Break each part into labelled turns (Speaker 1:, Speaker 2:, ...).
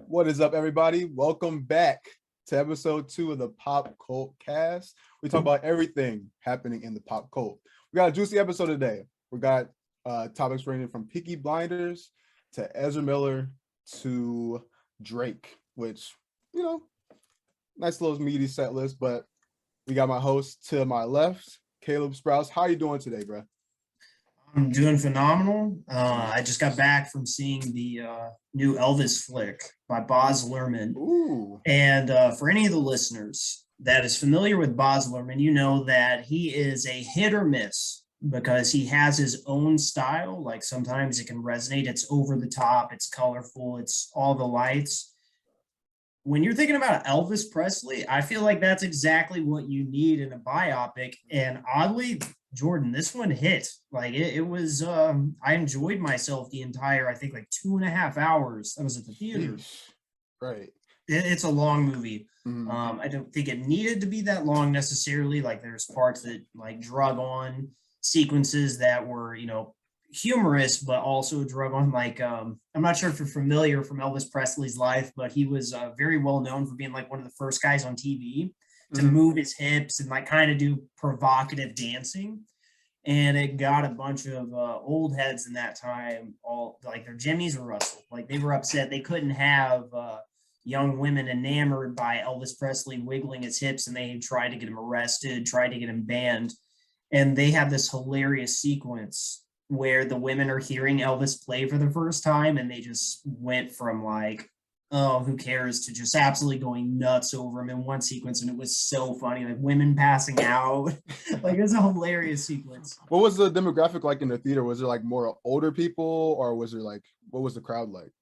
Speaker 1: What is up, everybody? Welcome back to episode 2 of the Pop Cult Cast. We talk about everything happening in the pop cult. We got a juicy episode today. We got topics ranging from Peaky Blinders to Ezra Miller to Drake, which, nice little meaty set list. But we got my host to my left, Caleb Sprouse. How you doing today, bro?
Speaker 2: I'm doing phenomenal. I just got back from seeing the new Elvis flick by Baz Luhrmann.
Speaker 1: Ooh.
Speaker 2: And for any of the listeners that is familiar with Baz Luhrmann, you know that he is a hit or miss because he has his own style. Like sometimes it can resonate. It's over the top. It's colorful. It's all the lights. When you're thinking about Elvis Presley, I feel like that's exactly what you need in a biopic. And oddly, Jordan, this one hit. Like it was I enjoyed myself the entire, I think, like 2.5 hours. I was at the theater.
Speaker 1: Right.
Speaker 2: It's a long movie.
Speaker 1: Mm-hmm.
Speaker 2: I don't think it needed to be that long necessarily. Like there's parts that like drug on sequences that were, humorous, but also drug on. Like I'm not sure if you're familiar from Elvis Presley's life, but he was very well known for being like one of the first guys on TV to move his hips and like kind of do provocative dancing. And it got a bunch of old heads in that time, all like their jimmies were rustled. Like they were upset they couldn't have young women enamored by Elvis Presley wiggling his hips, and they tried to get him arrested, tried to get him banned. And they have this hilarious sequence where the women are hearing Elvis play for the first time, and they just went from like, oh, who cares, to just absolutely going nuts over him in one sequence. And it was so funny, like women passing out. Like it's a hilarious sequence.
Speaker 1: What was the demographic like in the theater? Was there like more older people, or was there like, what was the crowd like?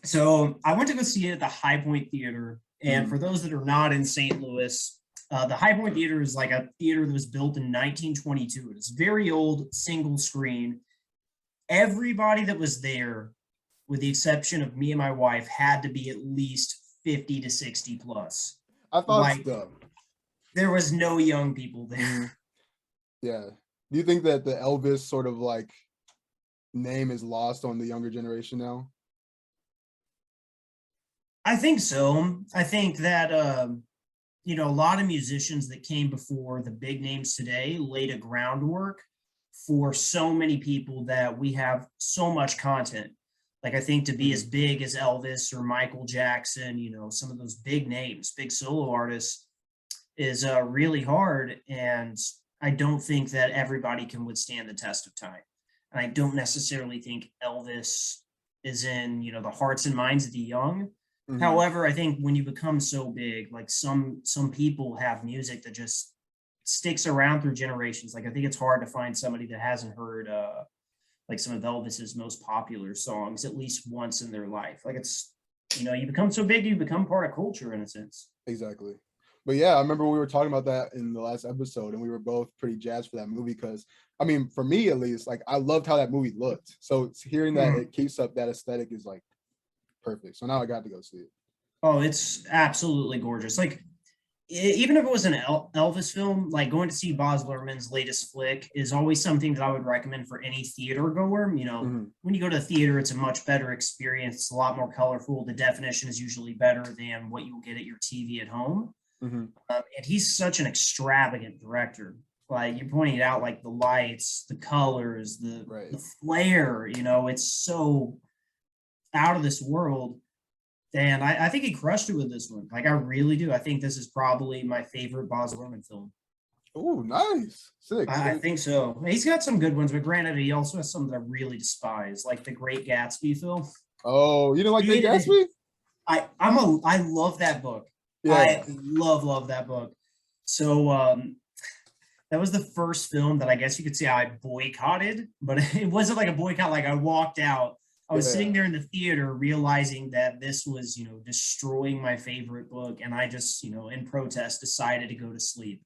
Speaker 2: So I went to go see it at the High Point Theater. And for those that are not in St. Louis, the High Point Theater is like a theater that was built in 1922. It's very old, single screen. Everybody that was there, with the exception of me and my wife, had to be at least 50 to 60 plus.
Speaker 1: I thought so.
Speaker 2: There was no young people there.
Speaker 1: Yeah. Do you think that the Elvis sort of like name is lost on the younger generation now?
Speaker 2: I think so. I think that, a lot of musicians that came before the big names today laid a groundwork for so many people that we have so much content. Like I think to be as big as Elvis or Michael Jackson, some of those big names, big solo artists, is really hard. And I don't think that everybody can withstand the test of time. And I don't necessarily think Elvis is in, the hearts and minds of the young. However, I think when you become so big, like some people have music that just sticks around through generations. Like I think it's hard to find somebody that hasn't heard like some of Elvis's most popular songs at least once in their life. Like it's, you become so big, you become part of culture in a sense.
Speaker 1: Exactly. But yeah, I remember we were talking about that in the last episode, and we were both pretty jazzed for that movie because, I mean, for me at least, like I loved how that movie looked. So hearing that it keeps up that aesthetic is like perfect. So now I got to go see it.
Speaker 2: Oh, it's absolutely gorgeous. Like even if it was an Elvis film, like going to see Baz Luhrmann's latest flick is always something that I would recommend for any theater goer. When you go to the theater, it's a much better experience. It's a lot more colorful. The definition is usually better than what you'll get at your TV at home. And he's such an extravagant director. Like you're pointing it out, like the lights, the colors, the flair, it's so out of this world. And I think he crushed it with this one. Like I really do. I think this is probably my favorite Baz Luhrmann film.
Speaker 1: Oh, nice. Sick.
Speaker 2: I think so. He's got some good ones, but granted, he also has some that I really despise, like The Great Gatsby film.
Speaker 1: Oh, you didn't like Great Gatsby?
Speaker 2: I love that book. Yeah. I love that book. So that was the first film that I guess you could say I boycotted, but it wasn't like a boycott. Like I walked out. I was sitting there in the theater realizing that this was, destroying my favorite book. And I just, in protest, decided to go to sleep.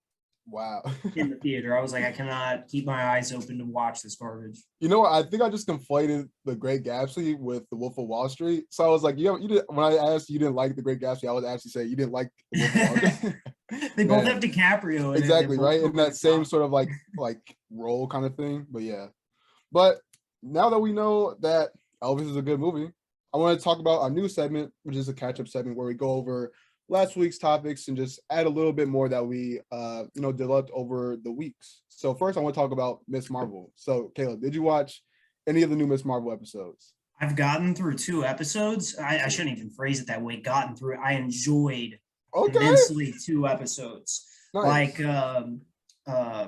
Speaker 1: Wow.
Speaker 2: In the theater. I was like, I cannot keep my eyes open to watch this garbage.
Speaker 1: You know what? I think I just conflated The Great Gatsby with The Wolf of Wall Street. So I was like, you did, when I asked you didn't like The Great Gatsby, I would actually say you didn't like The Wolf of Wall Street.
Speaker 2: They both have DiCaprio in
Speaker 1: exactly, it. Right? In that same sort of like role kind of thing. But yeah. But now that we know that Elvis is a good movie, I want to talk about our new segment, which is a catch-up segment where we go over last week's topics and just add a little bit more that we developed over the weeks. So first I want to talk about Miss Marvel. So Caleb, did you watch any of the new Miss Marvel episodes?
Speaker 2: I've gotten through 2 episodes. I shouldn't even phrase it that way. Gotten through it. I enjoyed immensely 2 episodes.
Speaker 1: Nice.
Speaker 2: Like I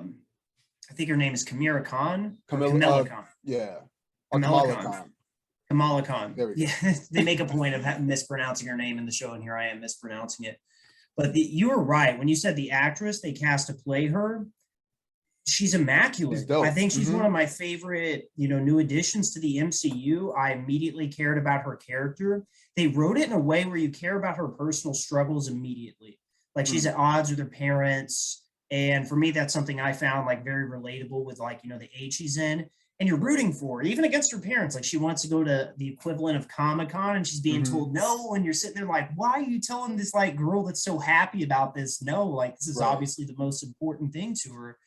Speaker 2: think her name is Kamala Khan.
Speaker 1: Kamala Khan. Yeah.
Speaker 2: Kamala Khan. Kamala Khan.
Speaker 1: There we go.
Speaker 2: Yeah, they make a point of mispronouncing her name in the show, and here I am mispronouncing it. But you were right when you said the actress they cast to play her. She's immaculate. I think she's one of my favorite, new additions to the MCU. I immediately cared about her character. They wrote it in a way where you care about her personal struggles immediately. Like she's at odds with her parents. And for me, that's something I found like very relatable with the age she's in. And you're rooting for her, even against her parents. Like she wants to go to the equivalent of Comic-Con and she's being told no. And you're sitting there like, why are you telling this like girl that's so happy about this? No, like this is obviously the most important thing to her.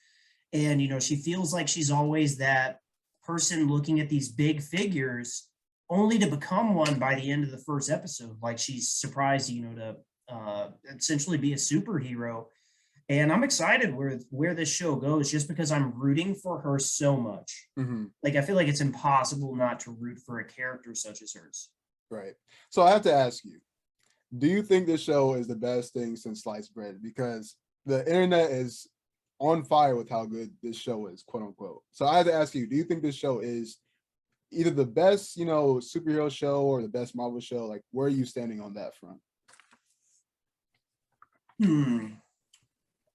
Speaker 2: And, she feels like she's always that person looking at these big figures only to become one by the end of the first episode. Like she's surprised, to essentially be a superhero. And I'm excited where this show goes just because I'm rooting for her so much. Like, I feel like it's impossible not to root for a character such as hers.
Speaker 1: Right. So I have to ask you, do you think this show is the best thing since sliced bread? Because the internet is on fire with how good this show is, quote unquote. So I have to ask you, do you think this show is either the best, superhero show or the best Marvel show? Like, where are you standing on that front?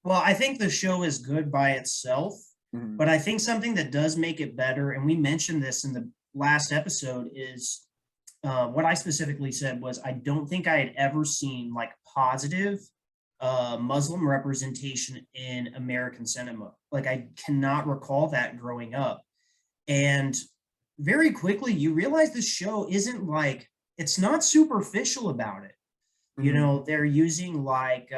Speaker 2: Well, I think the show is good by itself, but I think something that does make it better, and we mentioned this in the last episode, is what I specifically said was I don't think I had ever seen like positive Muslim representation in American cinema. Like I cannot recall that growing up. And very quickly you realize this show isn't like, it's not superficial about it. They're using like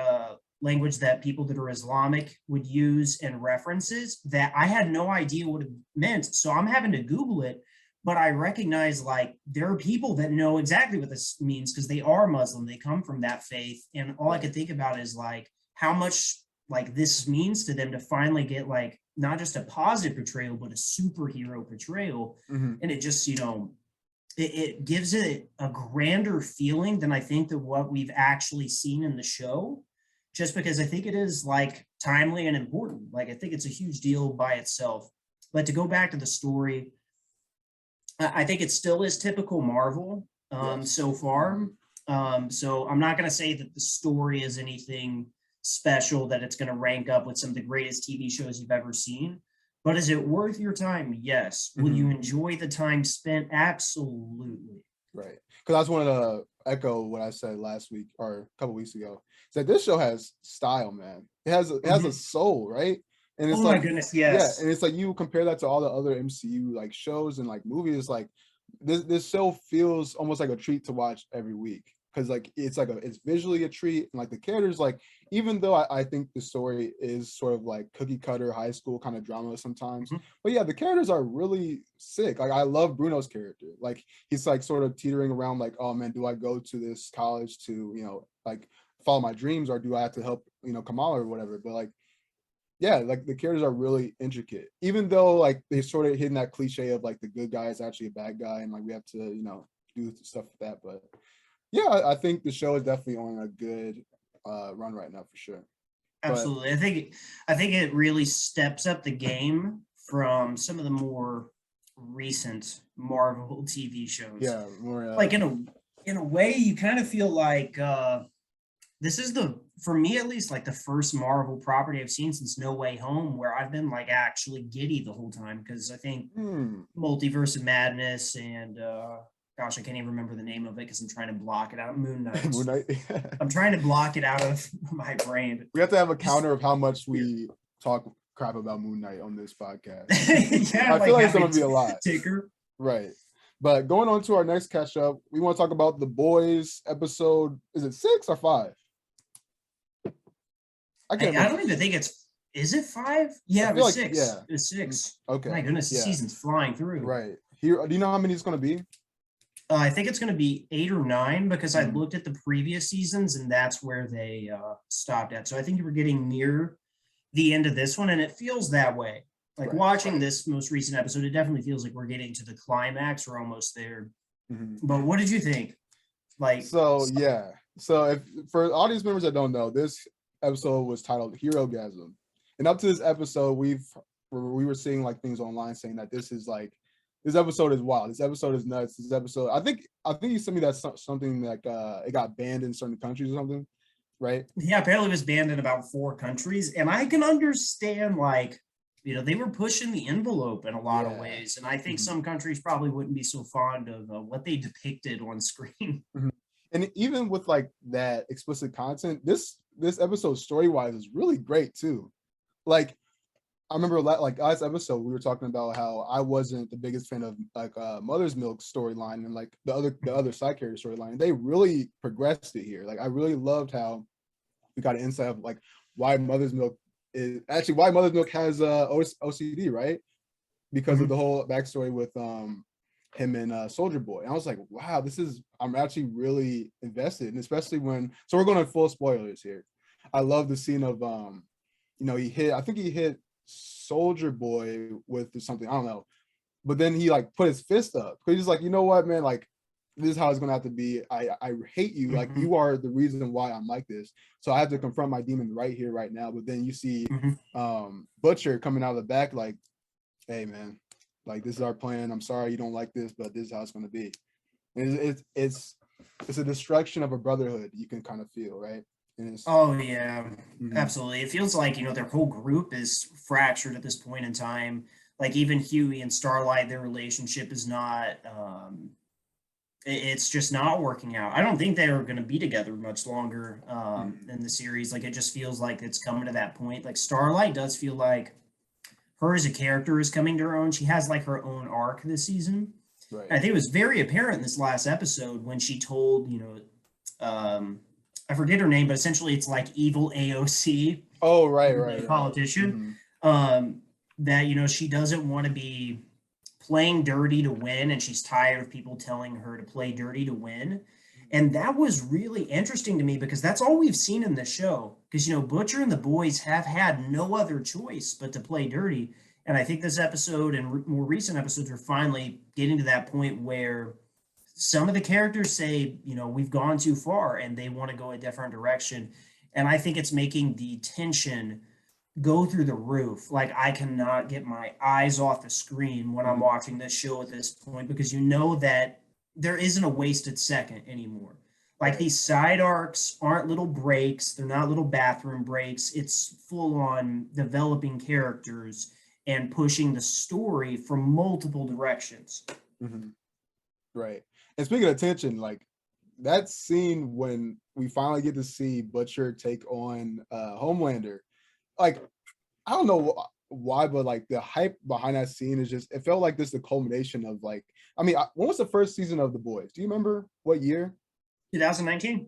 Speaker 2: language that people that are Islamic would use and references that I had no idea what it meant. So I'm having to Google it, but I recognize like there are people that know exactly what this means because they are Muslim. They come from that faith. And all I could think about is like how much like this means to them to finally get like not just a positive portrayal, but a superhero portrayal. And it just, it gives it a grander feeling than I think that what we've actually seen in the show, just because I think it is like timely and important. Like I think it's a huge deal by itself. But to go back to the story, I think it still is typical Marvel so far. So I'm not going to say that the story is anything special, that it's going to rank up with some of the greatest TV shows you've ever seen. But is it worth your time? Yes. Will you enjoy the time spent? Absolutely.
Speaker 1: Right. Because I just wanted to echo what I said last week or a couple weeks ago. Is that this show has style, man. It has a soul, right? And it's
Speaker 2: my goodness, yes.
Speaker 1: Yeah, and it's like you compare that to all the other MCU like shows and like movies, like this show feels almost like a treat to watch every week because like it's visually a treat, and like the characters, like even though I think the story is sort of like cookie cutter high school kind of drama sometimes, but yeah, the characters are really sick. Like I love Bruno's character. Like he's like sort of teetering around like, oh man, do I go to this college to like follow my dreams, or do I have to help Kamala or whatever? But like, yeah, like the characters are really intricate, even though like they sort of hitting that cliche of like the good guy is actually a bad guy, and like we have to do stuff with that. But yeah, I think the show is definitely on a good run right now for sure.
Speaker 2: Absolutely. But I think it really steps up the game from some of the more recent Marvel TV shows.
Speaker 1: Yeah, more
Speaker 2: like in a way you kind of feel like this is for me at least, like the first Marvel property I've seen since No Way Home where I've been like actually giddy the whole time, because I think Multiverse of Madness and gosh, I can't even remember the name of it because I'm trying to block it out. Moon Knight.
Speaker 1: Moon Knight.
Speaker 2: I'm trying to block it out of my brain.
Speaker 1: We have to have a counter of how much we talk crap about Moon Knight on this podcast.
Speaker 2: Yeah,
Speaker 1: I feel like it's gonna be a lot.
Speaker 2: Ticker.
Speaker 1: Right. But going on to our next catch up, we want to talk about The Boys episode. Is it 6 or 5?
Speaker 2: I don't even think is it 5? Yeah, it was 6.
Speaker 1: Yeah.
Speaker 2: It was 6.
Speaker 1: Okay.
Speaker 2: My goodness, the season's flying through.
Speaker 1: Right. Here, do you know how many it's going to be?
Speaker 2: I think it's going to be 8 or 9 because I
Speaker 1: Mhm.
Speaker 2: looked at the previous seasons and that's where they stopped at. So I think you were getting near the end of this one, and it feels that way. Like
Speaker 1: Right.
Speaker 2: watching this most recent episode, it definitely feels like we're getting to the climax. We're almost there.
Speaker 1: Mhm.
Speaker 2: But what did you think? Like,
Speaker 1: So yeah. So if for audience members that don't know, this episode was titled Hero Gasm. And up to this episode, we were seeing like things online saying that this is like this episode is wild. This episode is nuts. This episode, I think you sent me that something like it got banned in certain countries or something, right?
Speaker 2: yeah, apparently it was banned in about 4 countries, and I can understand like they were pushing the envelope in a lot of
Speaker 1: Yeah.
Speaker 2: ways, and I think
Speaker 1: Mhm.
Speaker 2: some countries probably wouldn't be so fond of what they depicted on screen.
Speaker 1: Mhm. And even with like that explicit content, this episode story wise is really great too. Like I remember like last episode we were talking about how I wasn't the biggest fan of like Mother's Milk storyline and like the other side character storyline. They really progressed it here. Like I really loved how we got an insight of like why Mother's Milk has OCD, right? Because of the whole backstory with him and Soldier Boy. And I was like, wow, I'm actually really invested, and especially so we're going to full spoilers here. I love the scene of I think he hit Soldier Boy with something, I don't know, but then he like put his fist up. He's just like, you know what, man, like this is how it's gonna have to be. I hate you, like
Speaker 2: Mhm,
Speaker 1: you are the reason why I'm like this. So I have to confront my demon right here, right now. But then you see
Speaker 2: mhm.
Speaker 1: Butcher coming out of the back, like, hey man, like this is our plan. I'm sorry you don't like this, but this is how it's gonna be. And it's a destruction of a brotherhood you can kind of feel, right? And it's
Speaker 2: Oh yeah,
Speaker 1: mhm,
Speaker 2: absolutely. It feels like, their whole group is fractured at this point in time. Like even Huey and Starlight, their relationship is not it's just not working out. I don't think they're going to be together much longer
Speaker 1: mhm,
Speaker 2: in the series. Like it just feels like it's coming to that point. Like Starlight does feel like her as a character is coming to her own. She has like her own arc this season.
Speaker 1: right.
Speaker 2: And I think it was very apparent in this last episode when she told, I forget her name, but essentially it's like evil AOC,
Speaker 1: Oh, right,
Speaker 2: the
Speaker 1: right, right.
Speaker 2: politician,
Speaker 1: Hmm.
Speaker 2: um, that, she doesn't want to be playing dirty to win, and she's tired of people telling her to play dirty to win. And that was really interesting to me because that's all we've seen in the show. Because, Butcher and the boys have had no other choice but to play dirty. And I think this episode and more recent episodes are finally getting to that point where some of the characters say, we've gone too far and they want to go a different direction. And I think it's making the tension go through the roof. Like I cannot get my eyes off the screen when I'm
Speaker 1: Hmm.
Speaker 2: watching this show at this point because you know that there isn't a wasted second anymore. Like
Speaker 1: Right.
Speaker 2: these side arcs aren't little breaks, they're not little bathroom breaks. It's full on developing characters and pushing the story from multiple directions.
Speaker 1: Hmm. Right. And speaking of tension, like that scene when we finally get to see Butcher take on Homelander, like I don't know why, but like the hype behind that scene is just it felt like this the culmination of like when was the first season of The Boys? Do you remember what year?
Speaker 2: 2019.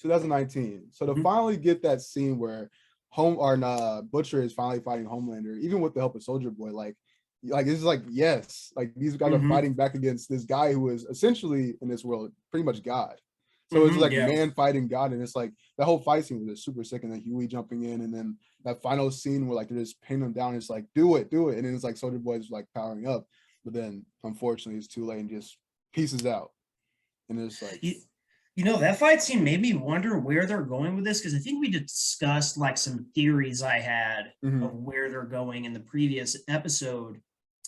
Speaker 1: 2019. So to finally get that scene where Butcher is finally fighting Homelander, even with the help of Soldier Boy, like it's like yes, like these guys are
Speaker 2: Mm-hmm.
Speaker 1: fighting back against this guy who is essentially in this world pretty much God. So it's
Speaker 2: Mm-hmm.
Speaker 1: like
Speaker 2: Yeah.
Speaker 1: man fighting God, and it's like that whole fight scene was just super sick, and then Huey jumping in, and then that final scene where like they're just pinning him down. It's like do it, and then it's like Soldier Boy's like powering up, but then unfortunately it's too late and just pieces out, and it's like
Speaker 2: You, that fight scene made me wonder where they're going with this because I think we discussed like some theories I had of
Speaker 1: mhm,
Speaker 2: where they're going in the previous episode,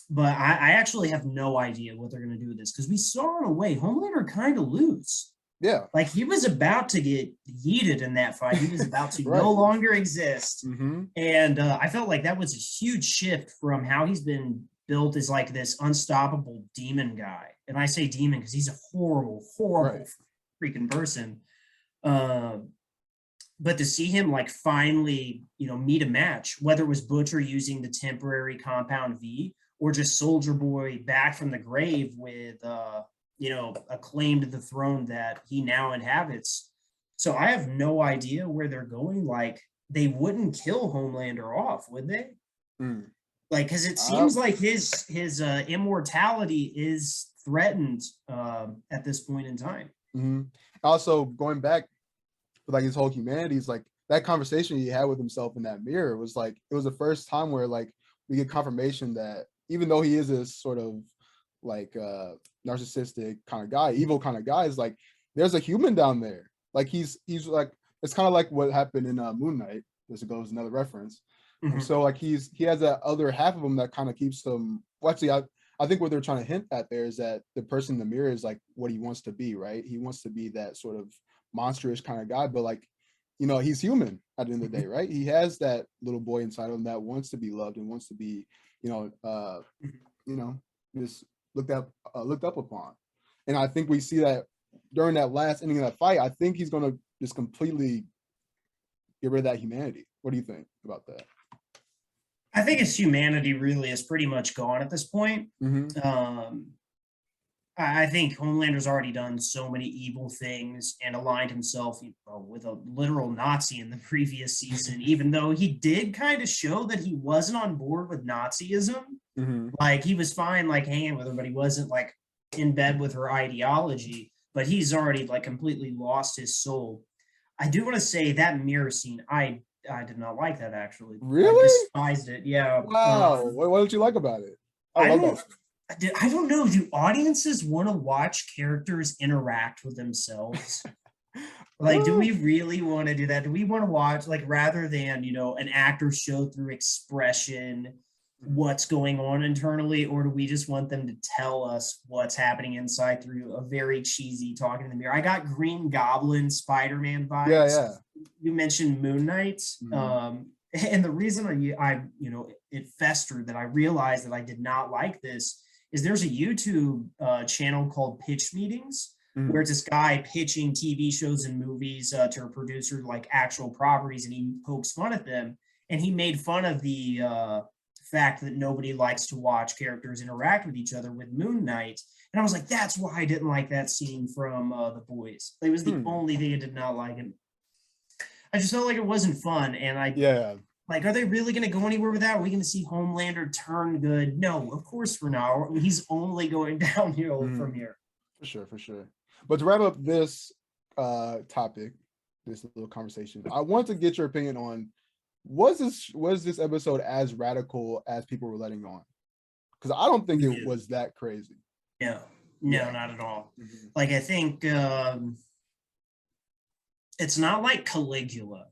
Speaker 2: but I actually have no idea what they're going to do with this because we saw in a way Homelander kind of lose.
Speaker 1: yeah,
Speaker 2: Like he was about to get yeeted in that fight. He was about to no
Speaker 1: right,
Speaker 2: longer exist.
Speaker 1: mm-hmm,
Speaker 2: And I felt like that was a huge shift from how he's been built as like this unstoppable demon guy. And I say demon because he's a horrible, horrible
Speaker 1: right.
Speaker 2: freaking person. Uh, but to see him like finally, meet a match, whether it was Butcher using the temporary compound V or just Soldier Boy back from the grave with, a claim to the throne that he now inhabits. So I have no idea where they're going. Like they wouldn't kill Homelander off, would they?
Speaker 1: Mm.
Speaker 2: Like, because it
Speaker 1: Uh,
Speaker 2: seems like his immortality is threatened at this point in time.
Speaker 1: Mm-hmm. Also, going back with like his whole humanity, is like that conversation he had with himself in that mirror was like it was the first time where like we get confirmation that even though he is this sort of like narcissistic kind of guy, evil kind of guy, is like there's a human down there. Like he's like it's kind of like what happened in Moon Knight. This goes another reference.
Speaker 2: Mhm.
Speaker 1: And so like he has that other half of him that kind of keeps him. Well, actually, I think what they're trying to hint at there is that the person in the mirror is like what he wants to be, right? He wants to be that sort of monstrous kind of guy, but like, you know, he's human at the end of the day, right? He has that little boy inside him that wants to be loved and wants to be, you know, just looked up upon. And I think we see that during that last inning of that fight. I think he's gonna just completely get rid of that humanity. What do you think about that?
Speaker 2: I think his humanity really is pretty much gone at this point.
Speaker 1: Mm-hmm.
Speaker 2: I think Homelander's already done so many evil things and aligned himself with a literal Nazi in the previous season, even though he did kind of show that he wasn't on board with Nazism.
Speaker 1: Mm-hmm.
Speaker 2: Like he was fine, like hanging with her, but he wasn't like in bed with her ideology. But he's already like completely lost his soul. I do want to say that mirror scene, I did not like that actually.
Speaker 1: Really?
Speaker 2: I despised it. Yeah.
Speaker 1: Wow. What don't you like about it?
Speaker 2: I don't know. Do audiences want to watch characters interact with themselves? Like, do we really want to do that? Do we want to watch, like, rather than, you know, an actor show through expression what's going on internally, or do we just want them to tell us what's happening inside through a very cheesy talking in the mirror? I got Green Goblin, Spider-Man vibes.
Speaker 1: Yeah.
Speaker 2: You mentioned Moon Knight.
Speaker 1: Mm-hmm.
Speaker 2: And the reason I, you know, it festered that I realized that I did not like this is there's a YouTube channel called Pitch Meetings,
Speaker 1: Mm-hmm.
Speaker 2: where it's this guy pitching TV shows and movies to a producer, like actual properties, and he pokes fun at them. And he made fun of the fact that nobody likes to watch characters interact with each other with Moon Knight. And I was like, that's why I didn't like that scene from The Boys. It was the only thing I did not like. And I just felt like it wasn't fun. And like, are they really going to go anywhere with that? Are we going to see Homelander turn good? No, of course we're not. He's only going downhill from here.
Speaker 1: For sure. But to wrap up this topic, this little conversation, I want to get your opinion on was this episode as radical as people were letting on? Because I don't think it was that crazy.
Speaker 2: No, not at all.
Speaker 1: Mm-hmm.
Speaker 2: Like, I think it's not like Caligula.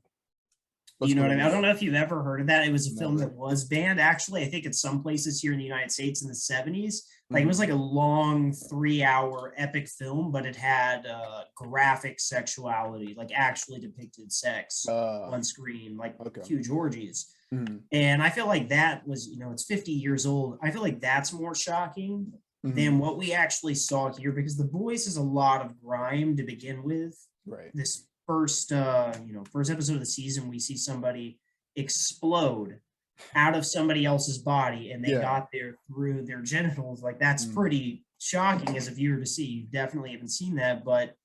Speaker 2: You know what I mean? I don't know if you've ever heard of that. It was a film that was banned, actually. I think in some places here in the United States in the 70s. Like, it was like a long 3-hour epic film, but it had graphic sexuality, like actually depicted sex on screen, like huge orgies.
Speaker 1: Mm-hmm.
Speaker 2: And I feel like that was, you know, it's 50 years old. I feel like that's more shocking than what we actually saw here, because The Boys is a lot of grime to begin with.
Speaker 1: Right.
Speaker 2: This first episode of the season, we see somebody explode out of somebody else's body, and they got there through their genitals. Like, that's pretty shocking as a viewer to see. You definitely haven't seen that, but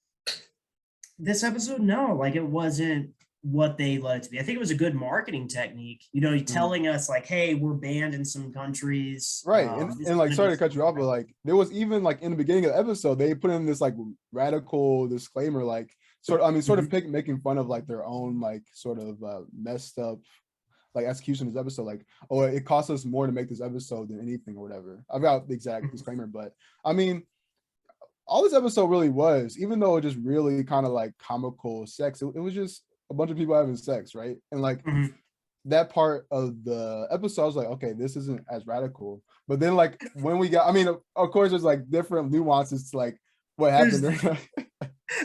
Speaker 2: this episode, no, like, it wasn't what they let it to be. I think it was a good marketing technique, you know, telling us like, hey, we're banned in some countries,
Speaker 1: right? And like, sorry to cut you off, but like, there was even like in the beginning of the episode, they put in this like radical disclaimer, like sort of making fun of like their own like sort of messed up like execution of this episode, like, oh, it cost us more to make this episode than anything or whatever. I've got the exact disclaimer, but I mean, all this episode really was, even though it just really kind of like comical sex, it was just a bunch of people having sex, right? And like that part of the episode, I was like, okay, this isn't as radical. But then like when we got, I mean, of course, there's like different nuances to like what happened.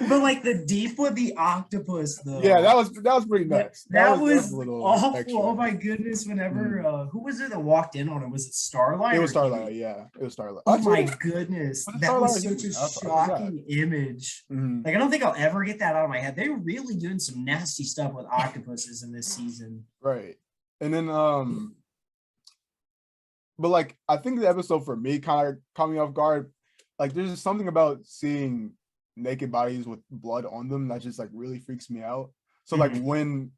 Speaker 2: But like the deep with the octopus, though.
Speaker 1: Yeah, that was pretty nuts.
Speaker 2: That was a little awful. Extra. Oh my goodness! Whenever who was it that walked in on it? Was it Starlight?
Speaker 1: It was Starlight. Yeah, it was Starlight.
Speaker 2: Oh my goodness, that was such a shocking image. Like, I don't think I'll ever get that out of my head. They were really doing some nasty stuff with octopuses in this season.
Speaker 1: Right, and then but like I think the episode for me kind of caught me off guard. Like, there's just something about seeing naked bodies with blood on them that just like really freaks me out. So like when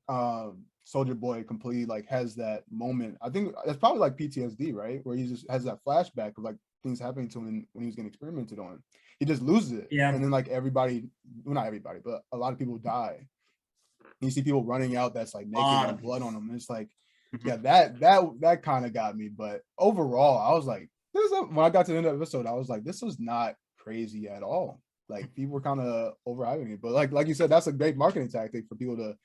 Speaker 1: Soldier Boy completely like has that moment, I think that's probably like PTSD, right? Where he just has that flashback of like things happening to him when he was getting experimented on. He just loses it.
Speaker 2: Yeah.
Speaker 1: And then like everybody, well, not everybody, but a lot of people die. And you see people running out that's like naked and blood on them. And it's like, yeah, that kind of got me. But overall, I was like, when I got to the end of the episode, I was like, this was not crazy at all. Like people were kind of overhyping it. But like you said, that's a great marketing tactic for people to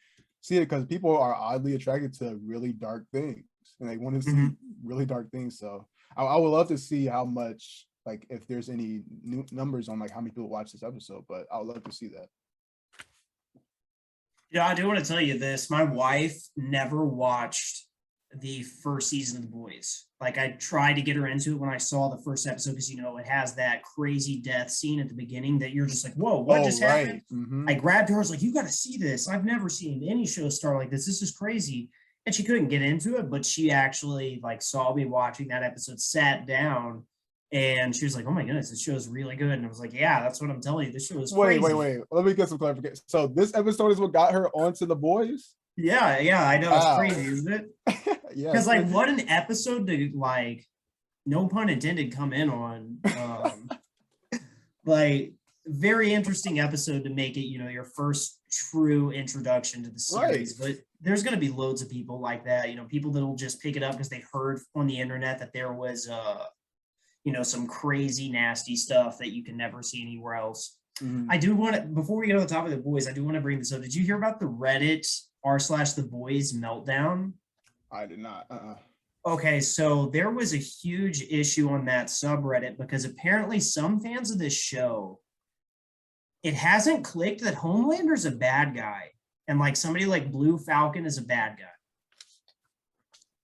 Speaker 1: see it, because people are oddly attracted to really dark things and they want to see really dark things. So I would love to see how much, like if there's any new numbers on like how many people watch this episode, but I would love to see that.
Speaker 2: Yeah, I do want to tell you this. My wife never watched the first season of The Boys. Like I tried to get her into it when I saw the first episode, because it has that crazy death scene at the beginning that you're just like, whoa, what just happened? I grabbed her, I was like, you got to see this. I've never seen any show start like this. This is crazy. And she couldn't get into it, but she actually like saw me watching that episode, sat down, and she was like, oh my goodness, this show is really good. And I was like, yeah, that's what I'm telling you. This show is crazy.
Speaker 1: Wait. Let me get some clarification. So this episode is what got her onto The Boys?
Speaker 2: Yeah, I know. Wow. It's crazy, isn't it?
Speaker 1: Yeah.
Speaker 2: Because like what an episode to like, no pun intended, come in on. Like very interesting episode to make it, your first true introduction to the series. Right. But there's going to be loads of people like that, people that'll just pick it up because they heard on the internet that there was some crazy nasty stuff that you can never see anywhere else. I do want to, before we get on the topic of The Boys, I do want to bring this up. Did you hear about the Reddit r/The Boys meltdown?
Speaker 1: I did not.
Speaker 2: Okay, so there was a huge issue on that subreddit because apparently some fans of this show, it hasn't clicked that Homelander's a bad guy and like somebody like Blue Falcon is a bad guy.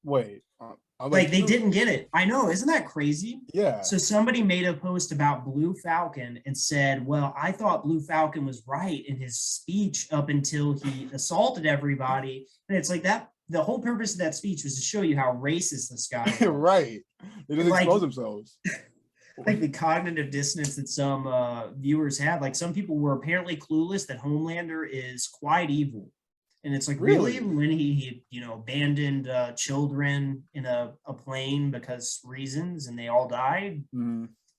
Speaker 1: Wait.
Speaker 2: Like they didn't get it. I know. Isn't that crazy?
Speaker 1: Yeah.
Speaker 2: So somebody made a post about Blue Falcon and said, well, I thought Blue Falcon was right in his speech up until he assaulted everybody. And it's like that. The whole purpose of that speech was to show you how racist this guy is.
Speaker 1: Right. They didn't expose themselves.
Speaker 2: Like the cognitive dissonance that some viewers had. Like some people were apparently clueless that Homelander is quite evil. And it's like, really? When he abandoned children in a plane because reasons and they all died,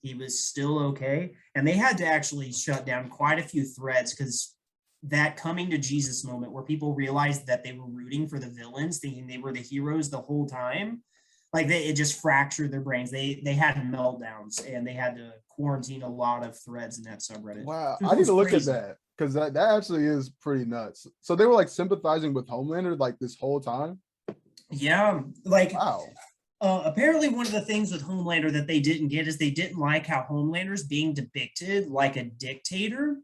Speaker 2: he was still okay. And they had to actually shut down quite a few threads because that coming to Jesus moment where people realized that they were rooting for the villains, thinking they were the heroes the whole time, like it just fractured their brains. They had meltdowns and they had to quarantine a lot of threads in that subreddit.
Speaker 1: Wow, I need to look at that. Because that actually is pretty nuts. So they were like sympathizing with Homelander like this whole time?
Speaker 2: Yeah. Like,
Speaker 1: wow.
Speaker 2: Apparently one of the things with Homelander that they didn't get is they didn't like how Homelander's being depicted like a dictator.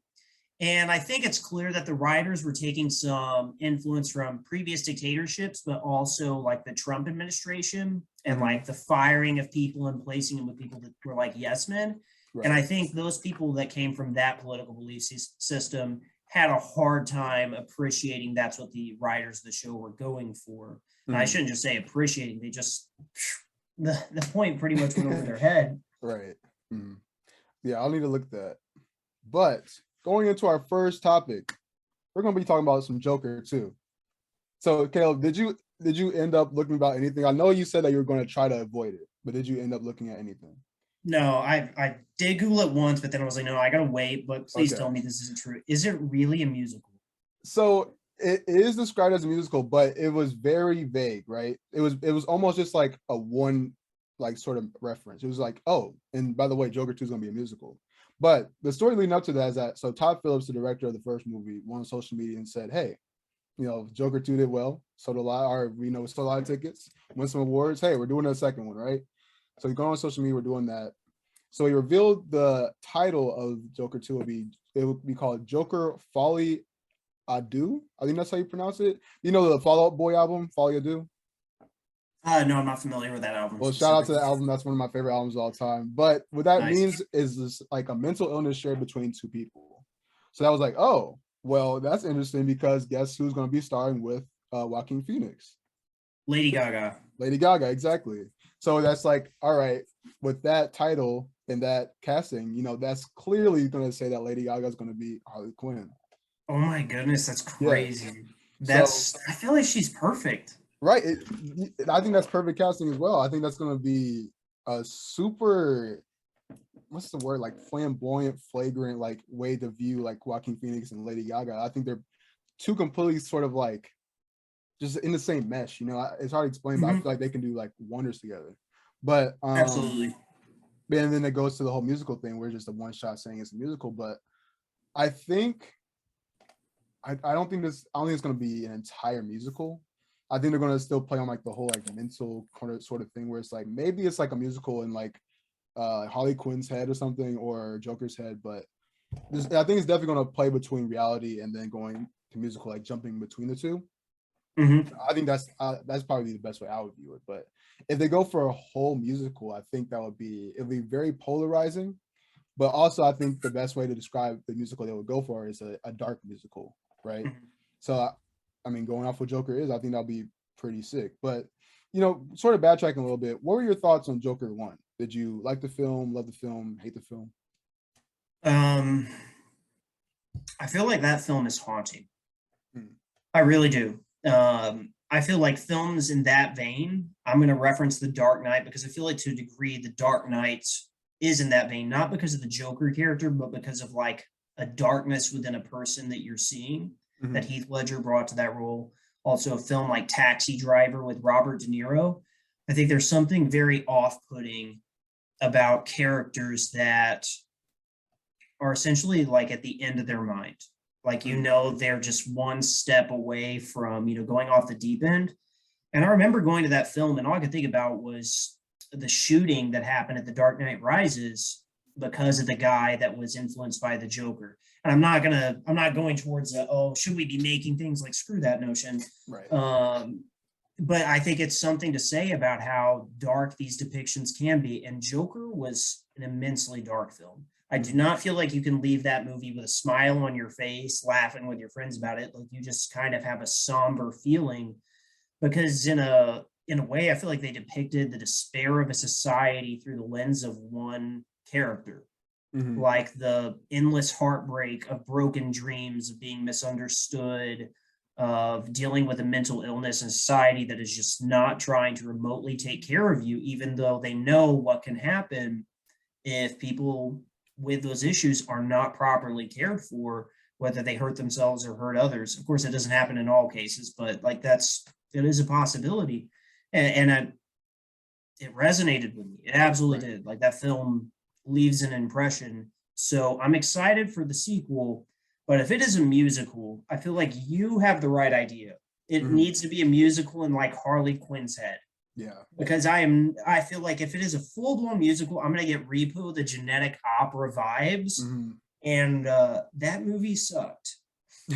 Speaker 2: And I think it's clear that the writers were taking some influence from previous dictatorships, but also like the Trump administration and like the firing of people and placing them with people that were like yes men. Right. And I think those people that came from that political belief system had a hard time appreciating that's what the writers of the show were going for. And I shouldn't just say appreciating, they just, the point pretty much went over their head.
Speaker 1: Right. Yeah, I'll need to look at that. But going into our first topic, we're going to be talking about some Joker too. So Caleb, did you end up looking about anything? I know you said that you were going to try to avoid it, but did you end up looking at anything?
Speaker 2: No, I did Google it once, but then I was like, no, I gotta wait. But please tell me this isn't true. Is it really a musical?
Speaker 1: So it is described as a musical, but it was very vague, right? It was almost just like a one like sort of reference. It was like, oh, and by the way, Joker 2 is gonna be a musical. But the story leading up to that is that so Todd Phillips, the director of the first movie, went on social media and said, hey, Joker 2 did well, sold a lot, or sold a lot of tickets, won some awards. Hey, we're doing a second one, right? So you go on social media, we're doing that. So he revealed the title of Joker 2 would be called Joker Folly Ado. I think that's how you pronounce it. The Fall Out Boy album, Folly Ado?
Speaker 2: No, I'm not familiar with that album.
Speaker 1: Well, shout out to the album. That's one of my favorite albums of all time. But what that means is this like a mental illness shared between two people. So that was like, oh, well, that's interesting because guess who's going to be starring with Joaquin Phoenix?
Speaker 2: Lady Gaga.
Speaker 1: Lady Gaga, exactly. So that's like, all right, with that title and that casting, that's clearly going to say that Lady Gaga is going to be Harley Quinn.
Speaker 2: Oh my goodness, that's crazy. Yeah. I feel like she's perfect.
Speaker 1: Right. I think that's perfect casting as well. I think that's going to be a super what's the word, like flamboyant, flagrant, like way to view like Joaquin Phoenix and Lady Gaga. I think they're two completely sort of like just in the same mesh. It's hard to explain, but I
Speaker 2: Mhm.
Speaker 1: feel like they can do like wonders together. But
Speaker 2: Absolutely.
Speaker 1: and then it goes to the whole musical thing. We're just a one shot saying it's a musical, but I think I don't think it's going to be an entire musical. I think they're going to still play on like the whole like mental sort of thing where it's like maybe it's like a musical in like Harley Quinn's head or something or Joker's head, but I think it's definitely going to play between reality and then going to musical, like jumping between the two.
Speaker 2: Mhm.
Speaker 1: I think that's probably the best way I would view it. But if they go for a whole musical, I think it'll be very polarizing. But also, I think the best way to describe the musical they would go for is a dark musical, right?
Speaker 2: Mhm.
Speaker 1: So, I mean, going off what Joker is, I think that'll be pretty sick. But sort of backtracking a little bit, what were your thoughts on Joker 1? Did you like the film, love the film, hate the film?
Speaker 2: Um, I feel like that film is haunting.
Speaker 1: Hmm.
Speaker 2: I really do. I feel like films in that vein, I'm going to reference The Dark Knight because I feel like to a degree, The Dark Knight is in that vein, not because of the Joker character, but because of like a darkness within a person that you're seeing that
Speaker 1: Mm-hmm.
Speaker 2: Heath Ledger brought to that role. Also, a film like Taxi Driver with Robert De Niro. I think there's something very off putting about characters that are essentially like at the end of their mind. Like, they're just one step away from, going off the deep end. And I remember going to that film, and all I could think about was the shooting that happened at The Dark Knight Rises because of the guy that was influenced by the Joker. And I'm not going towards should we be making things like screw that notion?
Speaker 1: Right.
Speaker 2: But I think it's something to say about how dark these depictions can be. And Joker was an immensely dark film. I do not feel like you can leave that movie with a smile on your face, laughing with your friends about it. Like you just kind of have a somber feeling because in a way, I feel like they depicted the despair of a society through the lens of one character,
Speaker 1: Mm-hmm.
Speaker 2: like the endless heartbreak of broken dreams, of being misunderstood, of dealing with a mental illness in society that is just not trying to remotely take care of you, even though they know what can happen if people with those issues are not properly cared for, whether they hurt themselves or hurt others. Of course, it doesn't happen in all cases, but like it is a possibility. And it resonated with me. It absolutely
Speaker 1: Right.
Speaker 2: did. Like that film leaves an impression. So I'm excited for the sequel. But if it is a musical, I feel like you have the right idea. It
Speaker 1: Mm-hmm.
Speaker 2: needs to be a musical in like Harley Quinn's head.
Speaker 1: Yeah.
Speaker 2: Because I feel like if it is a full-blown musical, I'm gonna get Repo the Genetic Opera vibes.
Speaker 1: Mm-hmm.
Speaker 2: And that movie sucked.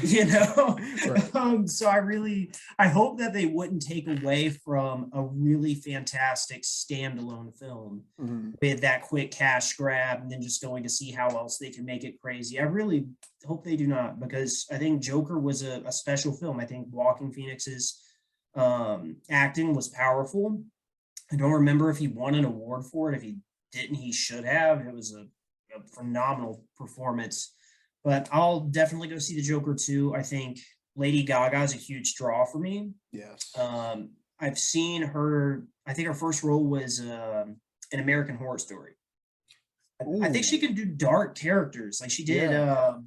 Speaker 2: you know
Speaker 1: Right.
Speaker 2: so I hope that they wouldn't take away from a really fantastic standalone film
Speaker 1: Mm-hmm.
Speaker 2: with that quick cash grab and then just going to see how else they can make it crazy. I really hope they do not, because I think Joker was a special film. I think Walking Phoenix's acting was powerful. I don't remember if he won an award for it. If he didn't, he should have. It was a phenomenal performance. But I'll definitely go see the Joker too. I think Lady Gaga is a huge draw for me.
Speaker 1: Yes.
Speaker 2: I've seen her. I think her first role was an American Horror Story. I think she
Speaker 1: Ooh.
Speaker 2: can do dark characters. Like she did
Speaker 1: Yeah.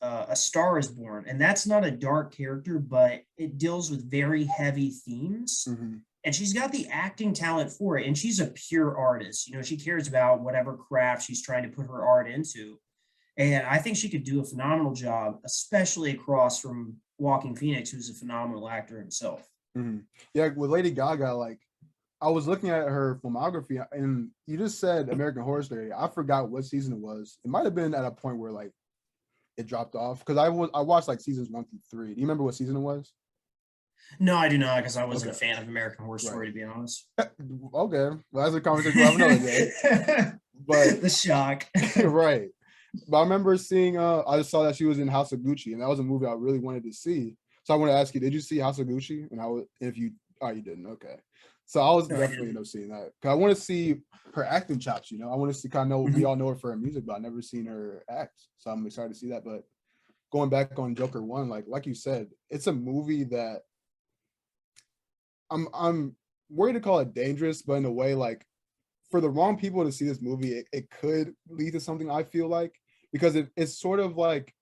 Speaker 2: A Star Is Born, and that's not a dark character, but it deals with very heavy themes.
Speaker 1: Mm-hmm.
Speaker 2: And she's got the acting talent for it. And she's a pure artist. She cares about whatever craft she's trying to put her art into. And I think she could do a phenomenal job, especially across from Walking Phoenix, who's a phenomenal actor himself.
Speaker 1: Mm-hmm. Yeah, with Lady Gaga, like I was looking at her filmography, and you just said American Horror Story. I forgot what season it was. It might have been at a point where like it dropped off because I watched like seasons 1 through 3. Do you remember what season it was?
Speaker 2: No, I do not, because I wasn't
Speaker 1: Okay,
Speaker 2: a fan of American Horror
Speaker 1: right.
Speaker 2: Story, to be honest.
Speaker 1: Okay, well, that's a conversation we'll have another day. But
Speaker 2: The shock.
Speaker 1: right, but I remember seeing. I just saw that she was in House of Gucci, and that was a movie I really wanted to see. So I want to ask you, did you see House of Gucci? And how if you, oh, you didn't. Okay, so I was
Speaker 2: No, I
Speaker 1: definitely
Speaker 2: didn't.
Speaker 1: seeing that because I want to see her acting chops. I want to see kind of know we
Speaker 2: Mhm.
Speaker 1: all know her for her music, but I've never seen her act. So I'm excited to see that. But going back on Joker 1, like you said, it's a movie that I'm worried to call it dangerous, but in a way, like for the wrong people to see this movie, it could lead to something, I feel like, because it's sort of like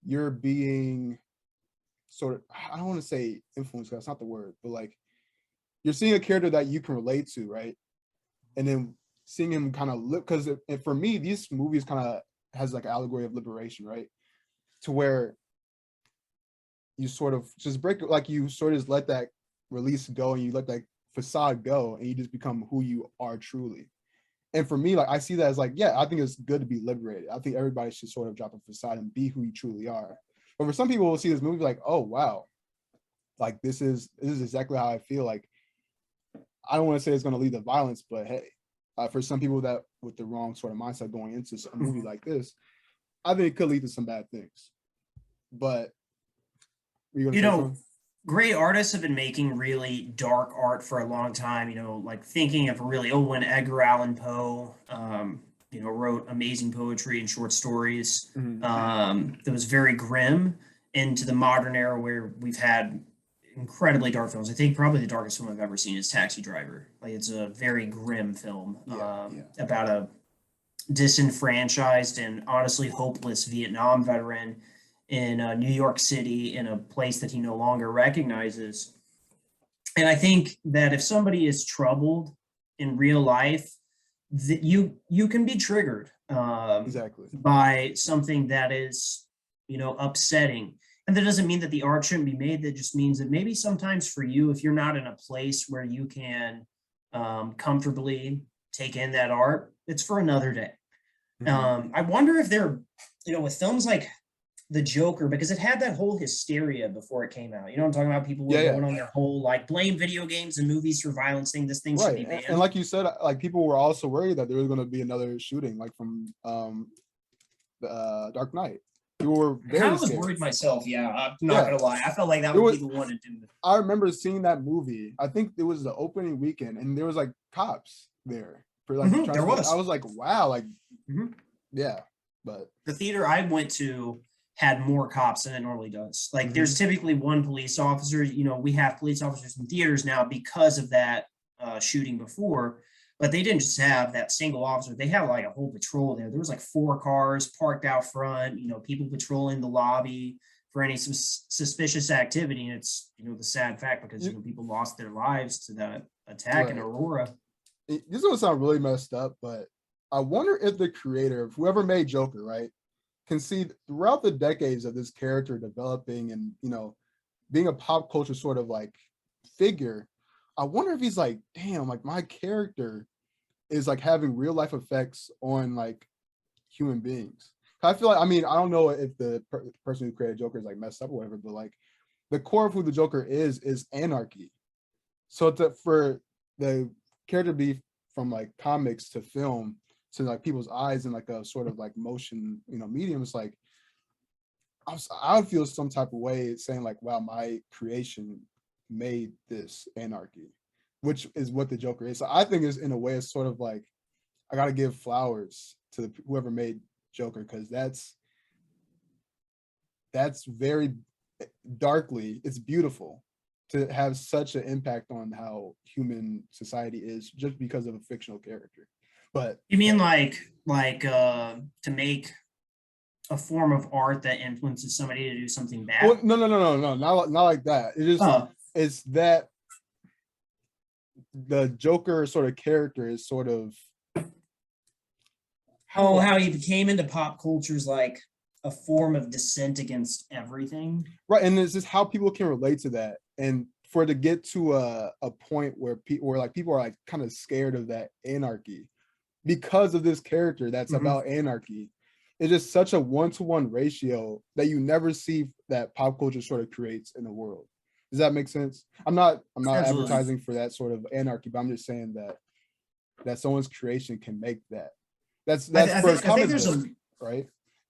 Speaker 1: you're being sort of, I don't want to say influenced, that's not the word, but like you're seeing a character that you can relate to, right? And then seeing him kind of look, because for me, these movies kind of has like an allegory of liberation, right? To where you sort of just break, like you sort of just let that release go, and you let that facade go, and you just become who you are truly. And for me, like I see that as like, yeah, I think it's good to be liberated. I think everybody should sort of drop a facade and be who you truly are. But for some people, will see this movie like, oh wow, like this is exactly how I feel. Like I don't want to say it's going to lead to violence, but hey, for some people that with the wrong sort of mindset going into a movie like this, I think it could lead to some bad things. But
Speaker 2: great artists have been making really dark art for a long time. Like thinking of a really old one, Edgar Allan Poe. Wrote amazing poetry and short stories. That was very grim. Into the modern era where we've had incredibly dark films. I think probably the darkest film I've ever seen is Taxi Driver. Like it's a very grim film about a disenfranchised and honestly hopeless Vietnam veteran in New York City, in a place that he no longer recognizes. And I think that if somebody is troubled in real life, that you can be triggered
Speaker 1: exactly
Speaker 2: by something that is upsetting. And that doesn't mean that the art shouldn't be made. That just means that maybe sometimes for you, if you're not in a place where you can comfortably take in that art, it's for another day. I wonder if they're, with films like The Joker, because it had that whole hysteria before it came out. You know what I'm talking about? People were going on their whole like blame video games and movies for violence thing. This thing should be banned.
Speaker 1: And like you said, like people were also worried that there was going to be another shooting, like from Dark Knight. People were very
Speaker 2: I was worried myself. Yeah, I'm not gonna lie. I felt like that would be the one to do it.
Speaker 1: I remember seeing that movie. I think it was the opening weekend, and there was like cops there. For, like,
Speaker 2: there was.
Speaker 1: I was like, wow, like, yeah. But
Speaker 2: the theater I went to had more cops than it normally does. Like there's typically one police officer. We have police officers in theaters now because of that shooting before, but they didn't just have that single officer. They had like a whole patrol there. There was like 4 cars parked out front, people patrolling the lobby for any suspicious activity. And it's, the sad fact because, people lost their lives to that attack in Aurora.
Speaker 1: This is going to sound really messed up, but I wonder if the creator, whoever made Joker, right, can see throughout the decades of this character developing and, being a pop culture sort of like figure. I wonder if he's like, damn, like my character is like having real life effects on like human beings. I feel like, I mean, I don't know if the person who created Joker is like messed up or whatever, but like the core of who the Joker is anarchy. So for the character to be from like comics to film to like people's eyes in like a sort of like motion, medium, it's like I would feel some type of way saying like, wow, my creation made this anarchy, which is what the Joker is. So I think is in a way it's sort of like I got to give flowers to whoever made Joker, because that's very darkly, it's beautiful to have such an impact on how human society is just because of a fictional character. But
Speaker 2: you mean like to make a form of art that influences somebody to do something bad?
Speaker 1: Well, no, not like that. It just it's that the Joker sort of character is sort of
Speaker 2: how he became into pop culture's like a form of dissent against everything,
Speaker 1: right? And it's just how people can relate to that, and for it to get to a point where people are like kind of scared of that anarchy because of this character that's about anarchy. It's just such a 1-to-1 ratio that you never see that pop culture sort of creates in the world. Does that make sense? I'm not Absolutely. Advertising for that sort of anarchy, but I'm just saying that someone's creation can make that. That's for a comic book, right?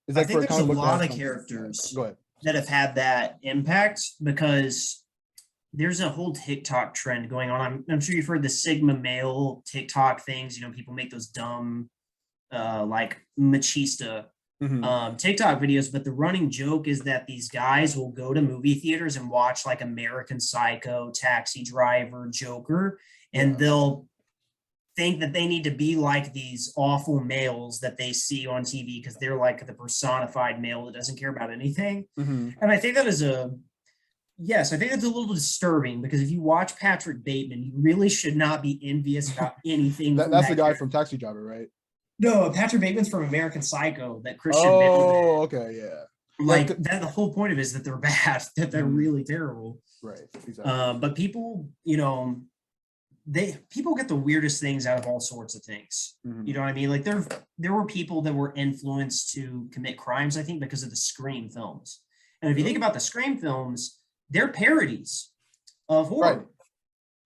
Speaker 2: It's like I think there's a lot of characters that have had that impact, because there's a whole TikTok trend going on. I'm sure you've heard the Sigma male TikTok things. People make those dumb, like machista TikTok videos. But the running joke is that these guys will go to movie theaters and watch like American Psycho, Taxi Driver, Joker, and they'll think that they need to be like these awful males that they see on TV because they're like the personified male that doesn't care about anything.
Speaker 1: Mm-hmm.
Speaker 2: And I think that is yes, I think it's a little disturbing because if you watch Patrick Bateman, you really should not be envious about anything from
Speaker 1: That's the
Speaker 2: that
Speaker 1: guy
Speaker 2: character.
Speaker 1: from Taxi Driver, right?
Speaker 2: No, Patrick Bateman's from American Psycho that Christian Bale did.
Speaker 1: Oh, okay, yeah. Yeah,
Speaker 2: Like that, the whole point of it is that they're bad, that they're really terrible.
Speaker 1: right, exactly.
Speaker 2: But people, people get the weirdest things out of all sorts of things.
Speaker 1: Mhm.
Speaker 2: You know what I mean? Like there were people that were influenced to commit crimes, I think, because of the Scream films. And if you think about the Scream films, they're parodies of horror.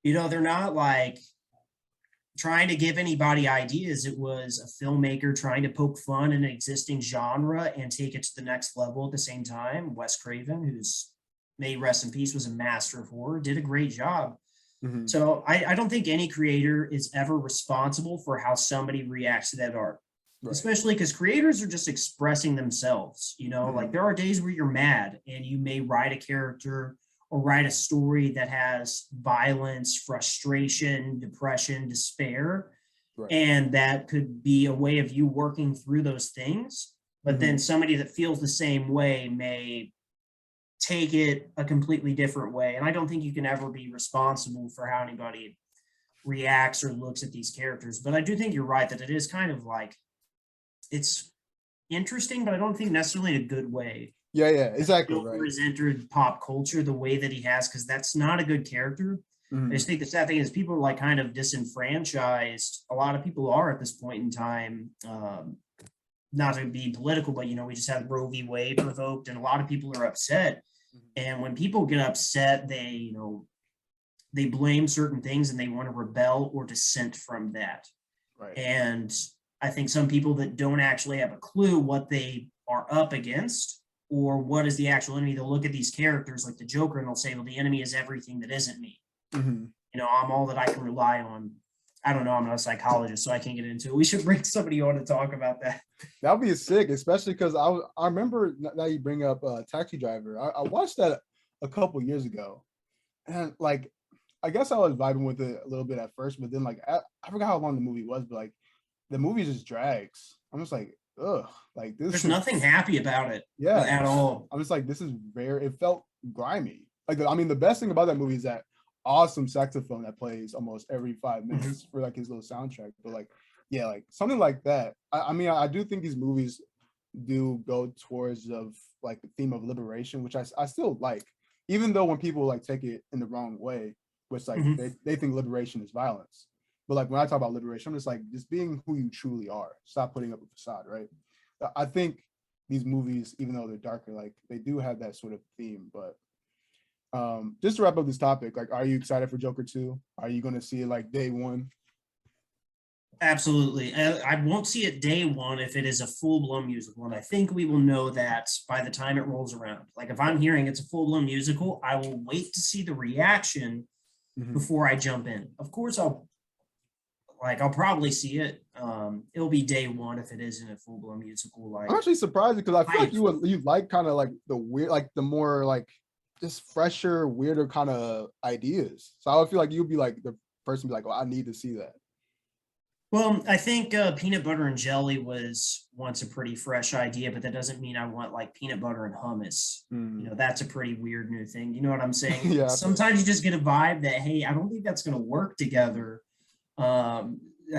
Speaker 1: Right.
Speaker 2: They're not like trying to give anybody ideas. It was a filmmaker trying to poke fun in an existing genre and take it to the next level at the same time. Wes Craven, who's may rest in peace, was a master of horror, did a great job.
Speaker 1: Mhm.
Speaker 2: So I don't think any creator is ever responsible for how somebody reacts to that art,
Speaker 1: Right.
Speaker 2: especially because creators are just expressing themselves. Like there are days where you're mad and you may write a character or write a story that has violence, frustration, depression, despair.
Speaker 1: Right.
Speaker 2: And that could be a way of you working through those things. But then somebody that feels the same way may take it a completely different way. And I don't think you can ever be responsible for how anybody reacts or looks at these characters. But I do think you're right that it is kind of like, it's interesting, but I don't think necessarily in a good way.
Speaker 1: Yeah, exactly.
Speaker 2: Joker
Speaker 1: Right.
Speaker 2: has entered pop culture the way that he has, because that's not a good character. I just think the sad thing is people are like kind of disenfranchised. A lot of people are at this point in time. Not to be political, but we just had Roe v. Wade revoked, and a lot of people are upset. And when people get upset, they blame certain things and they want to rebel or dissent from that.
Speaker 1: Right.
Speaker 2: And I think some people that don't actually have a clue what they are up against or what is the actual enemy, they'll look at these characters like the Joker and they'll say, well, the enemy is everything that isn't me. I'm all that I can rely on. I don't know. I'm not a psychologist, so I can't get into it. We should bring somebody on to talk about that.
Speaker 1: That'd be sick, especially because I remember now you bring up Taxi Driver. I watched that a couple years ago, and like I guess I was vibing with it a little bit at first, but then like I forgot how long the movie was, but like the movie just drags. I'm just like, ugh, like this.
Speaker 2: There's nothing happy about it, at all.
Speaker 1: I'm just like, this is very. It felt grimy. Like I mean, the best thing about that movie is that awesome saxophone that plays almost every 5 minutes for like his little soundtrack. But like, yeah, like something like that. I mean, I do think these movies do go towards of like the theme of liberation, which I still like, even though when people like take it in the wrong way, which like they think liberation is violence. But like when I talk about liberation, I'm just like just being who you truly are. Stop putting up a facade, right? I think these movies, even though they're darker, like they do have that sort of theme. But just to wrap up this topic, like, are you excited for Joker 2? Are you going to see it like day one?
Speaker 2: Absolutely. I won't see it day one if it is a full-blown musical. And I think we will know that by the time it rolls around. Like if I'm hearing it's a full-blown musical, I will wait to see the reaction before I jump in. Of course, I'll probably see it. It'll be day one if it isn't a full-blown musical. Like
Speaker 1: I'm actually surprised because I feel like you like kind of like the weird, like the more like just fresher, weirder kind of ideas. So I would feel like you'd be like the person be like, well, I need to see that.
Speaker 2: Well, I think peanut butter and jelly was once a pretty fresh idea, but that doesn't mean I want like peanut butter and hummus. That's a pretty weird new thing. You know what I'm saying?
Speaker 1: Yeah.
Speaker 2: Sometimes you just get a vibe that, hey, I don't think that's going to work together. I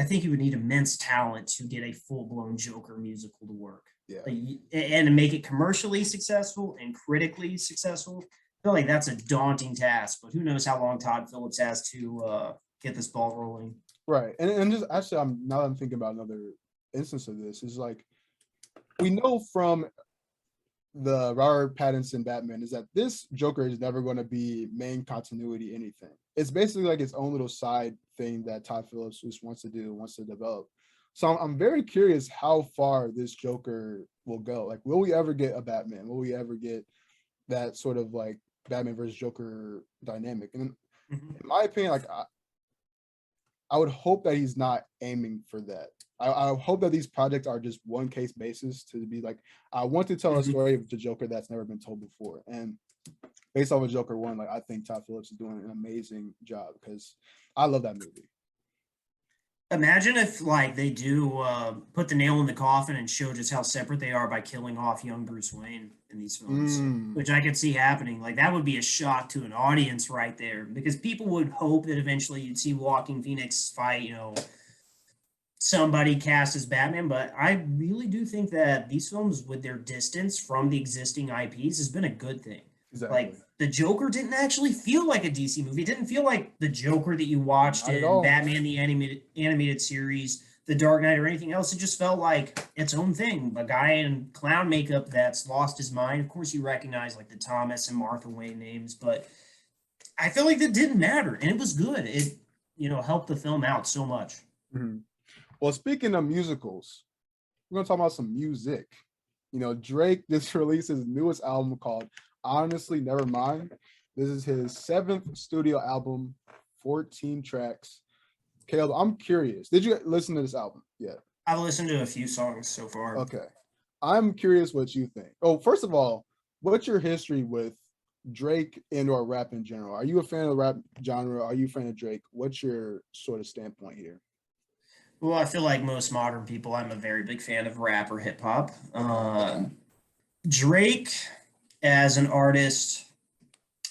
Speaker 2: think you would need immense talent to get a full-blown Joker musical to work.
Speaker 1: Yeah.
Speaker 2: And to make it commercially successful and critically successful. I feel like that's a daunting task, but who knows how long Todd Phillips has to get this ball rolling.
Speaker 1: Right. And just actually, now that I'm thinking about another instance of this, is like, we know from the Robert Pattinson Batman is that this Joker is never going to be main continuity anything. It's basically like its own little side thing that Todd Phillips just wants to do, wants to develop. So I'm very curious how far this Joker will go. Like, will we ever get a Batman? Will we ever get that sort of like Batman versus Joker dynamic? And in my opinion, like I would hope that he's not aiming for that. I hope that these projects are just one case basis to be like, I want to tell a story of the Joker that's never been told before. And based off of Joker 1, like I think Todd Phillips is doing an amazing job because I love that movie.
Speaker 2: Imagine if like they do put the nail in the coffin and show just how separate they are by killing off young Bruce Wayne in these films,
Speaker 1: Mm,
Speaker 2: which I could see happening. Like that would be a shock to an audience right there, because people would hope that eventually you'd see Walking Phoenix fight, somebody cast as Batman. But I really do think that these films, with their distance from the existing IPs, has been a good thing. Like
Speaker 1: exactly.
Speaker 2: the Joker didn't actually feel like a DC movie. It didn't feel like the Joker that you watched
Speaker 1: Not at
Speaker 2: in
Speaker 1: all.
Speaker 2: Batman the animated series, The Dark Knight, or anything else. It just felt like its own thing. A guy in clown makeup that's lost his mind. Of course, you recognize like the Thomas and Martha Wayne names, but I feel like that didn't matter, and it was good. It helped the film out so much.
Speaker 1: Mhm. Well, speaking of musicals, we're gonna talk about some music. Drake just released his newest album called Honestly Nevermind. This is his seventh studio album, 14 tracks. Caleb, I'm curious. Did you listen to this album? Yeah.
Speaker 2: I've listened to a few songs so far.
Speaker 1: Okay. I'm curious what you think. Oh, first of all, what's your history with Drake and or rap in general? Are you a fan of the rap genre? Are you a fan of Drake? What's your sort of standpoint here?
Speaker 2: Well, I feel like most modern people, I'm a very big fan of rap or hip hop.
Speaker 1: Okay.
Speaker 2: Drake, as an artist,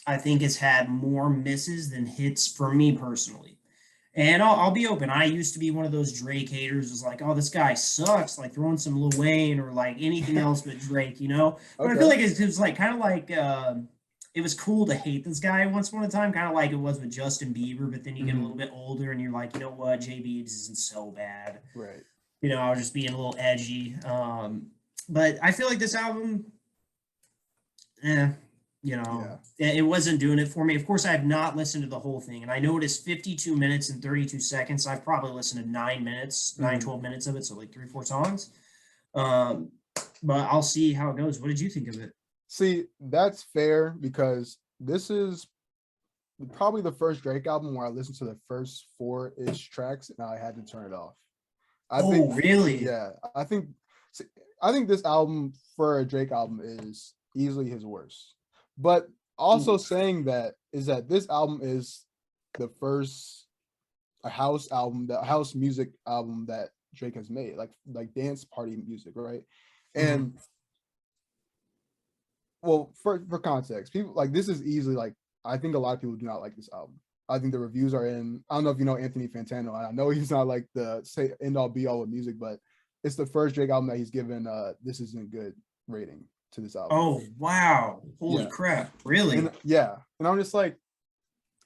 Speaker 2: I think has had more misses than hits for me personally. And I'll be open. I used to be one of those Drake haters, was like, oh, this guy sucks, like throwing some Lil Wayne or like anything else but Drake. But I feel
Speaker 1: Okay.
Speaker 2: like it was like kind of like it was cool to hate this guy once upon a time, kind of like it was with Justin Bieber. But then you get a little
Speaker 1: Mhm.
Speaker 2: bit older and you're like, you know what, JB isn't so bad.
Speaker 1: Right.
Speaker 2: I was just being a little edgy. But I feel like this album, eh,
Speaker 1: Yeah.
Speaker 2: it wasn't doing it for me. Of course, I have not listened to the whole thing, and I know it is 52 minutes and 32 seconds. I've probably listened to 9 minutes,
Speaker 1: Mhm.
Speaker 2: 12 minutes of it, so like 3, 4 songs. Um, but I'll see how it goes. What did you think of it?
Speaker 1: See, that's fair because this is probably the first Drake album where I listened to the first four-ish tracks and I had to turn it off. I think,
Speaker 2: Oh, really?
Speaker 1: yeah, I think this album for a Drake album is easily his worst. But also
Speaker 2: Ooh.
Speaker 1: saying that is that this album is the first a house album, the house music album that Drake has made, like dance party music, right?
Speaker 2: Mhm.
Speaker 1: And well, for context, people like this is easily like I think a lot of people do not like this album. I think the reviews are in. I don't know if you know Anthony Fantano. I know he's not like the say end all be all with music, but it's the first Drake album that he's given this isn't good rating to this album.
Speaker 2: Oh, wow. Holy
Speaker 1: Yeah,
Speaker 2: crap. Really?
Speaker 1: and yeah, and I'm just like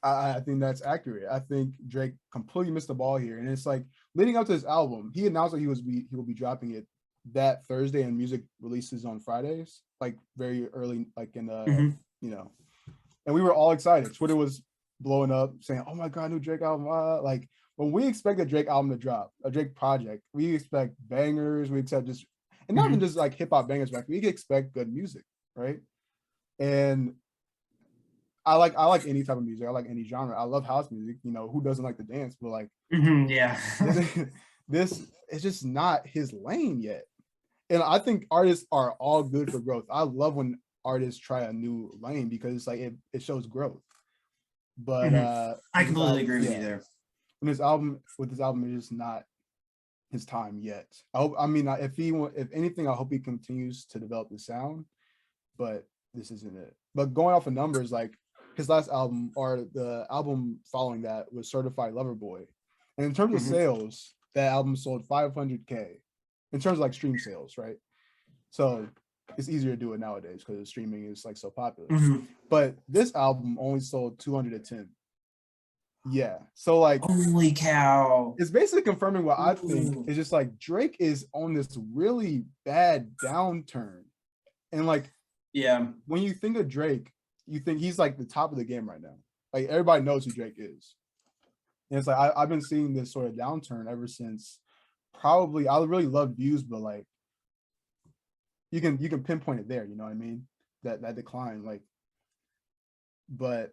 Speaker 1: I think that's accurate. I think Drake completely missed the ball here, and it's like leading up to this album, he announced that he will be dropping it that Thursday, and music releases on Fridays, like very early, like in the
Speaker 2: Hmm.
Speaker 1: you know, and we were all excited. Twitter was blowing up, saying, "Oh my god, new Drake album!" Like when we expect a Drake album to drop, a Drake project, we expect bangers. We expect just, and not even
Speaker 2: Hmm.
Speaker 1: just like hip hop bangers, but we expect good music, right? And I like any type of music. I like any genre. I love house music. Who doesn't like to dance? But like
Speaker 2: Hmm. Yeah.
Speaker 1: this, this is just not his lane yet. And I think artists are all good for growth. I love when artists try a new lane because it's like it shows growth. But
Speaker 2: Hmm. I
Speaker 1: with this
Speaker 2: completely
Speaker 1: album,
Speaker 2: agree with you
Speaker 1: yeah,
Speaker 2: there.
Speaker 1: with this album, it's just not his time yet. I hope. I mean, if anything, I hope he continues to develop the sound. But this isn't it. But going off of numbers, like his last album or the album following that was Certified Lover Boy. And in terms of
Speaker 2: Hmm.
Speaker 1: sales, that album sold 500K in terms of like stream sales, right? So it's easier to do it nowadays because streaming is like so popular.
Speaker 2: Hmm.
Speaker 1: But this album only sold 210. Yeah. So like
Speaker 2: Holy cow.
Speaker 1: it's basically confirming what I think
Speaker 2: Ooh.
Speaker 1: is just like Drake is on this really bad downturn. And like
Speaker 2: Yeah.
Speaker 1: when you think of Drake, you think he's like the top of the game right now. Like everybody knows who Drake is. And it's like I've been seeing this sort of downturn ever since probably I really love views, but like you can pinpoint it there, you know what I mean? That decline. Like, but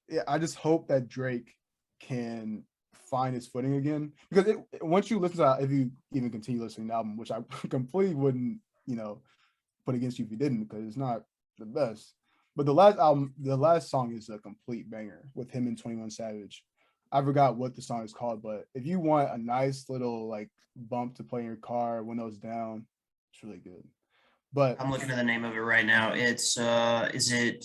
Speaker 1: yeah, I just hope that Drake can find his footing again. Because once you listen to if you even continue listening to the album, which I completely wouldn't, put against you if you didn't, because it's not the best. But the last song is a complete banger with him and 21 Savage. I forgot what the song is called, but if you want a nice little like bump to play in your car, windows down, it's really good. But
Speaker 2: I'm looking at the name of it right now. It's is it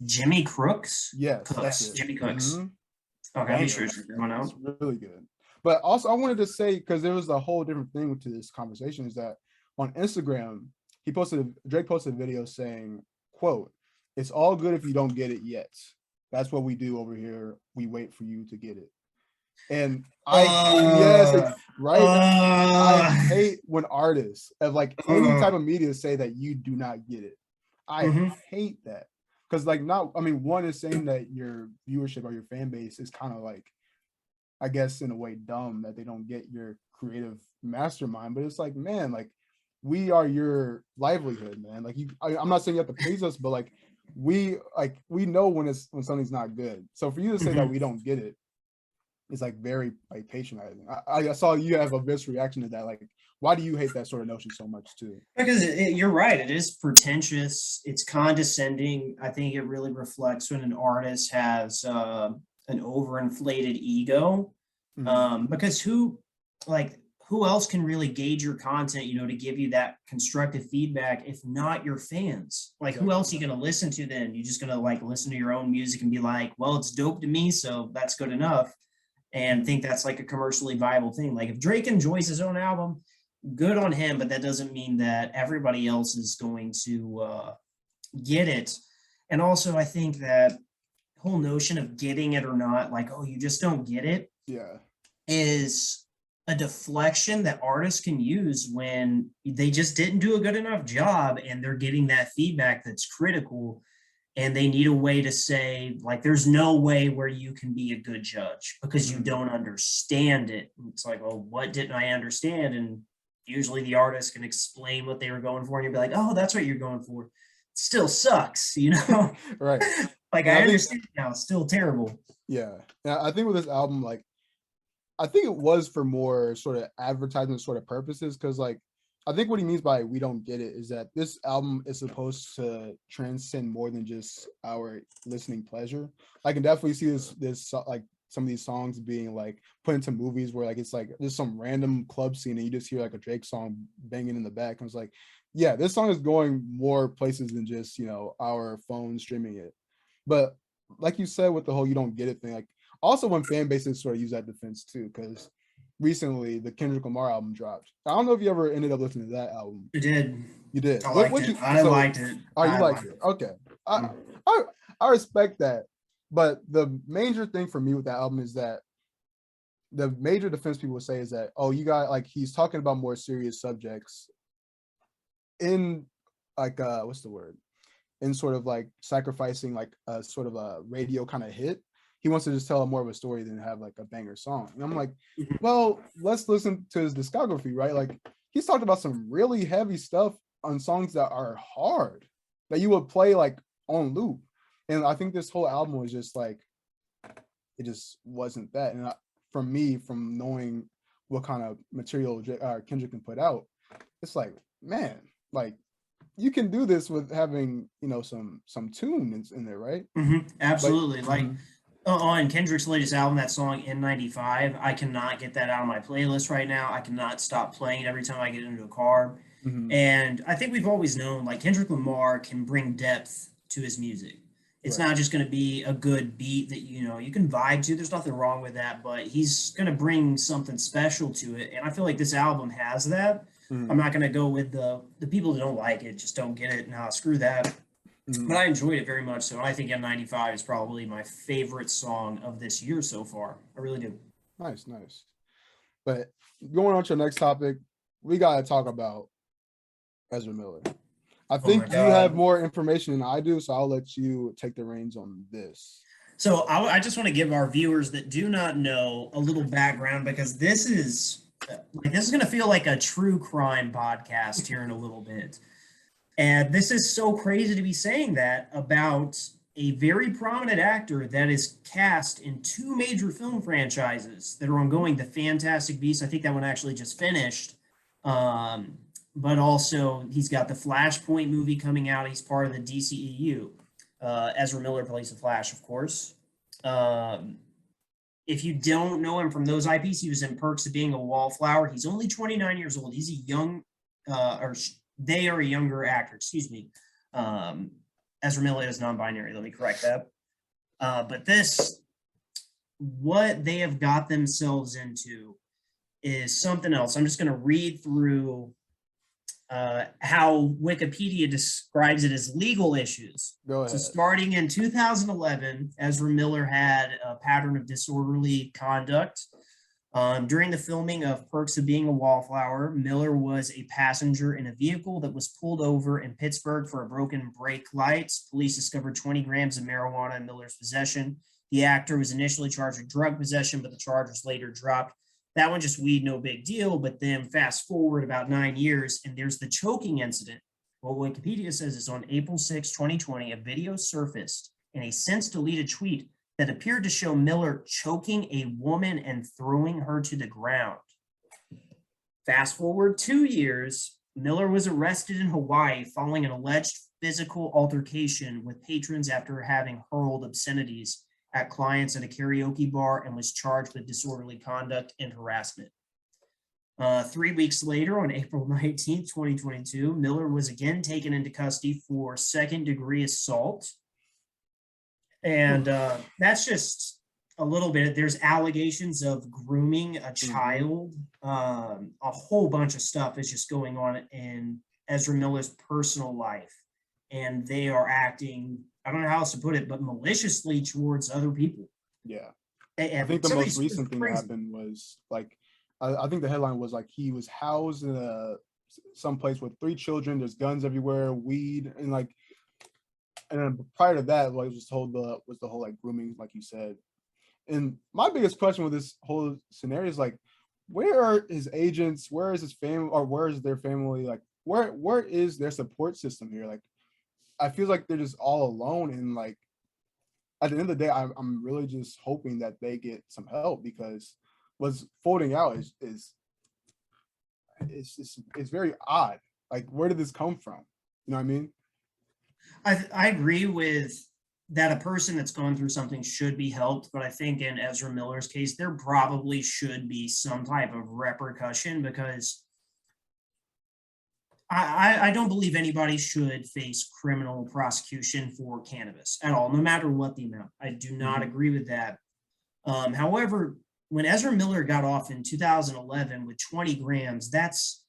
Speaker 2: Jimmy Crooks?
Speaker 1: yes, that's
Speaker 2: Cooks.
Speaker 1: it.
Speaker 2: Jimmy Cooks.
Speaker 1: Mm-hmm.
Speaker 2: Okay, I'll be sure
Speaker 1: Banger.
Speaker 2: to check that one
Speaker 1: It's
Speaker 2: out.
Speaker 1: really good. But also, I wanted to say, because there was a whole different thing to this conversation, is that on Instagram, Drake posted a video saying, quote, "It's all good if you don't get it yet. That's what we do over here. We wait for you to get it." And yes,
Speaker 2: Uh,
Speaker 1: right. I
Speaker 2: uh,
Speaker 1: hate when artists of like any
Speaker 2: uh,
Speaker 1: type of media say that you do not get it. I
Speaker 2: mhm.
Speaker 1: hate that. Because like not, I mean, one is saying that your viewership or your fan base is kind of like, I guess in a way dumb that they don't get your creative mastermind, but it's like, man, like we are your livelihood, man. Like I'm not saying you have to please us, but we know when something's not good. So for you to say that we don't get it, it's like very like patronizing. I saw you have a visceral reaction to that. Like, why do you hate that sort of notion so much too?
Speaker 2: Because you're right, it is pretentious. It's condescending. I think it really reflects when an artist has an overinflated ego.
Speaker 1: Mhm.
Speaker 2: Because like, who else can really gauge your content, to give you that constructive feedback if not your fans? Like, who
Speaker 1: Exactly.
Speaker 2: else are you going to listen to then? You're just going to like listen to your own music and be like, well, it's dope to me, so that's good enough. And think that's like a commercially viable thing. Like if Drake enjoys his own album, good on him, but that doesn't mean that everybody else is going to get it. And also, I think that whole notion of getting it or not, like, oh, you just don't get it,
Speaker 1: Yeah.
Speaker 2: is a deflection that artists can use when they just didn't do a good enough job and they're getting that feedback that's critical, and they need a way to say, like, there's no way where you can be a good judge because you
Speaker 1: Mhm.
Speaker 2: don't understand it. It's like, well, what didn't I understand? And usually the artist can explain what they were going for, and you'll be like, oh, that's what you're going for. It still sucks,
Speaker 1: Right.
Speaker 2: like,
Speaker 1: And
Speaker 2: I
Speaker 1: I think,
Speaker 2: understand now, it's still terrible.
Speaker 1: yeah. And I think with this album, like, I think it was for more sort of advertisement sort of purposes. Cause like, I think what he means by we don't get it is that this album is supposed to transcend more than just our listening pleasure. I can definitely see like some of these songs being like put into movies where like it's like there's some random club scene and you just hear like a Drake song banging in the back. And it's like, yeah, this song is going more places than just, our phone streaming it. But like you said with the whole you don't get it thing, like also when fan bases sort of use that defense too, because recently the Kendrick Lamar album dropped. I don't know if you ever ended up listening to that album.
Speaker 2: It did.
Speaker 1: You did.
Speaker 2: I liked
Speaker 1: What
Speaker 2: it.
Speaker 1: you
Speaker 2: I
Speaker 1: so
Speaker 2: liked it.
Speaker 1: oh you
Speaker 2: I
Speaker 1: liked
Speaker 2: liked
Speaker 1: it.
Speaker 2: it.
Speaker 1: Okay. I
Speaker 2: Mm.
Speaker 1: I I respect that. But the major thing for me with that album is that the major defense people say is that, oh, you got like he's talking about more serious subjects in like what's the word? In sort of like sacrificing like a sort of a radio kind of hit. He wants to just tell more of a story than have like a banger song. And I'm like, well, let's listen to his discography, right? Like he's talked about some really heavy stuff on songs that are hard that you would play like on loop. And I think this whole album was just like, it just wasn't that. And from me, from knowing what kind of material Kendrick can put out, it's like, man, like you can do this with having some tune in there, right? Like,
Speaker 2: Absolutely. Like,
Speaker 1: mhm,
Speaker 2: on Kendrick's latest album, that song N95, I cannot get that out of my playlist right now. I cannot stop playing it every time I get into a car.
Speaker 1: mhm,
Speaker 2: And I think we've always known, like, Kendrick Lamar can bring depth to his music. It's
Speaker 1: right.
Speaker 2: not just going to be a good beat that you can vibe to. There's nothing wrong with that, but he's going to bring something special to it. And I feel like this album has that. I'm
Speaker 1: Mhm,
Speaker 2: not going to go with the people that don't like it, just don't get it. Nah, screw that. But
Speaker 1: mhm.
Speaker 2: I enjoyed it very much so. And I think M95 is probably my favorite song of this year so far. I really do.
Speaker 1: Nice, nice. But going on to the next topic, we gotta talk about Ezra Miller. I
Speaker 2: Oh my
Speaker 1: think you have
Speaker 2: God.
Speaker 1: more information than I do, so I'll let you take the reins on this.
Speaker 2: So I just want to give our viewers that do not know a little background, because this is going to feel like a true crime podcast here in a little bit. And this is so crazy to be saying that about a very prominent actor that is cast in two major film franchises that are ongoing. The Fantastic Beasts, I think that one actually just finished. Um, but also, he's got the Flashpoint movie coming out. He's part of the DCEU. Ezra Miller plays the Flash, of course. Um, If you don't know him from those IPs, he was in Perks of Being a Wallflower. He's only 29 years old. He's a young, they are a younger actor. Excuse me. Ezra Miller is non-binary. Let me correct that. But this, what they have got themselves into is something else. I'm just going to read through how Wikipedia describes it as legal issues.
Speaker 1: Go ahead.
Speaker 2: So starting in 2011, Ezra Miller had a pattern of disorderly conduct. During the filming of Perks of Being a Wallflower, Miller was a passenger in a vehicle that was pulled over in Pittsburgh for a broken brake lights. Police discovered 20 grams of marijuana in Miller's possession. The actor was initially charged with drug possession, but the charge was later dropped. That one, just weed, no big deal. But then fast forward about 9 years, and there's the choking incident. What Wikipedia says is on April 6, 2020, a video surfaced in a since deleted tweet that appeared to show Miller choking a woman and throwing her to the ground. Fast forward 2 years, Miller was arrested in Hawaii following an alleged physical altercation with patrons after having hurled obscenities at clients at a karaoke bar and was charged with disorderly conduct and harassment. 3 weeks later, on April 19th, 2022, Miller was again taken into custody for second-degree assault. And that's just a little bit. There's allegations of grooming a child. A whole bunch of stuff is just going on in Ezra Miller's personal life. And they are acting, I don't know how else to put it, but maliciously towards other people.
Speaker 1: Yeah.
Speaker 2: And
Speaker 1: I think the most recent thing that happened was like, I think the headline was like he was housed in some place with 3 children. There's guns everywhere, weed, and like, and then prior to that, like, was told was the whole like grooming, like you said. And my biggest question with this whole scenario is like, where are his agents? Where is his family, or where is their family? Like, where is their support system here? Like, I feel like they're just all alone, and like at the end of the day, I'm really just hoping that they get some help, because what's folding out is it's very odd. Like, where did this come from? You know what I mean?
Speaker 2: I agree with that. A person that's gone through something should be helped, but I think in Ezra Miller's case, there probably should be some type of repercussion, because I don't believe anybody should face criminal prosecution for cannabis at all, no matter what the amount. I do not agree with that. However, when Ezra Miller got off in 2011 with 20 grams, that's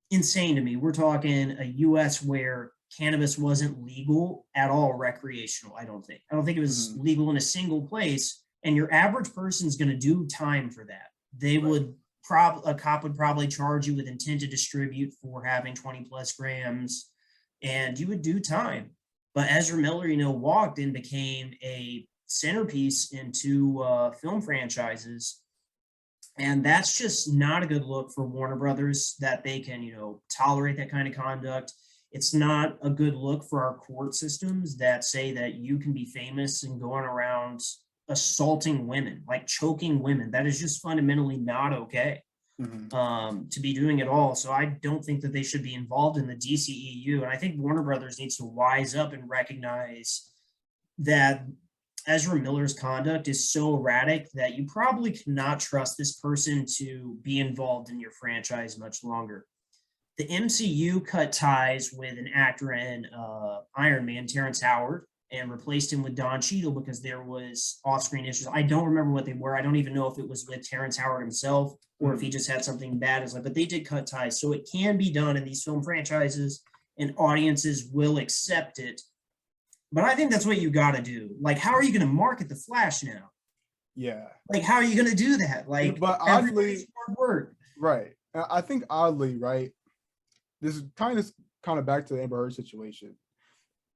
Speaker 2: insane to me. We're talking a U.S. where cannabis wasn't legal at all, recreational. I don't think it was legal in a single place, and your average person's going to do time for that. They would a cop would probably charge you with intent to distribute for having 20 plus grams, and you would do time. But Ezra Miller, walked and became a centerpiece into film franchises. And that's just not a good look for Warner Brothers, that they can, tolerate that kind of conduct. It's not a good look for our court systems that say that you can be famous and going around assaulting women, like choking women. That is just fundamentally not okay to be doing at all. So I don't think that they should be involved in the DCEU. And I think Warner Brothers needs to wise up and recognize that Ezra Miller's conduct is so erratic that you probably cannot trust this person to be involved in your franchise much longer. The MCU cut ties with an actor in Iron Man, Terrence Howard, and replaced him with Don Cheadle because there was off-screen issues. I don't remember what they were. I don't even know if it was with Terrence Howard himself or if he just had something bad. But they did cut ties. So it can be done in these film franchises, and audiences will accept it. But I think that's what you got to do. Like, how are you going to market The Flash now?
Speaker 1: Yeah.
Speaker 2: Like, how are you going to do that? Like,
Speaker 1: but oddly,
Speaker 2: hard work.
Speaker 1: Right. I think oddly, right, this is kind of back to the Amber Heard situation.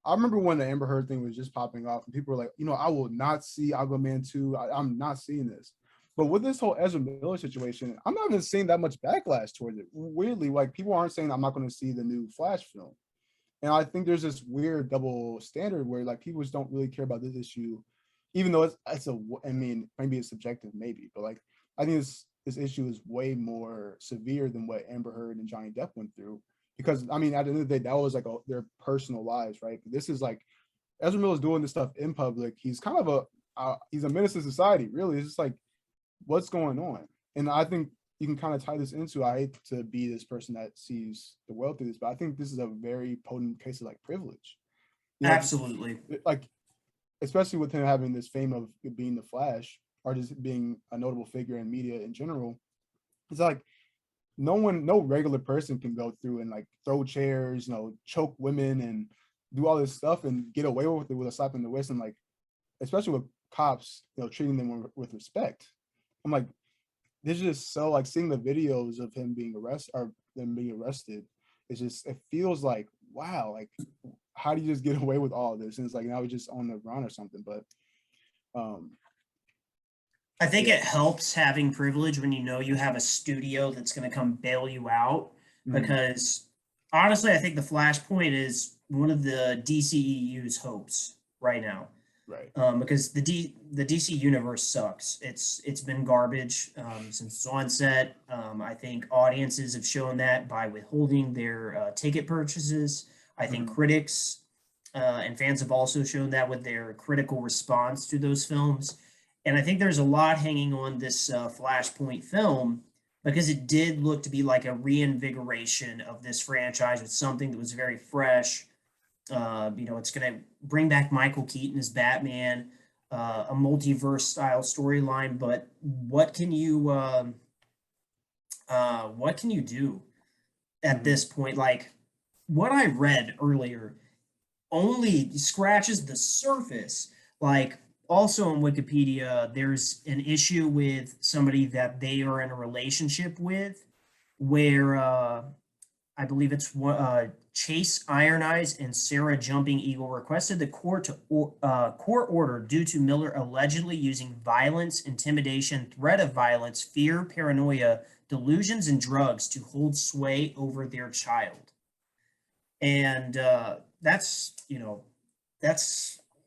Speaker 1: I remember when the Amber Heard thing was just popping off, and people were like, I will not see Aquaman 2. I'm not seeing this. But with this whole Ezra Miller situation, I'm not even seeing that much backlash towards it. Weirdly, like, people aren't saying I'm not going to see the new Flash film. And I think there's this weird double standard where like people just don't really care about this issue, even though maybe it's subjective, maybe, but like I think this issue is way more severe than what Amber Heard and Johnny Depp went through. Because at the end of the day, that was like their personal lives, right? This is like Ezra Miller's doing this stuff in public. He's kind of he's a menace to society, really. It's just like what's going on? And I think you can kind of tie this into, I hate to be this person that sees the world through this, but I think this is a very potent case of like privilege. You know,
Speaker 2: Absolutely.
Speaker 1: like especially with him having this fame of being the Flash or just being a notable figure in media in general. It's like no regular person can go through and like throw chairs, choke women and do all this stuff and get away with it with a slap in the wrist, and like especially with cops, treating them with respect. I'm like, this is just so like seeing the videos of him being arrested or them being arrested. It feels like, wow, like how do you just get away with all of this? And it's like now he's just on the run or something. But um
Speaker 2: I think
Speaker 1: yeah.
Speaker 2: it helps having privilege when you know you have a studio that's going to come bail you out.
Speaker 1: Mhm.
Speaker 2: Because honestly, I think the Flashpoint is one of the DCEU's hopes right now.
Speaker 1: Right.
Speaker 2: Because the DC universe sucks. It's been garbage since its onset. I think audiences have shown that by withholding their ticket purchases. I think
Speaker 1: Mhm.
Speaker 2: critics and fans have also shown that with their critical response to those films. And I think there's a lot hanging on this Flashpoint film because it did look to be like a reinvigoration of this franchise with something that was very fresh. It's going to bring back Michael Keaton as Batman, a multiverse style storyline. But what can you do at
Speaker 1: Mhm.
Speaker 2: this point? Like what I read earlier only scratches the surface. Like also on Wikipedia, there's an issue with somebody that they are in a relationship with, where I believe it's Chase Iron Eyes and Sarah Jumping Eagle requested the court order due to Miller allegedly using violence, intimidation, threat of violence, fear, paranoia, delusions, and drugs to hold sway over their child. And that's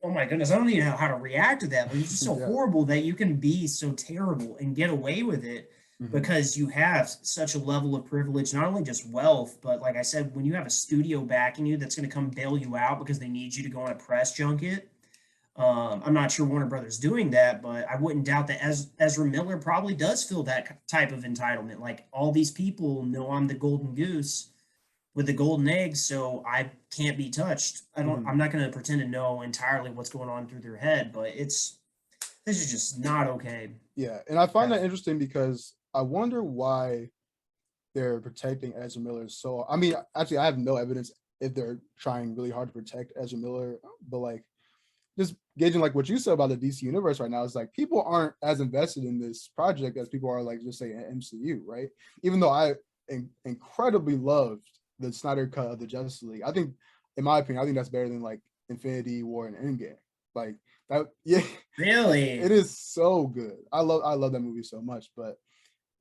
Speaker 2: oh my goodness, I don't even know how to react to that. Like, it's just so
Speaker 1: Yeah.
Speaker 2: horrible that you can be so terrible and get away with it
Speaker 1: Mhm.
Speaker 2: because you have such a level of privilege, not only just wealth, but like I said, when you have a studio backing you that's going to come bail you out because they need you to go on a press junket. I'm not sure Warner Brothers doing that, but I wouldn't doubt that Ezra Miller probably does feel that type of entitlement. Like all these people know I'm the golden goose with the golden eggs, so I can't be touched.
Speaker 1: Mhm.
Speaker 2: I'm not going to pretend to know entirely what's going on through their head, but this is just not okay.
Speaker 1: Yeah, and I find
Speaker 2: Uh,
Speaker 1: that interesting because I wonder why they're protecting Ezra Miller. So, I mean, actually, I have no evidence if they're trying really hard to protect Ezra Miller, but like just gauging like what you said about the DC universe right now is like people aren't as invested in this project as people are like just say MCU, right? Even though I incredibly loved the Snyder cut of the Justice League, I think, in my opinion, I think that's better than like Infinity War and Endgame. Like that, yeah, it
Speaker 2: really?
Speaker 1: is so good. I love that movie so much, but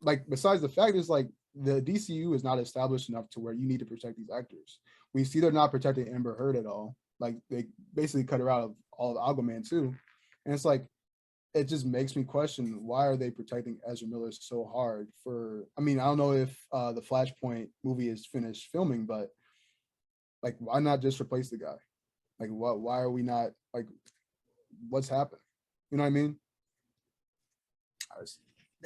Speaker 1: like besides the fact is like the DCU is not established enough to where you need to protect these actors. We see they're not protecting Amber Heard at all. Like they basically cut her out of all of Aquaman too, and it's like it just makes me question why are they protecting Ezra Miller so hard for. I mean, I don't know if the Flashpoint movie is finished filming, but like why not just replace the guy? Like what? Why are we not like what's happened? You know what I mean?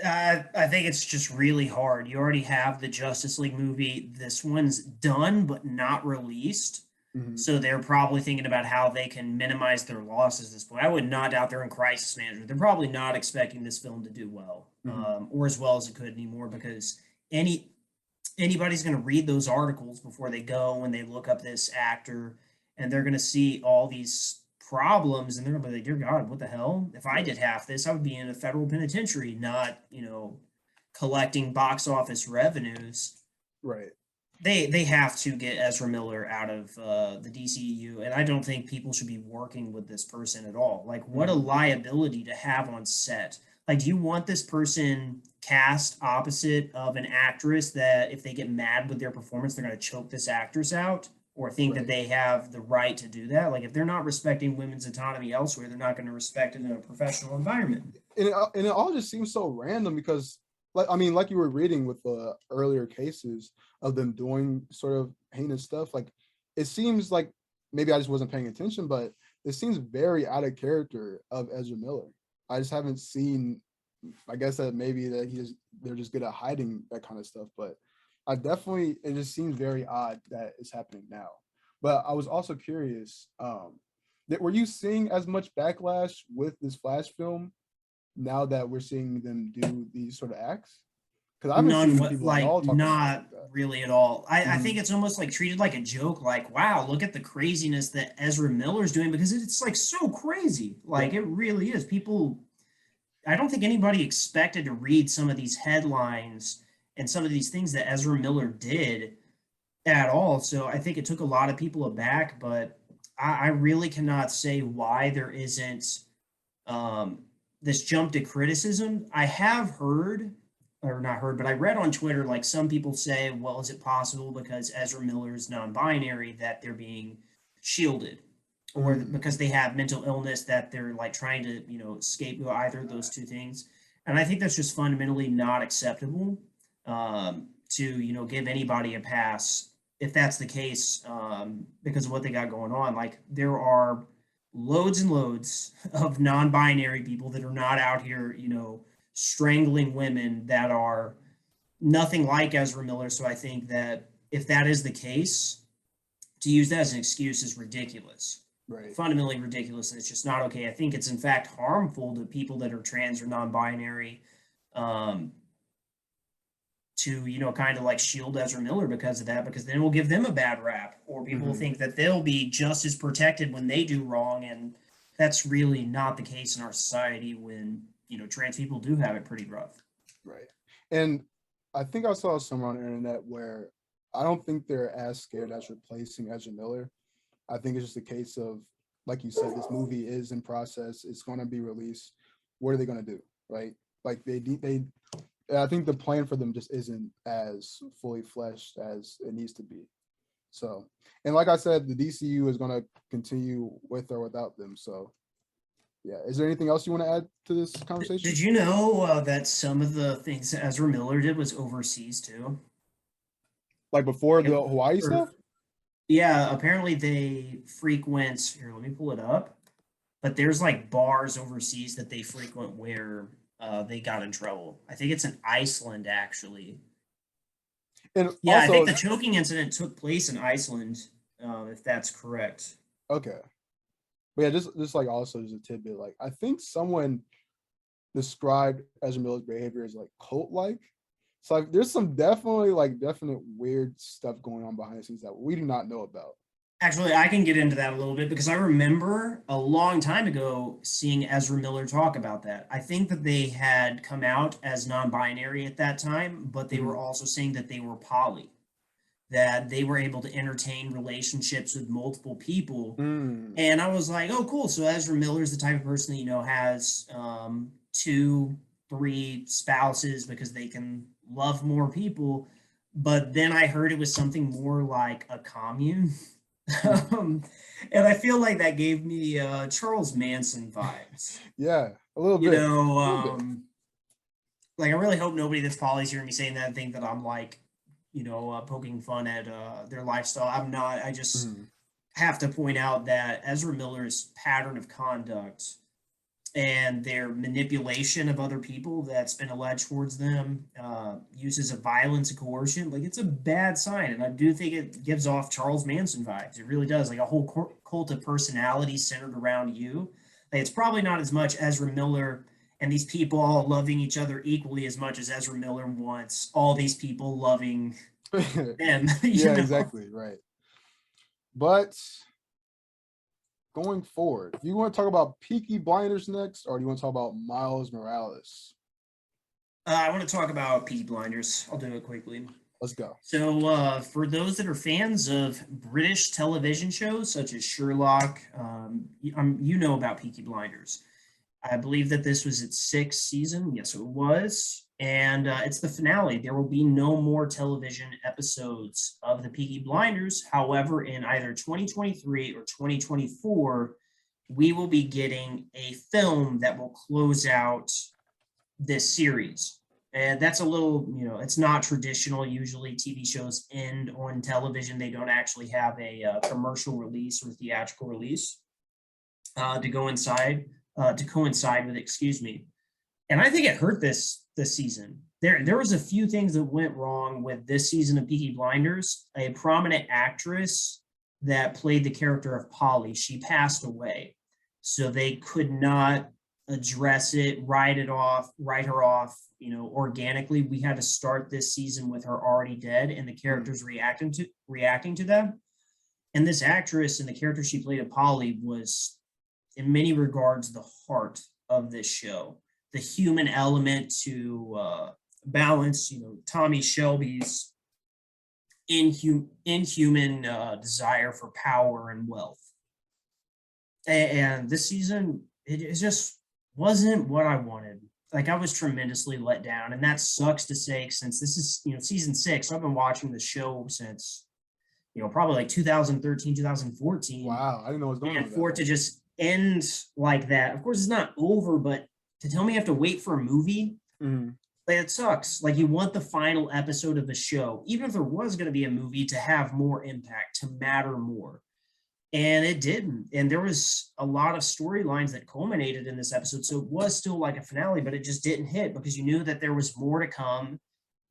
Speaker 2: I think it's just really hard. You already have the Justice League movie. This one's done but not released.
Speaker 1: Mhm.
Speaker 2: So they're probably thinking about how they can minimize their losses at this point. I would not doubt they're in crisis management. They're probably not expecting this film to do well,
Speaker 1: Mhm.
Speaker 2: or as well as it could anymore, because any anybody's going to read those articles before they go and they look up this actor, and they're going to see all these problems, and they're going to be like, dear God, what the hell? If I
Speaker 1: Right.
Speaker 2: did half this, I would be in a federal penitentiary, not collecting box office revenues.
Speaker 1: Right.
Speaker 2: They have to get Ezra Miller out of the DCEU, and I don't think people should be working with this person at all. Like, what a
Speaker 1: Mhm.
Speaker 2: liability to have on set. Like, do you want this person cast opposite of an actress that if they get mad with their performance, they're going to choke this actress out, or think that
Speaker 1: Right.
Speaker 2: they have the right to do that? Like, if they're not respecting women's autonomy elsewhere, they're not going to respect it in a professional environment.
Speaker 1: And it all just seems so random because like I mean like you were reading with the earlier cases of them doing sort of heinous stuff, like it seems like maybe I just wasn't paying attention, but it seems very out of character of Ezra Miller. I just haven't seen I guess that maybe that they're just good at hiding that kind of stuff. But it just seems very odd that it's happening now. But I was also curious, that were you seeing as much backlash with this Flash film now that we're seeing them do these sort of acts? Because I haven't
Speaker 2: None,
Speaker 1: seen people at
Speaker 2: like
Speaker 1: all talk about it
Speaker 2: not
Speaker 1: like that.
Speaker 2: really at all. I
Speaker 1: Mhm.
Speaker 2: think it's almost like treated like a joke, like, wow, look at the craziness that Ezra Miller's doing because it's like so crazy. Like
Speaker 1: Yeah.
Speaker 2: it really is. People, I don't think anybody expected to read some of these headlines and some of these things that Ezra Miller did at all. So I think it took a lot of people aback, but I really cannot say why there isn't um, this jump to criticism. I have heard, or not heard, but I read on Twitter like some people say, well, is it possible because Ezra Miller is non-binary that they're being shielded, or
Speaker 1: Mm.
Speaker 2: because they have mental illness that they're like trying to scapegoat either of those two things. And I think that's just fundamentally not acceptable to give anybody a pass if that's the case because of what they got going on. Like there are loads and loads of non-binary people that are not out here, strangling women that are nothing like Ezra Miller. So I think that if that is the case, to use that as an excuse is ridiculous,
Speaker 1: Right.
Speaker 2: fundamentally ridiculous, and it's just not okay. I think it's in fact harmful to people that are trans or non-binary um, to kind of like shield Ezra Miller because of that, because then it will give them a bad rap, or people will
Speaker 1: Hmm.
Speaker 2: think that they'll be just as protected when they do wrong, and that's really not the case in our society when trans people do have it pretty rough.
Speaker 1: Right. And I think I saw somewhere on the internet where I don't think they're as scared as replacing Ezra Miller. I think it's just a case of, like you said, this movie is in process. It's going to be released. What are they going to do? Right? Like they. I think the plan for them just isn't as fully fleshed as it needs to be. So, and like I said, the DCU is going to continue with or without them. So, yeah. Is there anything else you want to add to this conversation?
Speaker 2: Did you know that some of the things that Ezra Miller did was overseas too?
Speaker 1: Like before
Speaker 2: Like,
Speaker 1: the Hawaii
Speaker 2: or,
Speaker 1: stuff?
Speaker 2: yeah, apparently they frequent. Here, let me pull it up. But there's like bars overseas that they frequent where they got in trouble. I think it's in Iceland, actually.
Speaker 1: And
Speaker 2: Yeah, I think
Speaker 1: also,
Speaker 2: the choking incident took place in Iceland, if that's correct.
Speaker 1: okay. But yeah, just like also just a tidbit. Like I think someone described Ezra Miller's behavior as like cult like. So like there's some definitely like definite weird stuff going on behind the scenes that we do not know about.
Speaker 2: Actually, I can get into that a little bit because I remember a long time ago seeing Ezra Miller talk about that. I think that they had come out as non binary at that time, but they were
Speaker 1: Mhm.
Speaker 2: also saying that they were poly, that they were able to entertain relationships with multiple people.
Speaker 1: Mm.
Speaker 2: And I was like, oh, cool. So Ezra Miller is the type of person that, has two, three spouses because they can love more people. But then I heard it was something more like a commune.
Speaker 1: Mm.
Speaker 2: um, and I feel like that gave me Charles Manson vibes.
Speaker 1: Yeah, a little
Speaker 2: You
Speaker 1: bit.
Speaker 2: know,
Speaker 1: A little bit.
Speaker 2: like I really hope nobody that's poly is hearing me saying that and think that I'm like, poking fun at their lifestyle. I'm not. I just
Speaker 1: Mhm.
Speaker 2: have to point out that Ezra Miller's pattern of conduct and their manipulation of other people that's been alleged towards them, uses of violence and coercion, like it's a bad sign. And I do think it gives off Charles Manson vibes. It really does. Like a whole cult of personality centered around you. Like it's probably not as much Ezra Miller and these people all loving each other equally as much as Ezra Miller wants all these people loving him,
Speaker 1: Yeah, exactly. Right. But going forward, do you want to talk about Peaky Blinders next, or do you want to talk about Miles Morales?
Speaker 2: I want to talk about Peaky Blinders. I'll do it quickly.
Speaker 1: Let's go.
Speaker 2: So, for those that are fans of British television shows such as Sherlock, you know about Peaky Blinders. I believe that this was its sixth season. Yes, it was. And it's the finale. There will be no more television episodes of the Peaky Blinders. However, in either 2023 or 2024, we will be getting a film that will close out this series. And that's a little, it's not traditional. Usually TV shows end on television. They don't actually have a commercial release or theatrical release to coincide with it, excuse me. And I think it hurt this season. There was a few things that went wrong with this season of Peaky Blinders. A prominent actress that played the character of Polly, she passed away. So they could not address it, write her off, organically. We had to start this season with her already dead and the characters reacting to them. And this actress and the character she played of Polly was in many regards the heart of this show. The human element to balance, Tommy Shelby's inhuman desire for power and wealth. And this season, it just wasn't what I wanted. Like, I was tremendously let down, and that sucks to say since this is, season 6. So I've been watching the show since, probably like 2013, 2014.
Speaker 1: Wow, I didn't know what was going on.
Speaker 2: And for it to just end like that, of course, it's not over, but to tell me I have to wait for a movie, like, it sucks. Like, you want the final episode of the show, even if there was going to be a movie, to have more impact, to matter more. And it didn't. And there was a lot of storylines that culminated in this episode. So it was still like a finale, but it just didn't hit because you knew that there was more to come.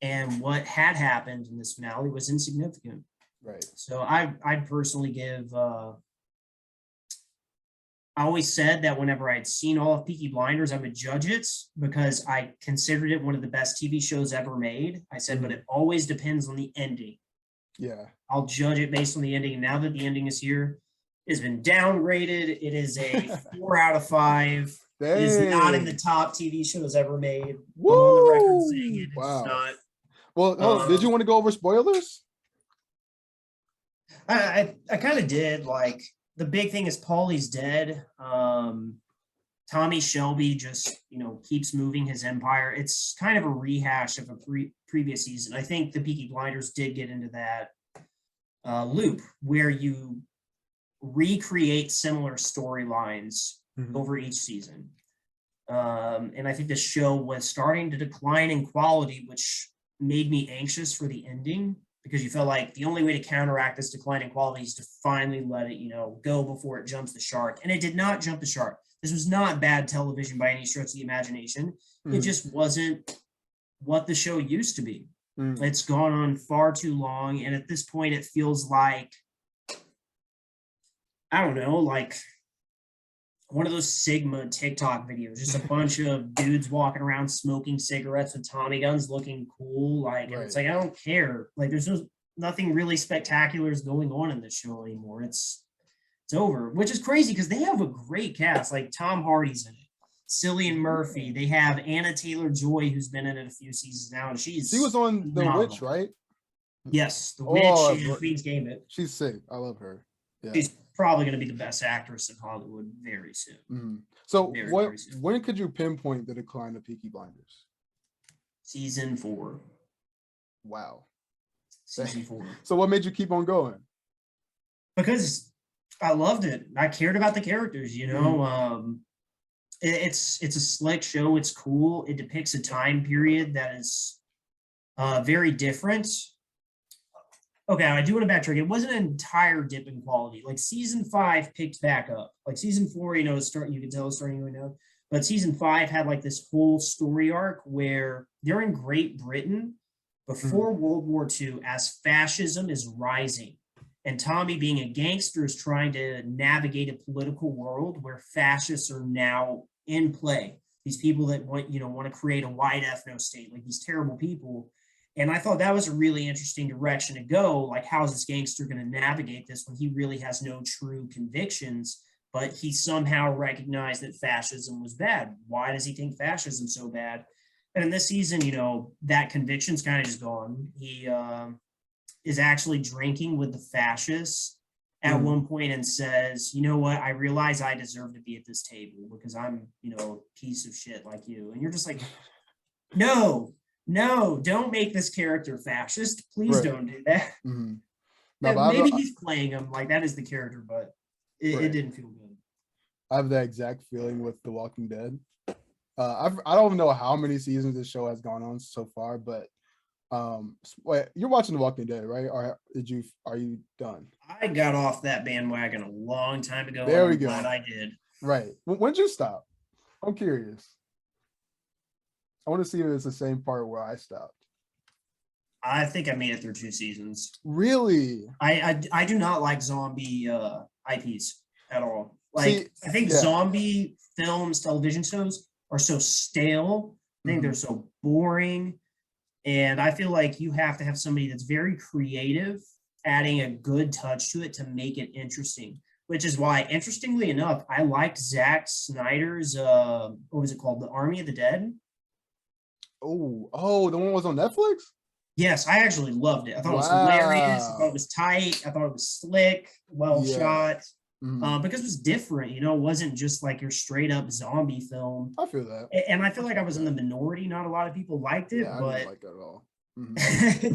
Speaker 2: And what had happened in this finale was insignificant.
Speaker 1: Right.
Speaker 2: So I'd personally give, I always said that whenever I'd seen all of Peaky Blinders, I would judge it because I considered it one of the best TV shows ever made. I said, but it always depends on the ending.
Speaker 1: Yeah.
Speaker 2: I'll judge it based on the ending. And now that the ending is here, it's been downgraded. It is a 4 out of 5.
Speaker 1: Dang.
Speaker 2: It is not in the top TV shows ever made.
Speaker 1: Woo!
Speaker 2: I'm on the record saying it.
Speaker 1: Wow.
Speaker 2: It's not.
Speaker 1: Well, did you want to go over spoilers?
Speaker 2: I kind of did. Like, the big thing is Paulie's dead. Tommy Shelby just, keeps moving his empire. It's kind of a rehash of a previous season. I think the Peaky Blinders did get into that loop where you recreate similar storylines over each season. And I think the show was starting to decline in quality, which made me anxious for the ending because you felt like the only way to counteract this decline in quality is to finally let it, go before it jumps the shark. And it did not jump the shark. This was not bad television by any stretch of the imagination. It just wasn't what the show used to be. It's gone on far too long. And at this point, it feels like, I don't know, like one of those Sigma TikTok videos, just a bunch of dudes walking around smoking cigarettes with Tommy guns looking cool. Like, and it's like, I don't care. Like, there's nothing really spectacular is going on in this show anymore. It's over, which is crazy because they have a great cast. Like, Tom Hardy's in it, Cillian Murphy. They have Anna Taylor-Joy, who's been in it a few seasons now, and she was on
Speaker 1: The Witch, right?
Speaker 2: Yes, The Witch and Queen's Gambit.
Speaker 1: She's sick. I love her. Yeah.
Speaker 2: She's probably going to be the best actress in Hollywood very soon.
Speaker 1: So when could you pinpoint the decline of Peaky Blinders?
Speaker 2: Season 4.
Speaker 1: Wow.
Speaker 2: Season 4.
Speaker 1: So what made you keep on going?
Speaker 2: Because I loved it. I cared about the characters, It's a slick show. It's cool. It depicts a time period that is very different. Okay, I do want to backtrack. It wasn't an entire dip in quality. Like, season 5 picked back up. Like, season 4, you can tell it's starting going down. But season 5 had like this whole story arc where they're in Great Britain before World War II as fascism is rising. And Tommy, being a gangster, is trying to navigate a political world where fascists are now in play. These people that want to create a white ethno state, like these terrible people. And I thought that was a really interesting direction to go. Like, how is this gangster going to navigate this when he really has no true convictions, but he somehow recognized that fascism was bad? Why does he think fascism's so bad? And in this season, that conviction's kind of just gone. He is actually drinking with the fascists at one point and says, you know what, I realize I deserve to be at this table because I'm, a piece of shit like you. And you're just like, no, don't make this character fascist. Please don't do that. Maybe he's playing him like that is the character, but it didn't feel good.
Speaker 1: I have that exact feeling with The Walking Dead. I don't know how many seasons this show has gone on so far, but wait, you're watching The Walking Dead, right? Or are you done?
Speaker 2: I got off that bandwagon a long time ago.
Speaker 1: There we go.
Speaker 2: Glad I did.
Speaker 1: Right. When did you stop? I'm curious. I want to see if it's the same part where I stopped.
Speaker 2: I think I made it through 2 seasons.
Speaker 1: Really?
Speaker 2: I do not like zombie IPs at all.
Speaker 1: See,
Speaker 2: Like I think
Speaker 1: yeah.
Speaker 2: zombie films, television shows are so stale. I think they're so boring. And I feel like you have to have somebody that's very creative, adding a good touch to it to make it interesting. Which is why, interestingly enough, I liked Zack Snyder's what was it called? The Army of the Dead.
Speaker 1: Oh, the one was on Netflix?
Speaker 2: Yes, I actually loved it. I thought it was hilarious. I thought it
Speaker 1: Wow.
Speaker 2: was tight. I thought it was slick, well
Speaker 1: Yeah.
Speaker 2: shot, because it was different. It wasn't just like your straight up zombie film.
Speaker 1: I feel that.
Speaker 2: And I feel like I was in the minority. Not a lot of people liked it,
Speaker 1: Yeah, I didn't
Speaker 2: but
Speaker 1: like that at all.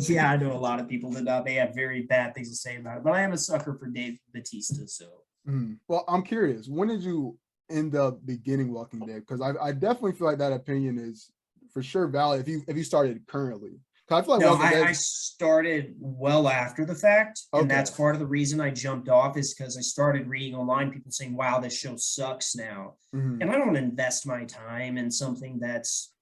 Speaker 2: yeah, I know a lot of people did not. They have very bad things to say about it. But I am a sucker for Dave Bautista, so.
Speaker 1: Well, I'm curious. When did you end up beginning Walking Dead? Because I definitely feel like that opinion is for sure valid if you started currently. I feel like
Speaker 2: No,
Speaker 1: Walking Dead.
Speaker 2: I started well after the fact, and that's part of the reason I jumped off is because I started reading online people saying, "Wow, this show sucks now," and I don't want to invest my time in something that's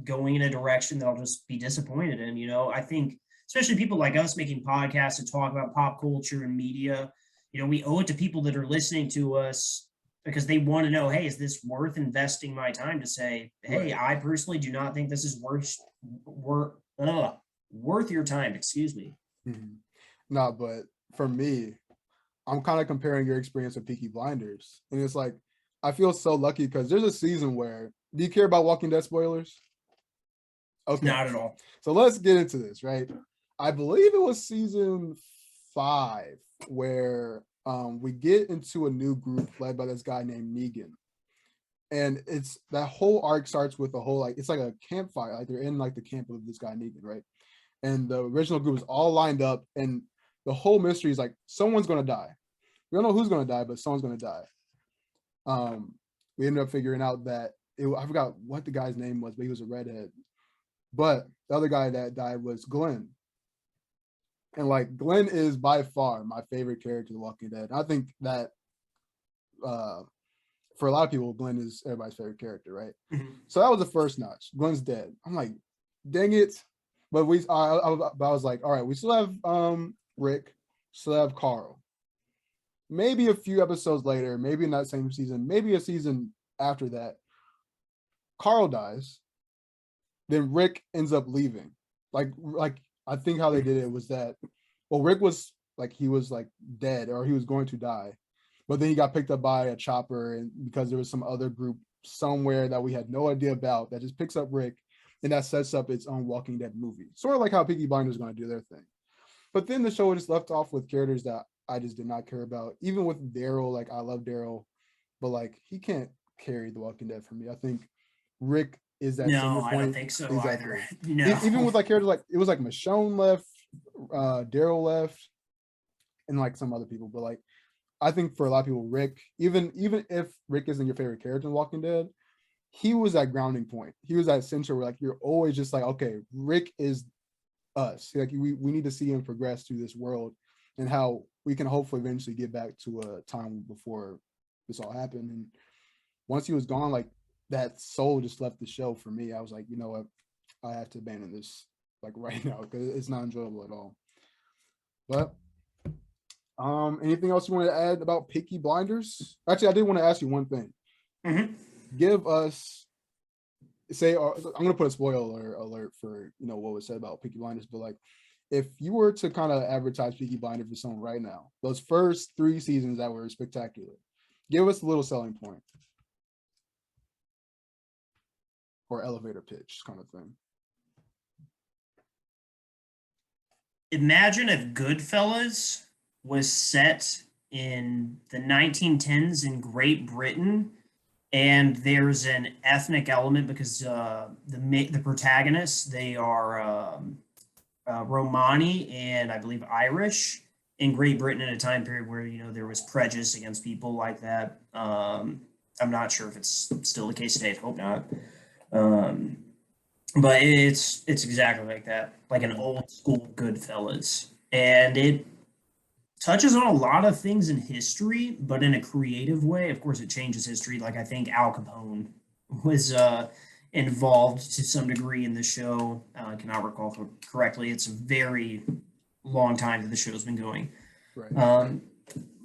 Speaker 2: going in a direction that I'll just be disappointed in. I think especially people like us making podcasts and talk about pop culture and media, we owe it to people that are listening to us because they want to know, hey, is this worth investing my time to say, hey, I personally do not think this is worth your time. Excuse me.
Speaker 1: No, but for me, I'm kind of comparing your experience with Peaky Blinders. And it's like, I feel so lucky because there's a season where, do you care about Walking Dead spoilers? Okay.
Speaker 2: Not at all.
Speaker 1: So let's get into this, right? I believe it was season 5 where we get into a new group led by this guy named Negan. And it's that whole arc starts with a whole, like, it's like a campfire. Like they're in like the camp of this guy Negan, right? And the original group is all lined up. And the whole mystery is like, someone's going to die. We don't know who's going to die, but someone's going to die. We ended up figuring out that I forgot what the guy's name was, but he was a redhead. But the other guy that died was Glenn. And like Glenn is by far my favorite character in The Walking Dead. I think that for a lot of people, Glenn is everybody's favorite character, right? So that was the first notch. Glenn's dead. I'm like, dang it. But I was like, all right, we still have Rick, still have Carl. Maybe a few episodes later, maybe in that same season, maybe a season after that, Carl dies. Then Rick ends up leaving. Like I think how they did it was that, well, Rick was like, he was like dead or he was going to die, but then he got picked up by a chopper, and because there was some other group somewhere that we had no idea about that just picks up Rick, and that sets up its own Walking Dead movie, sort of like how Peaky Blinders is going to do their thing. But then the show just left off with characters that I just did not care about. Even with Daryl, like I love Daryl, but like he can't carry The Walking Dead for me. I think Rick is that
Speaker 2: no,
Speaker 1: point.
Speaker 2: I don't think so
Speaker 1: exactly.
Speaker 2: either. No.
Speaker 1: Even with like characters like, it was like Michonne left, Daryl left, and like some other people. But like I think for a lot of people, Rick, even if Rick isn't your favorite character in Walking Dead, he was that grounding point. He was that center where like you're always just like, okay, Rick is us. Like we need to see him progress through this world and how we can hopefully eventually get back to a time before this all happened. And once he was gone, like that soul just left the show for me. I was like, you know what, I have to abandon this like right now because it's not enjoyable at all. But anything else you want to add about Peaky Blinders? Actually, I did want to ask you one thing. Give us, say, I'm going to put a spoiler alert for what was said about Peaky Blinders, but like if you were to kind of advertise Peaky Blinders for someone right now, those first 3 seasons that were spectacular, give us a little selling point or elevator pitch kind of thing.
Speaker 2: Imagine if Goodfellas was set in the 1910s in Great Britain, and there's an ethnic element because the protagonists, they are Romani and I believe Irish in Great Britain at a time period where there was prejudice against people like that. I'm not sure if it's still the case today. I hope not. But it's exactly like that, like an old school Goodfellas, and it touches on a lot of things in history, but in a creative way. Of course, it changes history. Like I think Al Capone was involved to some degree in the show. I cannot recall correctly. It's a very long time that the show's been going.
Speaker 1: Right.
Speaker 2: Um,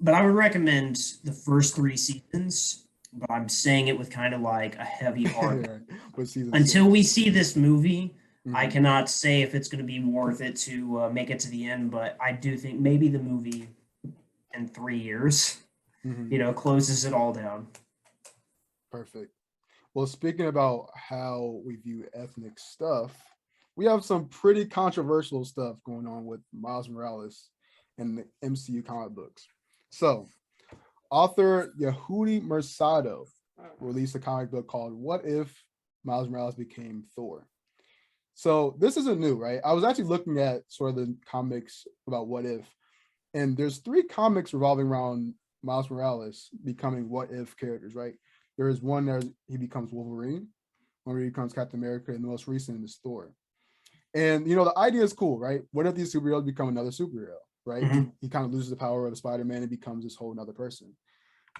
Speaker 2: but I would recommend the first three seasons, but I'm saying it with kind of like a heavy heart.
Speaker 1: Right. With season
Speaker 2: Until
Speaker 1: 6.
Speaker 2: we see this movie, I
Speaker 1: Mhm.
Speaker 2: cannot say if it's going to be worth it to make it to the end, but I do think maybe the movie in 3 years,
Speaker 1: Mhm.
Speaker 2: closes it all down.
Speaker 1: Perfect. Well, speaking about how we view ethnic stuff, we have some pretty controversial stuff going on with Miles Morales and the MCU comic books. So, author Yehudi Mercado released a comic book called What If Miles Morales Became Thor? So, this isn't new, right? I was actually looking at sort of the comics about What If, and there's 3 comics revolving around Miles Morales becoming What If characters, right? There is one that he becomes Wolverine, one where he becomes Captain America, and the most recent is Thor. And the idea is cool, right? What if these superheroes become another superhero, right?
Speaker 2: Mhm.
Speaker 1: He kind of loses the power of Spider-Man and becomes this whole another person.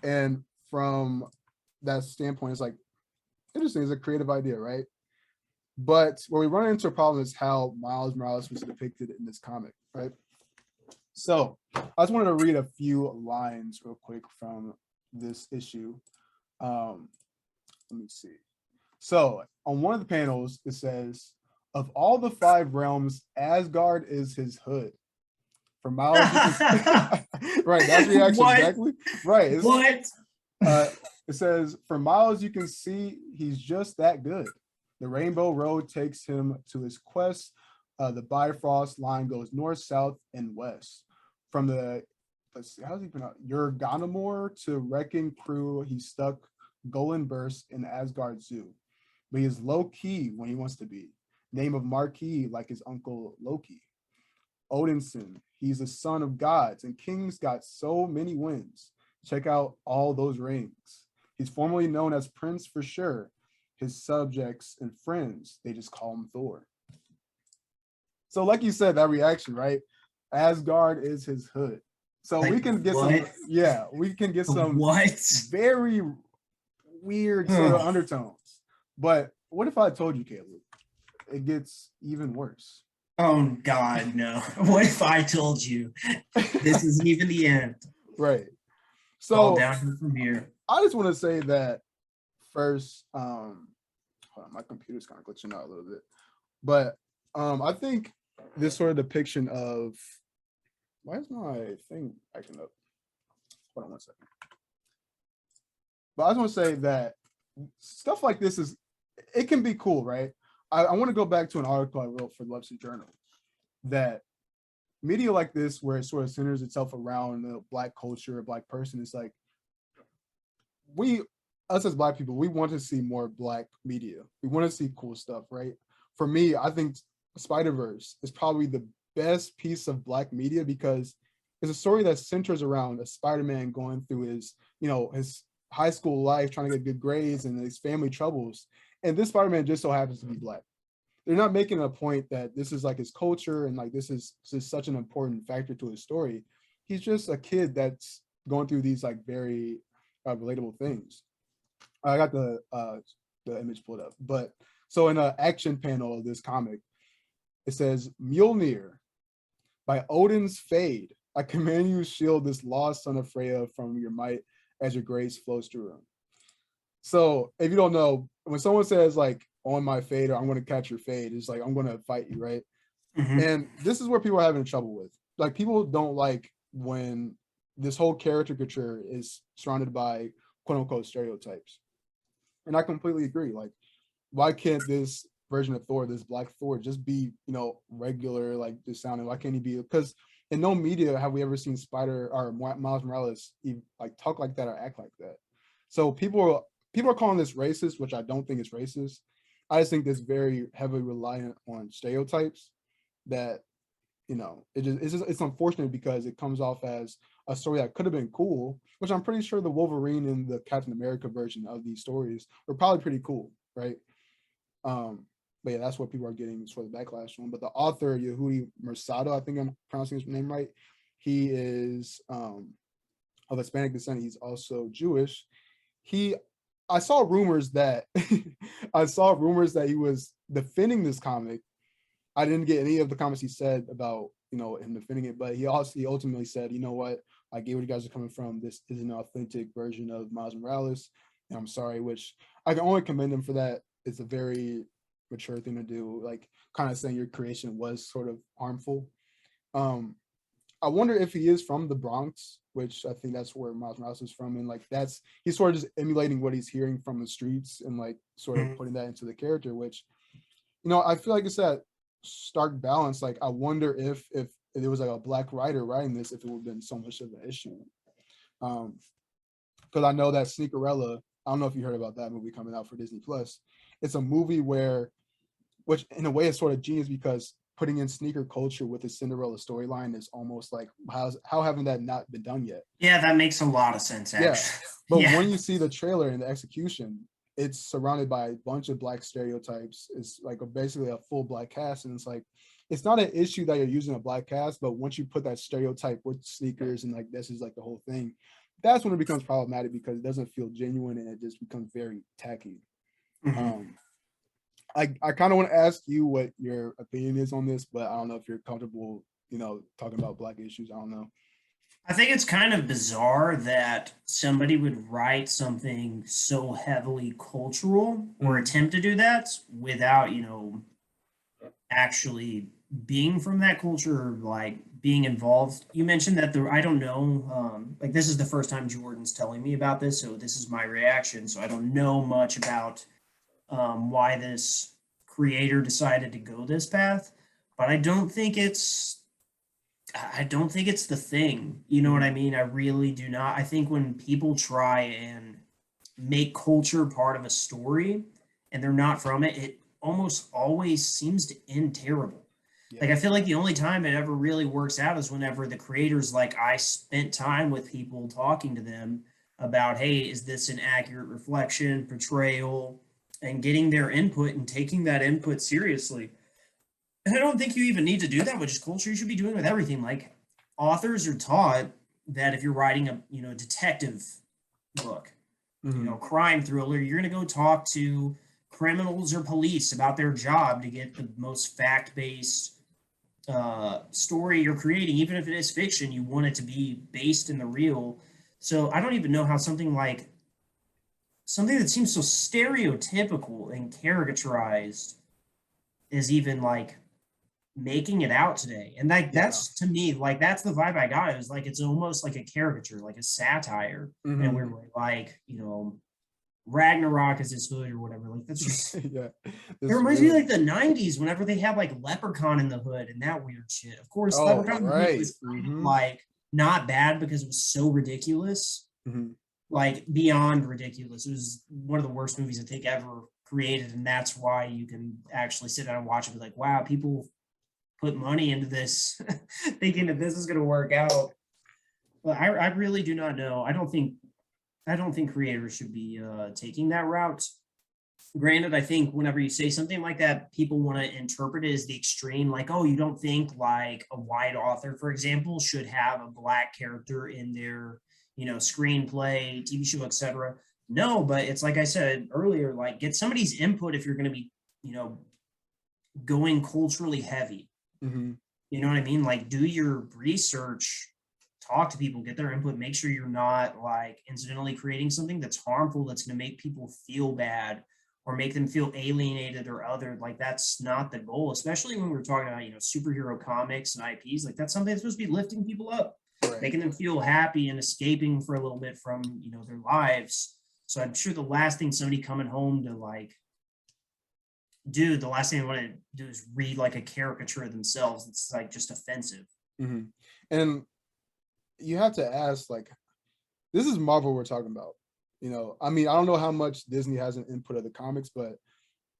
Speaker 1: And from that standpoint, it's like interesting. It's a creative idea, right? But where we run into a problem is how Miles Morales was depicted in this comic, right? So I just wanted to read a few lines real quick from this issue. Let me see. So on one of the panels, it says, "Of all the 5 realms, Asgard is his hood." For Miles, you can right. That's reaction
Speaker 2: What?
Speaker 1: exactly right.
Speaker 2: What?
Speaker 1: Uh, it says, "For Miles, you can see he's just that good. The Rainbow Road takes him to his quest. The Bifrost line goes north, south, and west. From the let's see, how's he pronounce Yurganamore to Wrecking Crew, he's stuck Golan Burst in Asgard Zoo. But he is low key when he wants to be. Name of Marquis like his uncle Loki. Odinson, he's a son of gods, and kings got so many wins. Check out all those rings. He's formerly known as Prince for sure. His subjects and friends, they just call him Thor." So, like you said, that reaction, right? Asgard is his hood. So we
Speaker 2: Like
Speaker 1: can get some,
Speaker 2: what?
Speaker 1: yeah, we can get some
Speaker 2: What?
Speaker 1: very weird sort of undertones. But what if I told you, Caleb, it gets even worse?
Speaker 2: Oh God, no. What if I told you this isn't even the end?
Speaker 1: Right.
Speaker 2: It's all
Speaker 1: So
Speaker 2: downhill from here.
Speaker 1: I just want to say that first, hold on, my computer's kind of glitching out a little bit. But I think this sort of depiction of why is my thing acting up? Hold on one second. But I just want to say that stuff like this it can be cool, right? I want to go back to an article I wrote for the Webster Journal that media like this, where it sort of centers itself around the Black culture, a Black person, it's like us as Black people, we want to see more Black media. We want to see cool stuff, right? For me, I think Spider-Verse is probably the best piece of Black media because it's a story that centers around a Spider-Man going through his high school life, trying to get good grades and his family troubles. And this Spider-Man just so happens to be Black. They're not making a point that this is like his culture and like this is such an important factor to his story. He's just a kid that's going through these like very relatable things. I got the image pulled up, but so in an action panel of this comic, it says Mjolnir by Odin's Fade. I command you shield this lost son of Freya from your might as your grace flows through him. So if you don't know, when someone says like on my fade or I'm going to catch your fade, it's like I'm going to fight you, right?
Speaker 2: Mhm.
Speaker 1: And this is where people are having trouble with. Like people don't like when this whole caricature is surrounded by quote unquote stereotypes. And I completely agree. Like, why can't this version of Thor, this Black Thor, just be, regular, like just sounding? Why can't he be? Because in no media have we ever seen Spider or Miles Morales like talk like that or act like that. So people are calling this racist, which I don't think is racist. I just think this very heavily reliant on stereotypes that it's unfortunate because it comes off as a story that could have been cool, which I'm pretty sure the Wolverine and the Captain America version of these stories were probably pretty cool, right? But yeah, that's what people are getting sort of backlash on. But the author Yehudi Mercado, I think I'm pronouncing his name right, he is of Hispanic descent. He's also Jewish. He I saw rumors that I saw rumors that he was defending this comic. I didn't get any of the comments he said about, him defending it, but he ultimately said, you know what, I get where you guys are coming from. This is an authentic version of Miles Morales, and I'm sorry, which I can only commend him for that. It's a very mature thing to do, like kind of saying your creation was sort of harmful. Um, I wonder if he is from the Bronx, which I think that's where Miles Morales is from, and like he's sort of just emulating what he's hearing from the streets and like sort of putting that into the character, which I feel like it's that stark balance. Like I wonder if there was like a black writer writing this, if it would have been so much of an issue. Because I know that Sneakerella, I don't know if you heard about that movie coming out for Disney Plus. It's a movie which in a way is sort of genius because putting in sneaker culture with the Cinderella storyline is almost like how haven't that not been done yet?
Speaker 2: Yeah, that makes a lot of sense, actually.
Speaker 1: Yeah, but when you see the trailer and the execution, it's surrounded by a bunch of black stereotypes. It's like basically a full black cast, and it's like it's not an issue that you're using a black cast, but once you put that stereotype with sneakers and like this is like the whole thing, that's when it becomes problematic because it doesn't feel genuine and it just becomes very tacky. I kind of want to ask you what your opinion is on this, but I don't know if you're comfortable, talking about black issues. I don't know.
Speaker 2: I think it's kind of bizarre that somebody would write something so heavily cultural or attempt to do that without, actually being from that culture or like being involved. You mentioned that I don't know, like this is the first time Jordan's telling me about this, so this is my reaction. So I don't know much about why this creator decided to go this path, but I don't think it's the thing. You know what I mean? I really do not. I think when people try and make culture part of a story and they're not from it, it almost always seems to end terrible. Like I feel like the only time it ever really works out is whenever the creators like I spent time with people talking to them about, hey, is this an accurate reflection, portrayal, and getting their input and taking that input seriously. And I don't think you even need to do that with just culture. You should be doing with everything. Like authors are taught that if you're writing a detective book, crime thriller, you're going to go talk to criminals or police about their job to get the most fact-based story you're creating. Even if it is fiction, you want it to be based in the real. So I don't even know how something that seems so stereotypical and caricaturized is even like making it out today. And like that's to me, like that's the vibe I got. It was like it's almost like a caricature, like a satire. And we're like, Ragnarok is his hood or whatever. Like that's just it reminds me like the 90s whenever they had like Leprechaun in the hood and that weird shit. Of course, Leprechaun was like not bad because it was so ridiculous. Like beyond ridiculous. It was one of the worst movies I think ever created, and that's why you can actually sit down and watch it and be like, wow, people put money into this thinking that this is going to work out. But I really do not know. I don't think creators should be taking that route. Granted, I think whenever you say something like that, people want to interpret it as the extreme, like, oh, you don't think like a white author, for example, should have a black character in their screenplay, TV show, etc. No, but it's like I said earlier, like get somebody's input if you're going to be, going culturally heavy. You know what I mean? Like do your research, talk to people, get their input, make sure you're not like incidentally creating something that's harmful, that's going to make people feel bad or make them feel alienated or othered. Like that's not the goal, especially when we're talking about, superhero comics and IPs. Like that's something that's supposed to be lifting people up. Making them feel happy and escaping for a little bit from their lives. So I'm sure the last thing somebody coming home to like do, the last thing they want to do is read like a caricature of themselves. It's like just offensive.
Speaker 1: And you have to ask, like, this is Marvel we're talking about. I mean, I don't know how much Disney has an input of the comics, but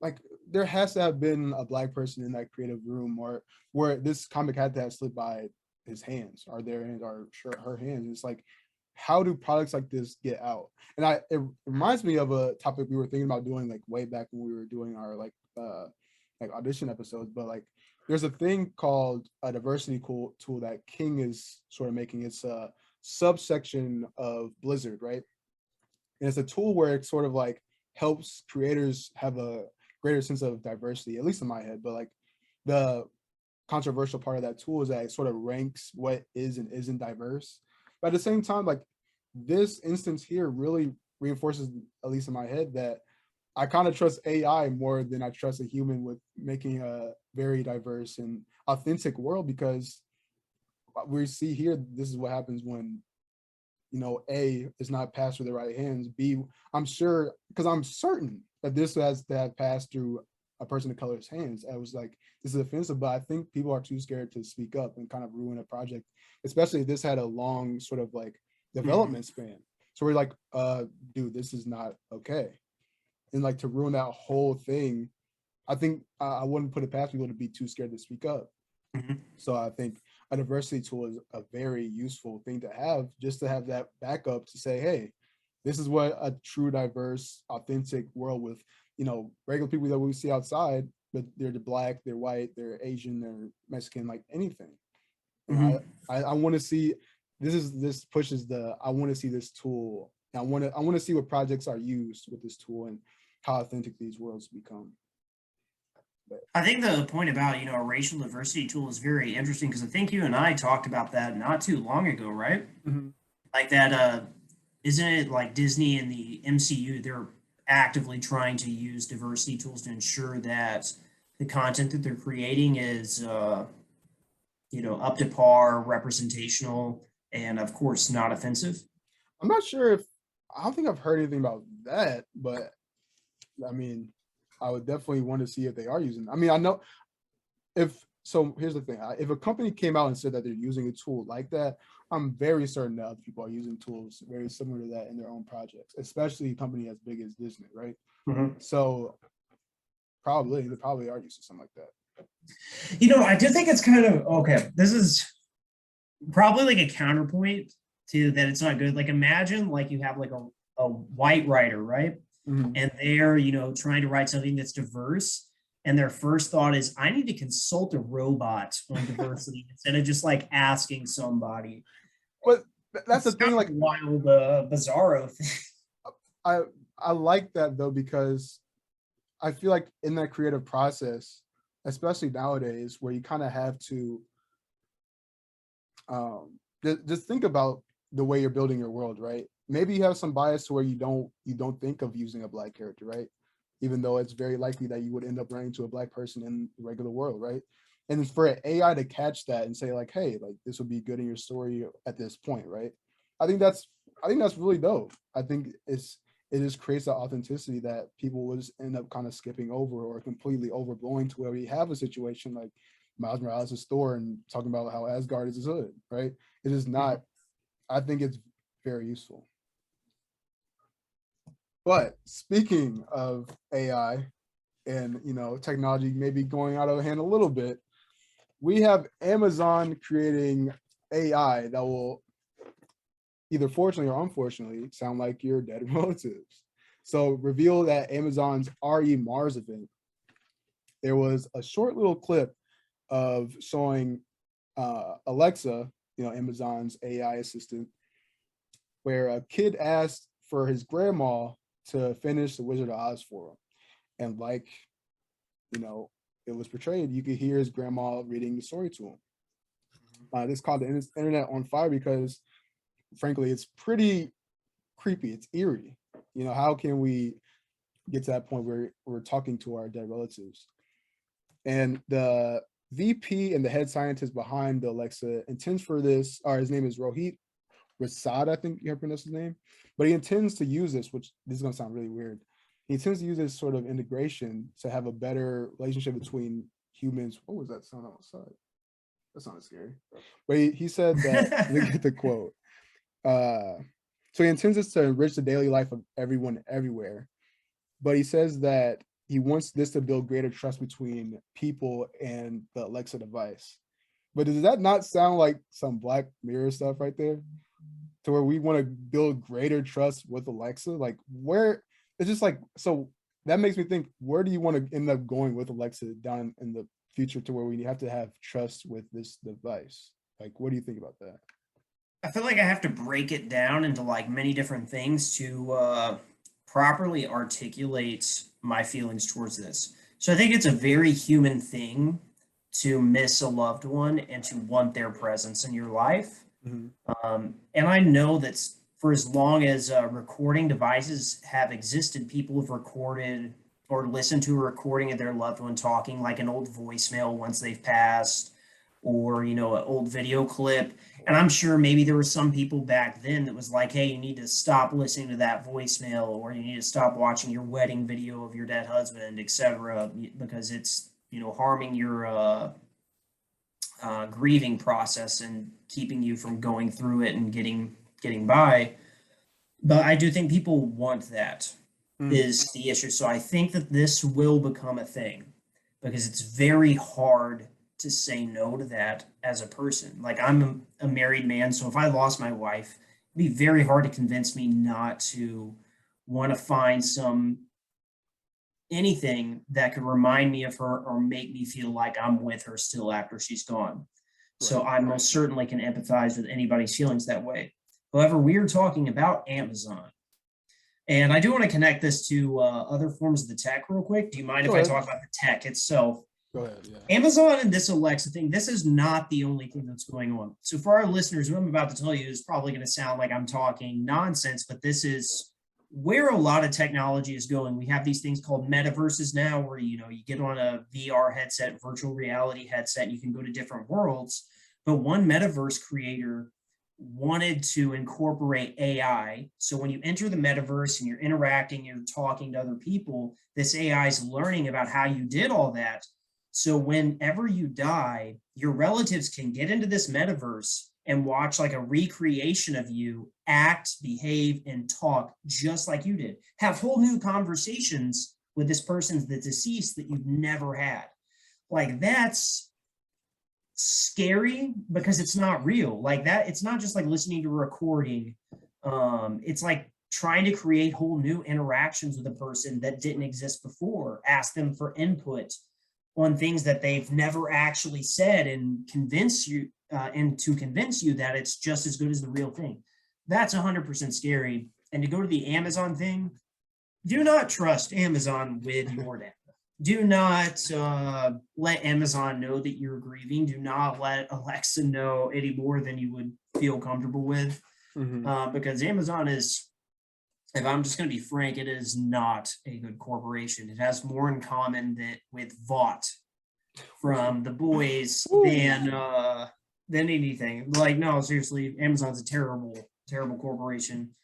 Speaker 1: like there has to have been a black person in that creative room or where this comic had to have slipped by his hands or their hands or her hands. It's like, how do products like this get out? And it reminds me of a topic we were thinking about doing like way back when we were doing our like audition episodes, but like there's a thing called a diversity tool that King is sort of making. It's a subsection of Blizzard, right? and it's a tool where it sort of like helps creators have a greater sense of diversity, at least in my head. But like the controversial part of that tool is that it sort of ranks what is and isn't diverse. But at the same time, like this instance here really reinforces, at least in my head, that I kind of trust AI more than I trust a human with making a very diverse and authentic world, because we see here this is what happens when A is not passed through the right hands. B, I'm sure, because I'm certain that this has to have passed through a person of color's hands. I was like, this is offensive, but I think people are too scared to speak up and kind of ruin a project, especially if this had a long sort of like development span. So we're like, dude, this is not okay. And like to ruin that whole thing, I think I wouldn't put it past people to be too scared to speak up. So I think a diversity tool is a very useful thing to have, just to have that backup to say, hey, this is what a true, diverse, authentic world with, regular people that we see outside, but they're Black, they're white, they're Asian, they're Mexican, like anything. I want to see, this pushes I want to see this tool. I want to see what projects are used with this tool and how authentic these worlds become.
Speaker 2: I think the point about, a racial diversity tool is very interesting, because I think you and I talked about that not too long ago, right? Like that, isn't it like Disney and the MCU, they're actively trying to use diversity tools to ensure that the content that they're creating is, up to par, representational, and of course not offensive.
Speaker 1: I'm not sure I don't think I've heard anything about that, but I mean, I would definitely want to see if they are using. I mean, I know so here's the thing. If a company came out and said that they're using a tool like that, I'm very certain that other people are using tools very similar to that in their own projects, especially a company as big as Disney, right? So they probably are using something like that.
Speaker 2: I do think it's kind of okay. This is probably like a counterpoint to that it's not good. Like imagine like you have like a white writer, right? And they're, trying to write something that's diverse. And their first thought is, I need to consult a robot on diversity instead of just like asking somebody.
Speaker 1: But that's the thing, like
Speaker 2: wild, bizarro thing.
Speaker 1: I like that though, because I feel like in that creative process, especially nowadays, where you kind of have to just think about the way you're building your world, right? Maybe you have some bias to where you don't think of using a Black character, right? Even though it's very likely that you would end up running into a Black person in the regular world, right? And for an AI to catch that and say like, hey, like this would be good in your story at this point, right? I think that's really dope. I think it just creates that authenticity that people would just end up kind of skipping over or completely overblowing, to where we have a situation like Miles Morales' Thor and talking about how Asgard is his hood, right? It is not. I think it's very useful. But speaking of AI and technology maybe going out of hand a little bit, we have Amazon creating AI that will either fortunately or unfortunately sound like your dead relatives. So reveal that Amazon's RE Mars event, there was a short little clip of showing Alexa, Amazon's AI assistant, where a kid asked for his grandma to finish The Wizard of Oz for him. And like, it was portrayed, you could hear his grandma reading the story to him. This caught the internet on fire because, frankly, it's pretty creepy. It's eerie. How can we get to that point where we're talking to our dead relatives? And the VP and the head scientist behind the Alexa intends for this, or his name is Rohit Rasad, I think you have pronounced his name, but he intends to use this, which this is going to sound really weird. He intends to use this sort of integration to have a better relationship between humans. What was that sound outside? That sounded scary. But he said that, look at the quote. So he intends this to enrich the daily life of everyone everywhere. But he says that he wants this to build greater trust between people and the Alexa device. But does that not sound like some Black Mirror stuff right there? To where we want to build greater trust with Alexa? Like where, it's just like, so that makes me think, where do you want to end up going with Alexa down in the future, to where we have to have trust with this device? Like, what do you think about that?
Speaker 2: I feel like I have to break it down into like many different things to properly articulate my feelings towards this. So I think it's a very human thing to miss a loved one and to want their presence in your life.
Speaker 1: Mhm.
Speaker 2: And I know that for as long as recording devices have existed, people have recorded or listened to a recording of their loved one talking, like an old voicemail once they've passed, or an old video clip. And I'm sure maybe there were some people back then that was like, hey, you need to stop listening to that voicemail, or you need to stop watching your wedding video of your dead husband, etc., because it's harming your grieving process and keeping you from going through it and getting by. But I do think people want that
Speaker 1: Mm.
Speaker 2: is the issue. So I think that this will become a thing because it's very hard to say no to that as a person. Like I'm a married man, so if I lost my wife, it'd be very hard to convince me not to want to find some anything that could remind me of her or make me feel like I'm with her still after she's gone. So
Speaker 1: Right.
Speaker 2: I most certainly can empathize with anybody's feelings that way. However, we are talking about Amazon. And I do want to connect this to other forms of the tech real quick. Do you mind if
Speaker 1: Go
Speaker 2: I
Speaker 1: ahead.
Speaker 2: talk about the tech itself?
Speaker 1: Go ahead. Yeah.
Speaker 2: Amazon and this Alexa thing, this is not the only thing that's going on. So for our listeners, what I'm about to tell you is probably going to sound like I'm talking nonsense, but this is where a lot of technology is going. We have these things called metaverses now where you get on a VR headset, virtual reality headset, you can go to different worlds. But one metaverse creator wanted to incorporate AI. So when you enter the metaverse and you're interacting, you're talking to other people, this AI is learning about how you did all that. So whenever you die, your relatives can get into this metaverse and watch like a recreation of you act, behave, and talk just like you did. Have whole new conversations with this person that's deceased that you've never had. Like that's scary because it's not real. Like that, it's not just like listening to a recording. It's like trying to create whole new interactions with a person that didn't exist before, ask them for input on things that they've never actually said and convince you and to convince you that it's just as good as the real thing. That's 100% scary. And to go to the Amazon thing, do not trust Amazon with your data. Do not let Amazon know that you're grieving. Do not let Alexa know any more than you would feel comfortable with,
Speaker 1: Mhm.
Speaker 2: because Amazon is, if I'm just going to be frank, it is not a good corporation. It has more in common with Vought from The Boys
Speaker 1: Ooh.
Speaker 2: than anything. Like, no, seriously, Amazon's a terrible, terrible corporation.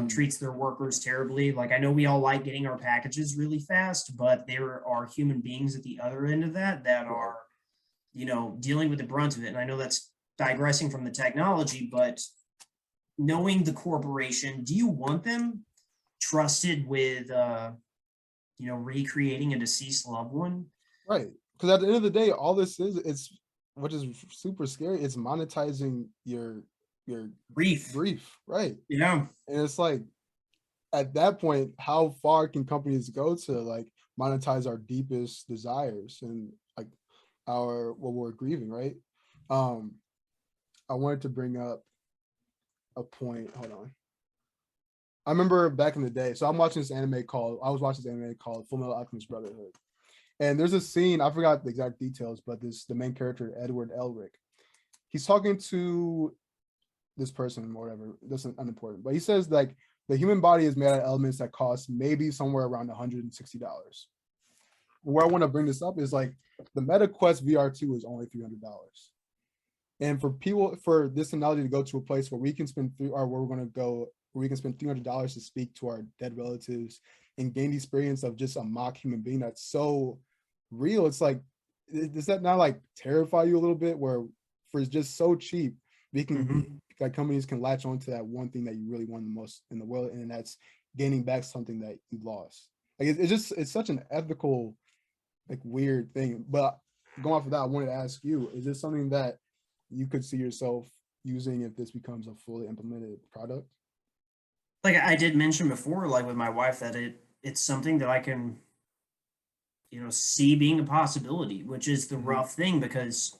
Speaker 2: Treats their workers terribly. Like, I know we all like getting our packages really fast, but there are human beings at the other end of that are, dealing with the brunt of it. And I know that's digressing from the technology, but knowing the corporation, do you want them trusted with, recreating a deceased loved one?
Speaker 1: Right. Because at the end of the day, all this is, it's which is super scary. It's monetizing your
Speaker 2: Grief.
Speaker 1: grief, right?
Speaker 2: Yeah.
Speaker 1: And it's like at that point, how far can companies go to like monetize our deepest desires and like our what we're grieving, right? Um, I wanted to bring up a point. Hold on. I remember back in the day. So I was watching this anime called Full Metal Alchemist Brotherhood. And there's a scene, I forgot the exact details, but the main character, Edward Elric, he's talking to this person or whatever. That's unimportant. But he says like the human body is made out of elements that cost maybe somewhere around $160. Where I want to bring this up is like the Meta Quest VR2 is only $300. And for this analogy to go to a place where we can spend where we're going to go, where we can spend $300 to speak to our dead relatives and gain the experience of just a mock human being that's so real. It's like, does that not like terrify you a little bit? Where for just so cheap, we can like companies can latch onto that one thing that you really want the most in the world, and that's gaining back something that you lost. Like it's such an ethical, like weird thing. But going off of that, I wanted to ask you: is this something that you could see yourself using if this becomes a fully implemented product?
Speaker 2: Like I did mention before, like with my wife, that it's something that I can, see being a possibility, which is the rough thing because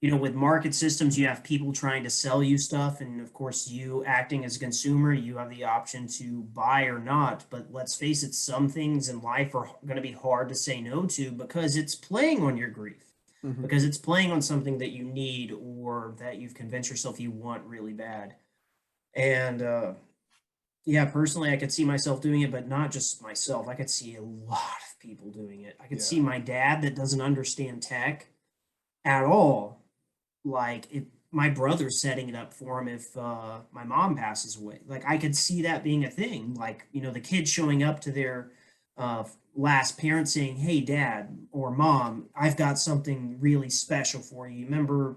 Speaker 2: with market systems, you have people trying to sell you stuff. And of course, you acting as a consumer, you have the option to buy or not. But let's face it, some things in life are going to be hard to say no to because it's playing on your grief,
Speaker 1: Hmm.
Speaker 2: because it's playing on something that you need or that you've convinced yourself you want really bad. And yeah, personally, I could see myself doing it, but not just myself. I could see a lot of people doing it. I could
Speaker 1: Yeah.
Speaker 2: see my dad that doesn't understand tech at all, like if my brother's setting it up for him if my mom passes away. Like I could see that being a thing. Like, the kids showing up to their last parent saying, "Hey, dad or mom, I've got something really special for you. Remember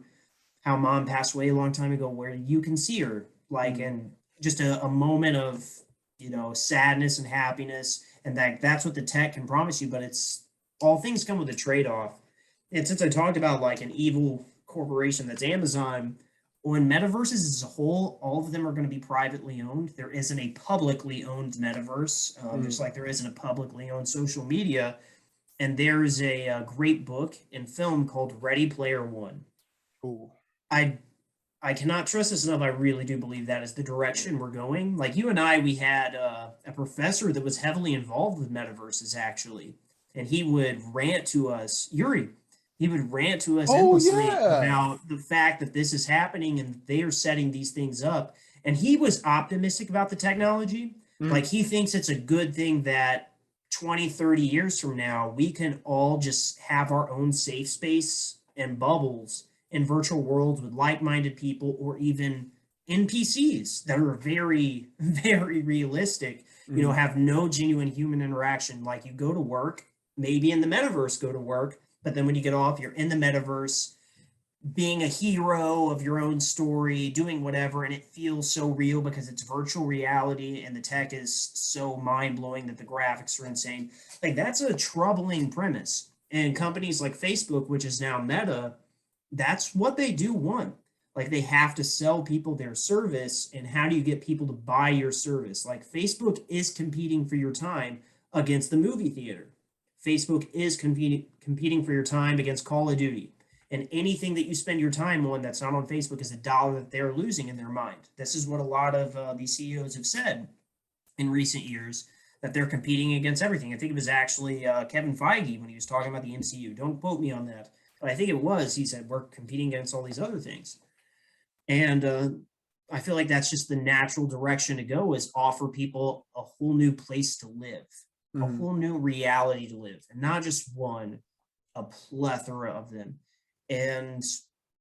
Speaker 2: how mom passed away a long time ago where you can see her?" Like,
Speaker 1: Mhm.
Speaker 2: and just a moment of, sadness and happiness. And that's what the tech can promise you, but it's all things come with a trade-off. And since I talked about like an evil corporation that's Amazon, on metaverses as a whole, all of them are going to be privately owned. There isn't a publicly owned metaverse, just
Speaker 1: Mm.
Speaker 2: like there isn't a publicly owned social media. And there's a great book and film called Ready Player One.
Speaker 1: Ooh.
Speaker 2: I I cannot trust this enough. I really do believe that is the direction we're going. Like you and I, we had a professor that was heavily involved with metaverses actually, and he would rant to us, Yuri. He would rant to us
Speaker 1: Oh
Speaker 2: endlessly
Speaker 1: yeah.
Speaker 2: about the fact that this is happening and they are setting these things up. And he was optimistic about the technology.
Speaker 1: Mm.
Speaker 2: Like he thinks it's a good thing that 20, 30 years from now, we can all just have our own safe space and bubbles in virtual worlds with like-minded people or even NPCs that are very, very realistic,
Speaker 1: Mhm.
Speaker 2: have no genuine human interaction. Like you go to work, maybe in the metaverse, go to work, but then when you get off, you're in the metaverse, being a hero of your own story, doing whatever, and it feels so real because it's virtual reality and the tech is so mind blowing that the graphics are insane. Like that's a troubling premise. And companies like Facebook, which is now Meta, that's what they do want. Like they have to sell people their service, and how do you get people to buy your service? Like Facebook is competing for your time against the movie theater. Facebook is competing for your time against Call of Duty. And anything that you spend your time on that's not on Facebook is a dollar that they're losing in their mind. This is what a lot of these CEOs have said in recent years, that they're competing against everything. I think it was actually Kevin Feige when he was talking about the MCU. Don't quote me on that, but I think it was. He said we're competing against all these other things, and I feel like that's just the natural direction to go, is offer people a whole new place to live, a
Speaker 1: Mhm.
Speaker 2: whole new reality to live, and not just one, a plethora of them. And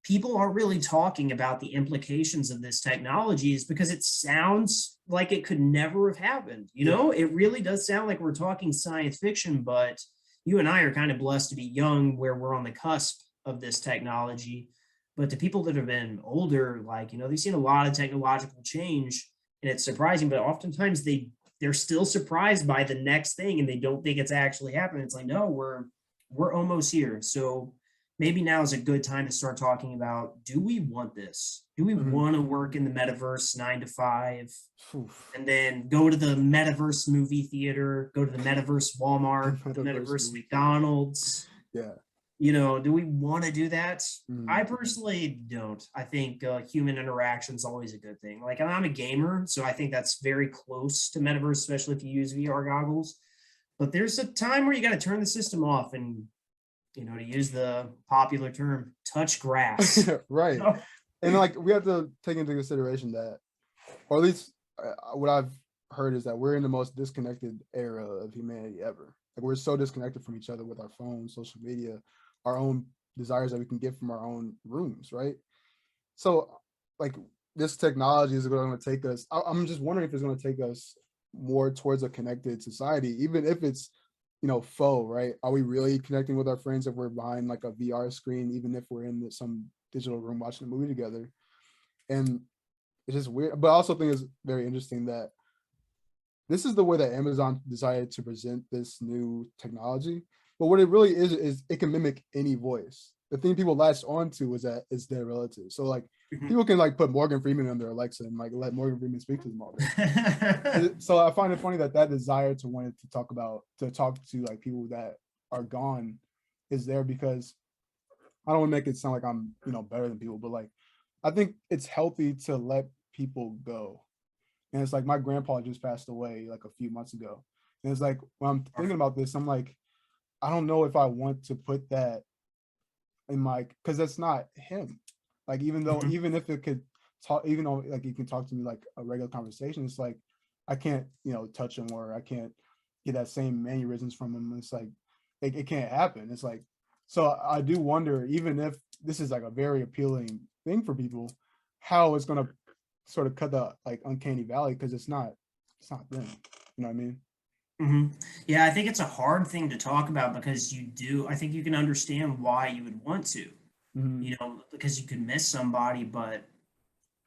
Speaker 2: people aren't really talking about the implications of this technology is because it sounds like it could never have happened.
Speaker 1: Yeah.
Speaker 2: It really does sound like we're talking science fiction, but you and I are kind of blessed to be young where we're on the cusp of this technology. But to people that have been older, like, they've seen a lot of technological change, and it's surprising, but oftentimes they're still surprised by the next thing and they don't think it's actually happening. It's like, no, we're almost here. So maybe now is a good time to start talking about, do we want this? Do we
Speaker 1: Mhm.
Speaker 2: want to work in the metaverse 9 to 5
Speaker 1: Oof.
Speaker 2: and then go to the metaverse movie theater, go to the metaverse
Speaker 1: The
Speaker 2: Walmart, the
Speaker 1: metaverse
Speaker 2: metaverse
Speaker 1: movie theater.
Speaker 2: McDonald's?
Speaker 1: Yeah.
Speaker 2: Do we want to do that? I
Speaker 1: Mhm.
Speaker 2: personally don't. I think human interaction is always a good thing. Like, and I'm a gamer, so I think that's very close to metaverse, especially if you use VR goggles. But there's a time where you got to turn the system off and, to use the popular term, touch grass.
Speaker 1: Right. And like we have to take into consideration that, or at least what I've heard is that we're in the most disconnected era of humanity ever. Like we're so disconnected from each other with our phones, social media, our own desires that we can get from our own rooms, right? So, like this technology is going to take us. I'm just wondering if it's going to take us more towards a connected society, even if it's faux, right? Are we really connecting with our friends if we're behind like a VR screen, even if we're in some digital room watching a movie together? And it's just weird. But I also think it's very interesting that this is the way that Amazon decided to present this new technology. But what it really is it can mimic any voice. The thing people latched on to is that it's their relative. So like people can like put Morgan Freeman on their Alexa and like let Morgan Freeman speak to them all day. So I find it funny that desire to want to talk to like people that are gone is there because I don't want to make it sound like I'm, better than people, but like I think it's healthy to let people go. And it's like my grandpa just passed away like a few months ago. And it's like when I'm thinking about this, I'm like, I don't know if I want to put that in my, because that's not him. Like
Speaker 2: Mhm.
Speaker 1: even if it could talk, even though like you can talk to me like a regular conversation, it's like I can't, touch him, or I can't get that same mannerisms from him. It's like it can't happen. It's like, so I do wonder, even if this is like a very appealing thing for people, how it's gonna sort of cut the like uncanny valley, because it's not them. You know what I mean?
Speaker 2: Hmm. Yeah, I think it's a hard thing to talk about because I think you can understand why you would want to,
Speaker 1: Hmm.
Speaker 2: because you could miss somebody, but,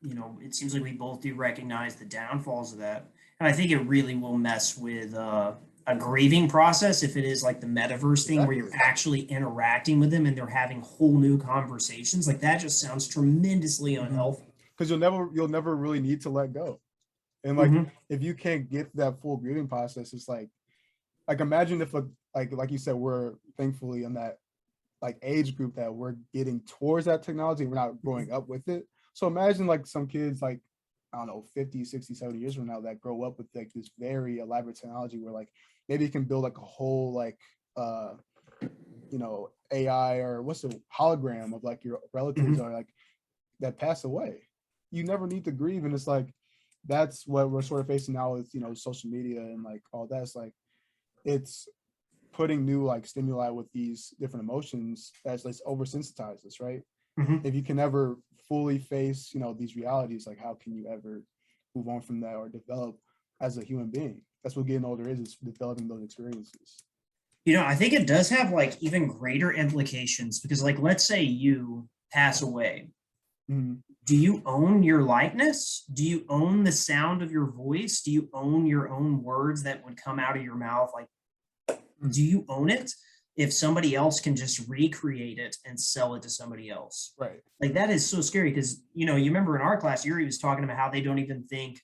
Speaker 2: it seems like we both do recognize the downfalls of that. And I think it really will mess with a grieving process if it is like the metaverse thing where you're
Speaker 1: Exactly.
Speaker 2: actually interacting with them and they're having whole new conversations. Like that just sounds tremendously unhealthy.
Speaker 1: Because you'll never really need to let go. And like
Speaker 2: Hmm.
Speaker 1: if you can't get that full grieving process, it's like imagine if like you said, we're thankfully in that like age group that we're getting towards that technology, we're not growing up with it. So imagine like some kids like, I don't know, 50, 60, 70 years from now that grow up with like this very elaborate technology where like maybe you can build like a whole like AI, or what's a hologram of like your relatives,
Speaker 2: Hmm.
Speaker 1: or like that pass away. You never need to grieve. And it's like that's what we're sort of facing now with social media and like all that. It's like it's putting new like stimuli with these different emotions as like oversensitized us, right?
Speaker 2: Hmm.
Speaker 1: If you can never fully face these realities, like how can you ever move on from that or develop as a human being? That's what getting older is developing those experiences.
Speaker 2: I think it does have like even greater implications because, like, let's say you pass away.
Speaker 1: Mhm.
Speaker 2: Do you own your likeness? Do you own the sound of your voice? Do you own your own words that would come out of your mouth? Like,
Speaker 1: Mhm.
Speaker 2: do you own it if somebody else can just recreate it and sell it to somebody else?
Speaker 1: Right.
Speaker 2: Like, that is so scary because, you remember in our class, Yuri was talking about how they don't even think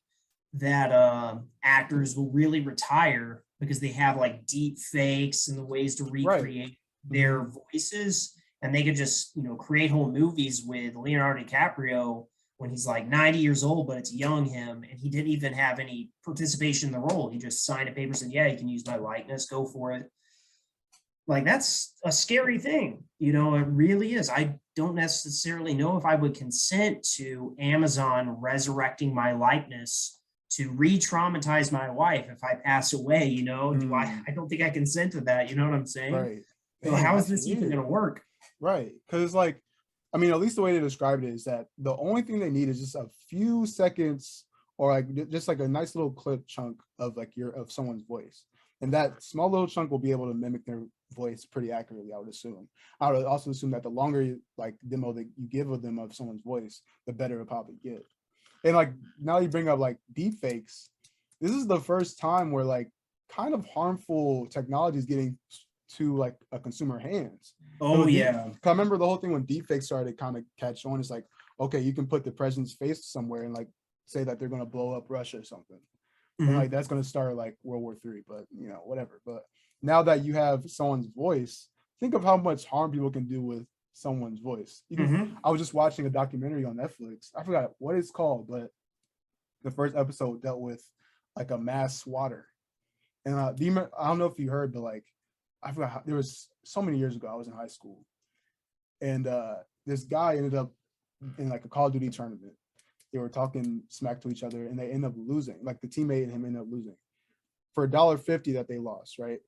Speaker 2: that actors will really retire because they have like deep fakes and the ways to
Speaker 1: Right.
Speaker 2: recreate
Speaker 1: Hmm.
Speaker 2: their voices, and they could just create whole movies with Leonardo DiCaprio when he's like 90 years old, but it's young him, and he didn't even have any participation in the role. He just signed a paper, said, "Yeah, you can use my likeness, go for it." Like that's a scary thing, it really is. I don't necessarily know if I would consent to Amazon resurrecting my likeness to re-traumatize my wife if I pass away. Do I
Speaker 1: Mm.
Speaker 2: I don't think I consent to that, you know what I'm saying?
Speaker 1: Right.
Speaker 2: So
Speaker 1: Dang,
Speaker 2: how is
Speaker 1: that's
Speaker 2: this even
Speaker 1: weird.
Speaker 2: going to work?
Speaker 1: Right. Because like, I mean, at least the way they described it is that the only thing they need is just a few seconds, or like just like a nice little clip chunk of like of someone's voice. And that small little chunk will be able to mimic their voice pretty accurately, I would assume. I would also assume that the longer like demo that you give of them of someone's voice, the better it'll probably get. And like now you bring up like deep fakes. This is the first time where like kind of harmful technology is getting to like a consumer hands.
Speaker 2: Oh yeah.
Speaker 1: I remember the whole thing when deepfake started kind of catch on. It's like, okay, you can put the president's face somewhere and like say that they're going to blow up Russia or something, and like
Speaker 2: Hmm.
Speaker 1: that's going to start like World War III. But whatever. But now that you have someone's voice, think of how much harm people can do with someone's voice. You can.
Speaker 2: Hmm.
Speaker 1: I was just watching a documentary on Netflix. I forgot what it's called, but the first episode dealt with like a mass swatter. And I don't know if you heard, but like I forgot there was so many years ago. I was in high school, and this guy ended up in like a Call of Duty tournament. They were talking smack to each other, and they end up losing. Like the teammate and him end up losing for $1.50 that they lost. Right.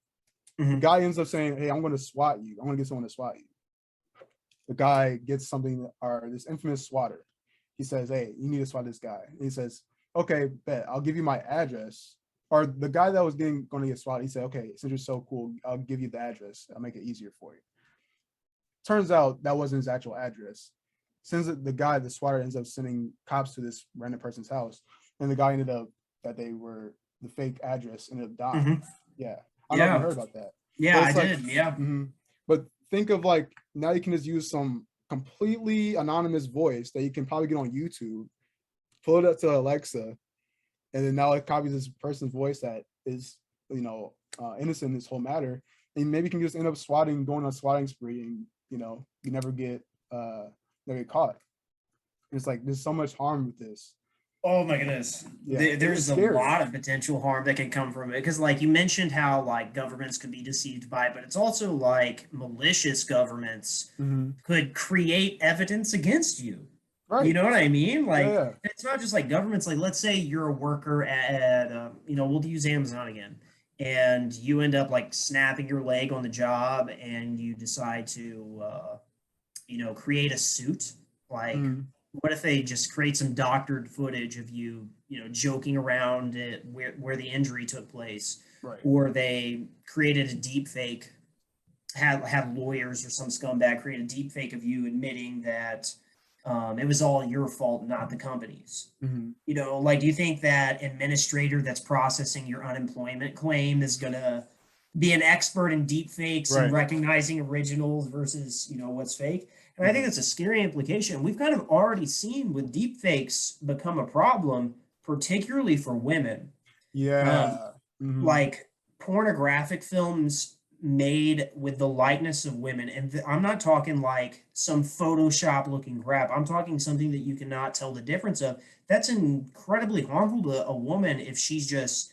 Speaker 1: The
Speaker 2: Hmm.
Speaker 1: guy ends up saying, "Hey, I'm going to swat you. I'm going to get someone to swat you." The guy gets something, or this infamous swatter. He says, "Hey, you need to swat this guy." And he says, "Okay, bet. I'll give you my address." Or the guy that was going to get swatted, he said, "Okay, since you're so cool, I'll give you the address. I'll make it easier for you." Turns out that wasn't his actual address. Since the guy, the swatter, ends up sending cops to this random person's house, and the guy ended up that they were the fake address ended up dying.
Speaker 2: Hmm.
Speaker 1: Yeah, I don't know if you
Speaker 2: Yeah.
Speaker 1: heard about that,
Speaker 2: Yeah,
Speaker 1: but
Speaker 2: I
Speaker 1: it's like,
Speaker 2: did. Yeah.
Speaker 1: but think of like now you can just use some completely anonymous voice that you can probably get on YouTube, pull it up to Alexa, and then now it copies this person's voice that is innocent in this whole matter, and maybe you can just end up swatting, going on a swatting spree, and you never get caught. It's like there's so much harm with this.
Speaker 2: Oh my goodness.
Speaker 1: Yeah, it's
Speaker 2: There's a
Speaker 1: scary.
Speaker 2: lot of potential harm that can come from it. Because, like, you mentioned how, like, governments could be deceived by it, but it's also like malicious governments
Speaker 1: Hmm.
Speaker 2: could create evidence against you. You
Speaker 1: Right.
Speaker 2: know what I mean?
Speaker 1: Yeah,
Speaker 2: Like,
Speaker 1: yeah.
Speaker 2: it's not just like governments. Like, let's say you're a worker we'll use Amazon again, and you end up like snapping your leg on the job, and you decide to, create a suit. Like,
Speaker 1: Mhm.
Speaker 2: what if they just create some doctored footage of you, joking around it where the injury took place,
Speaker 1: Right.
Speaker 2: or they created a deep fake, had lawyers or some scumbag create a deep fake of you admitting that it was all your fault, not the company's.
Speaker 1: Hmm.
Speaker 2: Like, do you think that administrator that's processing your unemployment claim is gonna be an expert in deep fakes and
Speaker 1: Right.
Speaker 2: recognizing originals versus what's fake? And I think
Speaker 1: Hmm.
Speaker 2: that's a scary implication. We've kind of already seen with deep fakes become a problem, particularly for women. Um,
Speaker 1: Yeah. Hmm.
Speaker 2: like pornographic films made with the likeness of women, and I'm not talking like some Photoshop looking crap. I'm talking something that you cannot tell the difference of. That's incredibly harmful to a woman if she's just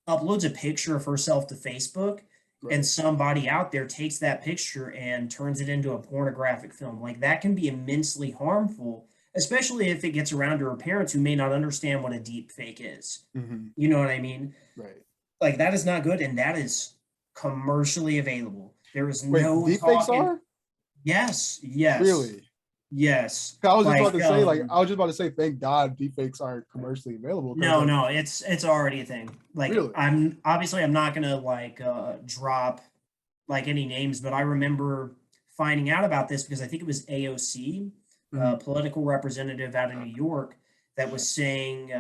Speaker 2: uploads a picture of herself to Facebook, and
Speaker 1: Right.
Speaker 2: somebody out there takes that picture and turns it into a pornographic film. Like, that can be immensely harmful, especially if it gets around to her parents who may not understand what a deep fake is.
Speaker 1: Hmm.
Speaker 2: You know what I mean?
Speaker 1: Right.
Speaker 2: Like, that is not good, and that is commercially available. There is
Speaker 1: Wait,
Speaker 2: no
Speaker 1: deepfakes
Speaker 2: talking.
Speaker 1: are
Speaker 2: Yes, yes,
Speaker 1: really?
Speaker 2: yes.
Speaker 1: 'Cause
Speaker 2: Like,
Speaker 1: I was just about to say, thank God deepfakes aren't commercially available. Because
Speaker 2: no,
Speaker 1: like,
Speaker 2: no, it's already a thing. Like,
Speaker 1: really.
Speaker 2: I'm not gonna like drop like any names, but I remember finding out about this because I think it was AOC,
Speaker 1: Hmm.
Speaker 2: political representative out of New York, that was saying,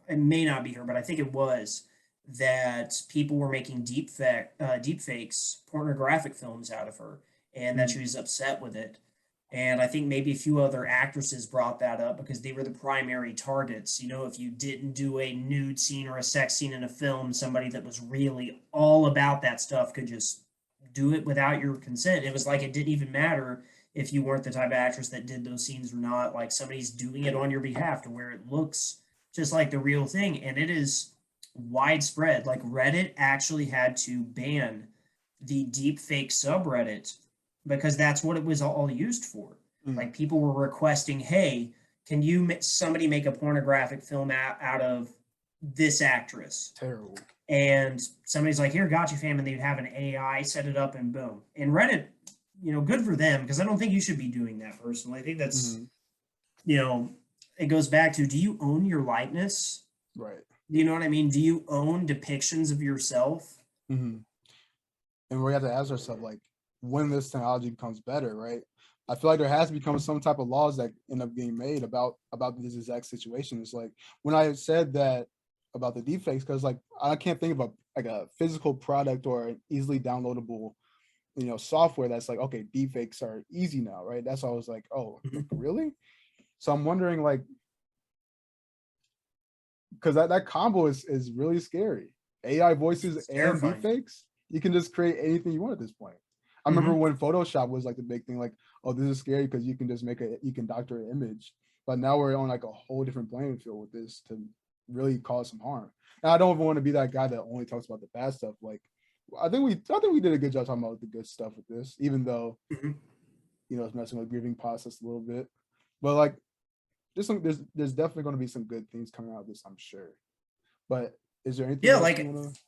Speaker 2: it may not be her, but I think it was, that people were making deep fakes, pornographic films out of her, and that she
Speaker 1: Hmm.
Speaker 2: was upset with it. And I think maybe a few other actresses brought that up because they were the primary targets. If you didn't do a nude scene or a sex scene in a film, somebody that was really all about that stuff could just do it without your consent. It was like it didn't even matter if you weren't the type of actress that did those scenes or not. Like, somebody's doing it on your behalf to where it looks just like the real thing. And it is widespread. Like, Reddit actually had to ban the deep fake subreddit because that's what it was all used for.
Speaker 1: Hmm.
Speaker 2: Like, people were requesting, hey, can somebody make a pornographic film out of this actress?
Speaker 1: Terrible.
Speaker 2: And somebody's like, here, got you, fam. And they'd have an AI set it up, and boom. And Reddit, good for them, because I don't think you should be doing that personally. I think that's,
Speaker 1: Hmm.
Speaker 2: it goes back to, do you own your likeness?
Speaker 1: Right.
Speaker 2: Do you know what I mean? Do you own depictions of yourself?
Speaker 1: Hmm. And we have to ask ourselves, like, when this technology becomes better, right? I feel like there has to become some type of laws that end up being made about this exact situation. It's like when I said that about the deepfakes, because like I can't think of a physical product or an easily downloadable, software that's like, okay, deepfakes are easy now, right? That's why I was like, oh, like,
Speaker 2: Mhm.
Speaker 1: really? So I'm wondering, like, because that combo is really scary. AI voices
Speaker 2: It's
Speaker 1: and
Speaker 2: terrifying.
Speaker 1: deepfakes. You can just create anything you want at this point. I remember
Speaker 2: Hmm.
Speaker 1: when Photoshop was like the big thing, like, oh, this is scary because you can just you can doctor an image. But now we're on like a whole different playing field with this to really cause some harm. And I don't even want to be that guy that only talks about the bad stuff. Like, I think we did a good job talking about the good stuff with this, even though
Speaker 2: Hmm.
Speaker 1: it's messing with the grieving process a little bit. But like, there's definitely going to be some good things coming out of this, I'm sure. But is there anything
Speaker 2: Yeah,
Speaker 1: else you
Speaker 2: like,
Speaker 1: want to?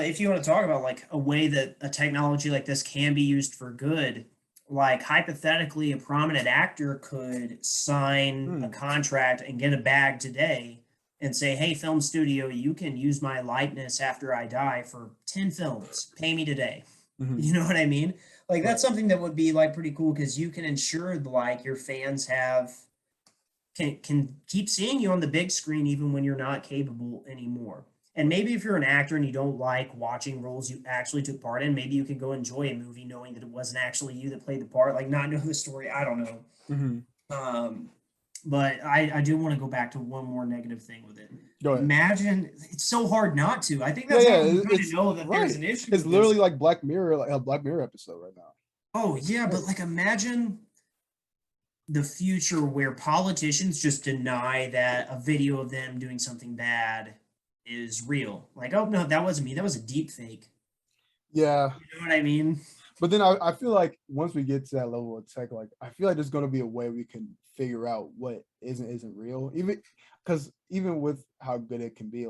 Speaker 2: if you want to talk about like a way that a technology like this can be used for good, like, hypothetically, a prominent actor could sign a
Speaker 1: Hmm.
Speaker 2: contract and get a bag today and say, hey, film studio, you can use my likeness after I die for 10 films. Pay me today.
Speaker 1: Hmm.
Speaker 2: You know what I mean? Like, that's
Speaker 1: Right.
Speaker 2: something that would be like pretty cool because you can ensure like your fans can keep seeing you on the big screen even when you're not capable anymore. And
Speaker 1: Right.
Speaker 2: maybe if you're an actor and you don't like watching roles you actually took part in, maybe you can go enjoy a movie knowing that it wasn't actually you that played the part, like not know the story. I don't know.
Speaker 1: Hmm.
Speaker 2: Um, but I do want to go back to one more negative thing with it.
Speaker 1: Go ahead.
Speaker 2: Imagine, it's so hard not to. I think
Speaker 1: Yeah,
Speaker 2: that's
Speaker 1: yeah.
Speaker 2: how you kind of
Speaker 1: It's
Speaker 2: know that there's
Speaker 1: right.
Speaker 2: an issue
Speaker 1: It's
Speaker 2: with this.
Speaker 1: literally like Black Mirror, like a Black Mirror episode right now.
Speaker 2: Oh yeah, but like imagine the future where politicians just deny that a video of them doing something bad is real. Like, oh no, that wasn't me. That was a deep fake.
Speaker 1: Yeah,
Speaker 2: You know what I mean?
Speaker 1: but then I feel like once we get to that level of tech, like I feel like there's gonna be a way we can figure out what isn't real. Even because even with how good it can be,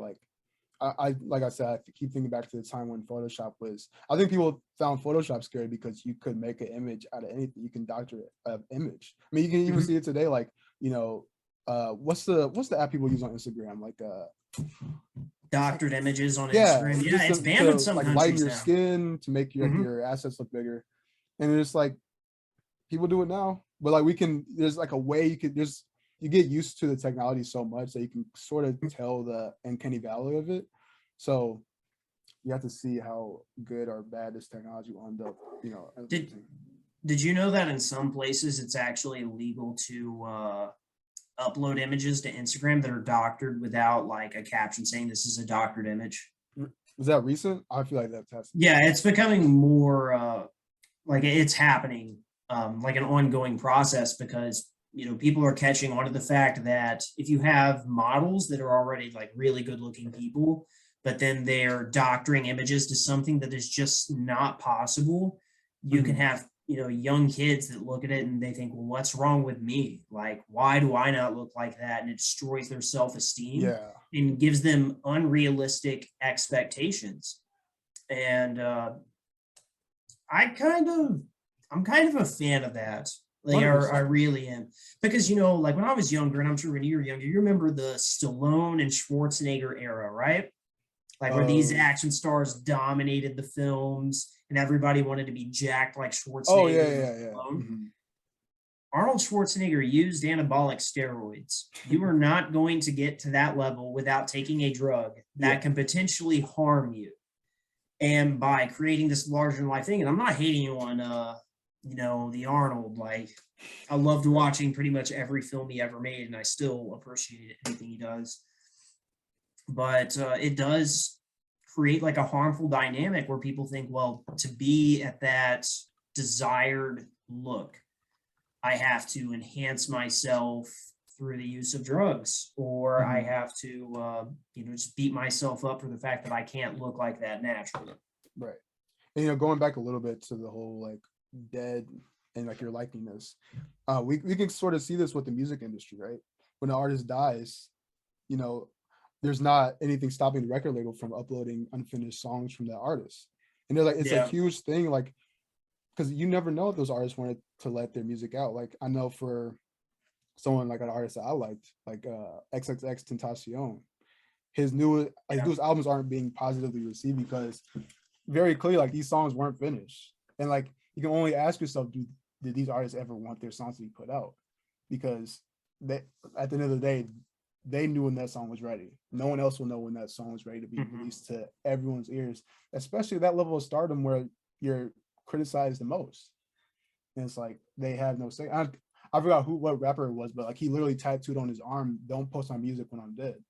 Speaker 1: I like I said, I keep thinking back to the time when Photoshop was. I think people found Photoshop scary because you could make an image out of anything. You can doctor an image. I mean, you can even
Speaker 2: Mhm.
Speaker 1: see it today. Like what's the app people use on Instagram?
Speaker 2: Doctored images on
Speaker 1: Yeah,
Speaker 2: Instagram. Yeah,
Speaker 1: just
Speaker 2: it's banned in
Speaker 1: to
Speaker 2: some
Speaker 1: like lighten
Speaker 2: countries
Speaker 1: your
Speaker 2: now.
Speaker 1: skin to make your like
Speaker 2: Mhm.
Speaker 1: your assets look bigger, and it's like people do it now. But like we can, there's like a way you could there's you get used to the technology so much that you can sort of tell the uncanny valley of it. So you have to see how good or bad this technology will end up,
Speaker 2: Did
Speaker 1: implementing.
Speaker 2: Did you know that in some places it's actually illegal to upload images to Instagram that are doctored without like a caption saying this is a doctored image?
Speaker 1: Was that recent? I feel like that's has to be
Speaker 2: Yeah,
Speaker 1: recent.
Speaker 2: it's becoming more like it's happening, like an ongoing process because people are catching on to the fact that if you have models that are already like really good looking people, but then they're doctoring images to something that is just not possible, you can
Speaker 1: Mhm.
Speaker 2: have young kids that look at it and they think, well, what's wrong with me? Like, why do I not look like that? And it destroys their self-esteem
Speaker 1: Yeah.
Speaker 2: and gives them unrealistic expectations. And I kind of, I'm kind of a fan of that. Like, I
Speaker 1: 100%.
Speaker 2: really am. Because, like when I was younger, and I'm sure when you were younger, you remember the Stallone and Schwarzenegger era, right? Like where these
Speaker 1: Uh,
Speaker 2: action stars dominated the films and everybody wanted to be jacked like
Speaker 1: oh yeah,
Speaker 2: Schwarzenegger and
Speaker 1: yeah, yeah.
Speaker 2: Stallone.
Speaker 1: Mhm.
Speaker 2: Arnold Schwarzenegger used anabolic steroids. You are not going to get to that level without taking a drug that
Speaker 1: Yeah.
Speaker 2: can potentially harm you. And by creating this larger than life thing, and I'm not hating you on the Arnold, like I loved watching pretty much every film he ever made and I still appreciate anything he does, but it does create like a harmful dynamic where people think, well, to be at that desired look, I have to enhance myself through the use of drugs, or I
Speaker 1: Mhm.
Speaker 2: have to, just beat myself up for the fact that I can't look like that naturally.
Speaker 1: Right. And going back a little bit to the whole like dead and like your likeness, we can sort of see this with the music industry, right? When an artist dies, you know, there's not anything stopping the record label from uploading unfinished songs from that artist. And they're like, it's a
Speaker 2: Yeah.
Speaker 1: huge thing, like, because you never know if those artists wanted to let their music out. Like, I know for someone like an artist that I liked, like XXX Tentacion, his
Speaker 2: Yeah.
Speaker 1: newest albums aren't being positively received because very clear, like these songs weren't finished. And like you can only ask yourself, did these artists ever want their songs to be put out? Because they at the end of the day, they knew when that song was ready. No one else will know when that song was ready to be
Speaker 2: Mhm.
Speaker 1: released to everyone's ears, especially that level of stardom where you're criticized the most. And it's like they have no say. I forgot what rapper it was, but like he literally tattooed on his arm, "Don't post my music when I'm dead."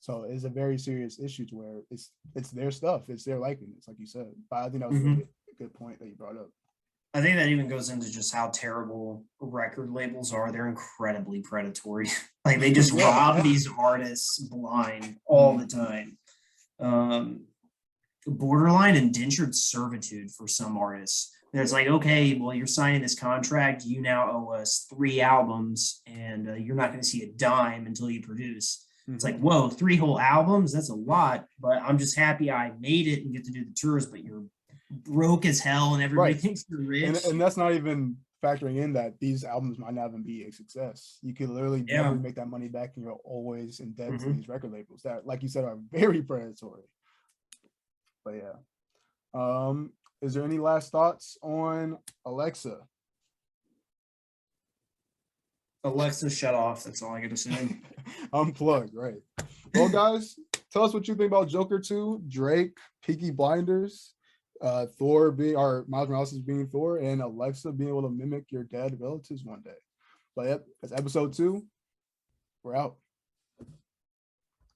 Speaker 1: So it's a very serious issue to where it's their stuff, it's their likeness, like you said. But I think that was a
Speaker 2: Mhm.
Speaker 1: really good point that you brought up.
Speaker 2: I think that even goes into just how terrible record labels are. They're incredibly predatory. Like they just
Speaker 1: Yeah.
Speaker 2: rob these artists blind all the
Speaker 1: Mhm.
Speaker 2: time. Um, Borderline indentured servitude for some artists. It's like, okay, well, you're signing this contract. You now owe us 3 albums, and you're not going to see a dime until you produce. It's like,
Speaker 1: Mhm.
Speaker 2: whoa, 3 whole albums? That's a lot. But I'm just happy I made it and get to do the tours. But you're broke as hell, and everybody
Speaker 1: Right.
Speaker 2: thinks you're rich.
Speaker 1: And that's not even factoring in that these albums might not even be a success. You could literally never
Speaker 2: Yeah.
Speaker 1: make that money back and you're always in debt to
Speaker 2: Mm-hmm.
Speaker 1: these record labels that, like you said, are very predatory. But yeah. Is there any last thoughts on Alexa?
Speaker 2: Alexa, shut off. That's all I got to say.
Speaker 1: Unplugged, right. Well, guys, tell us what you think about Joker 2, Drake, Peaky Blinders, Thor being or Miles Morales being Thor, and Alexa being able to mimic your dead relatives one day. But yep, that's episode 2. We're out.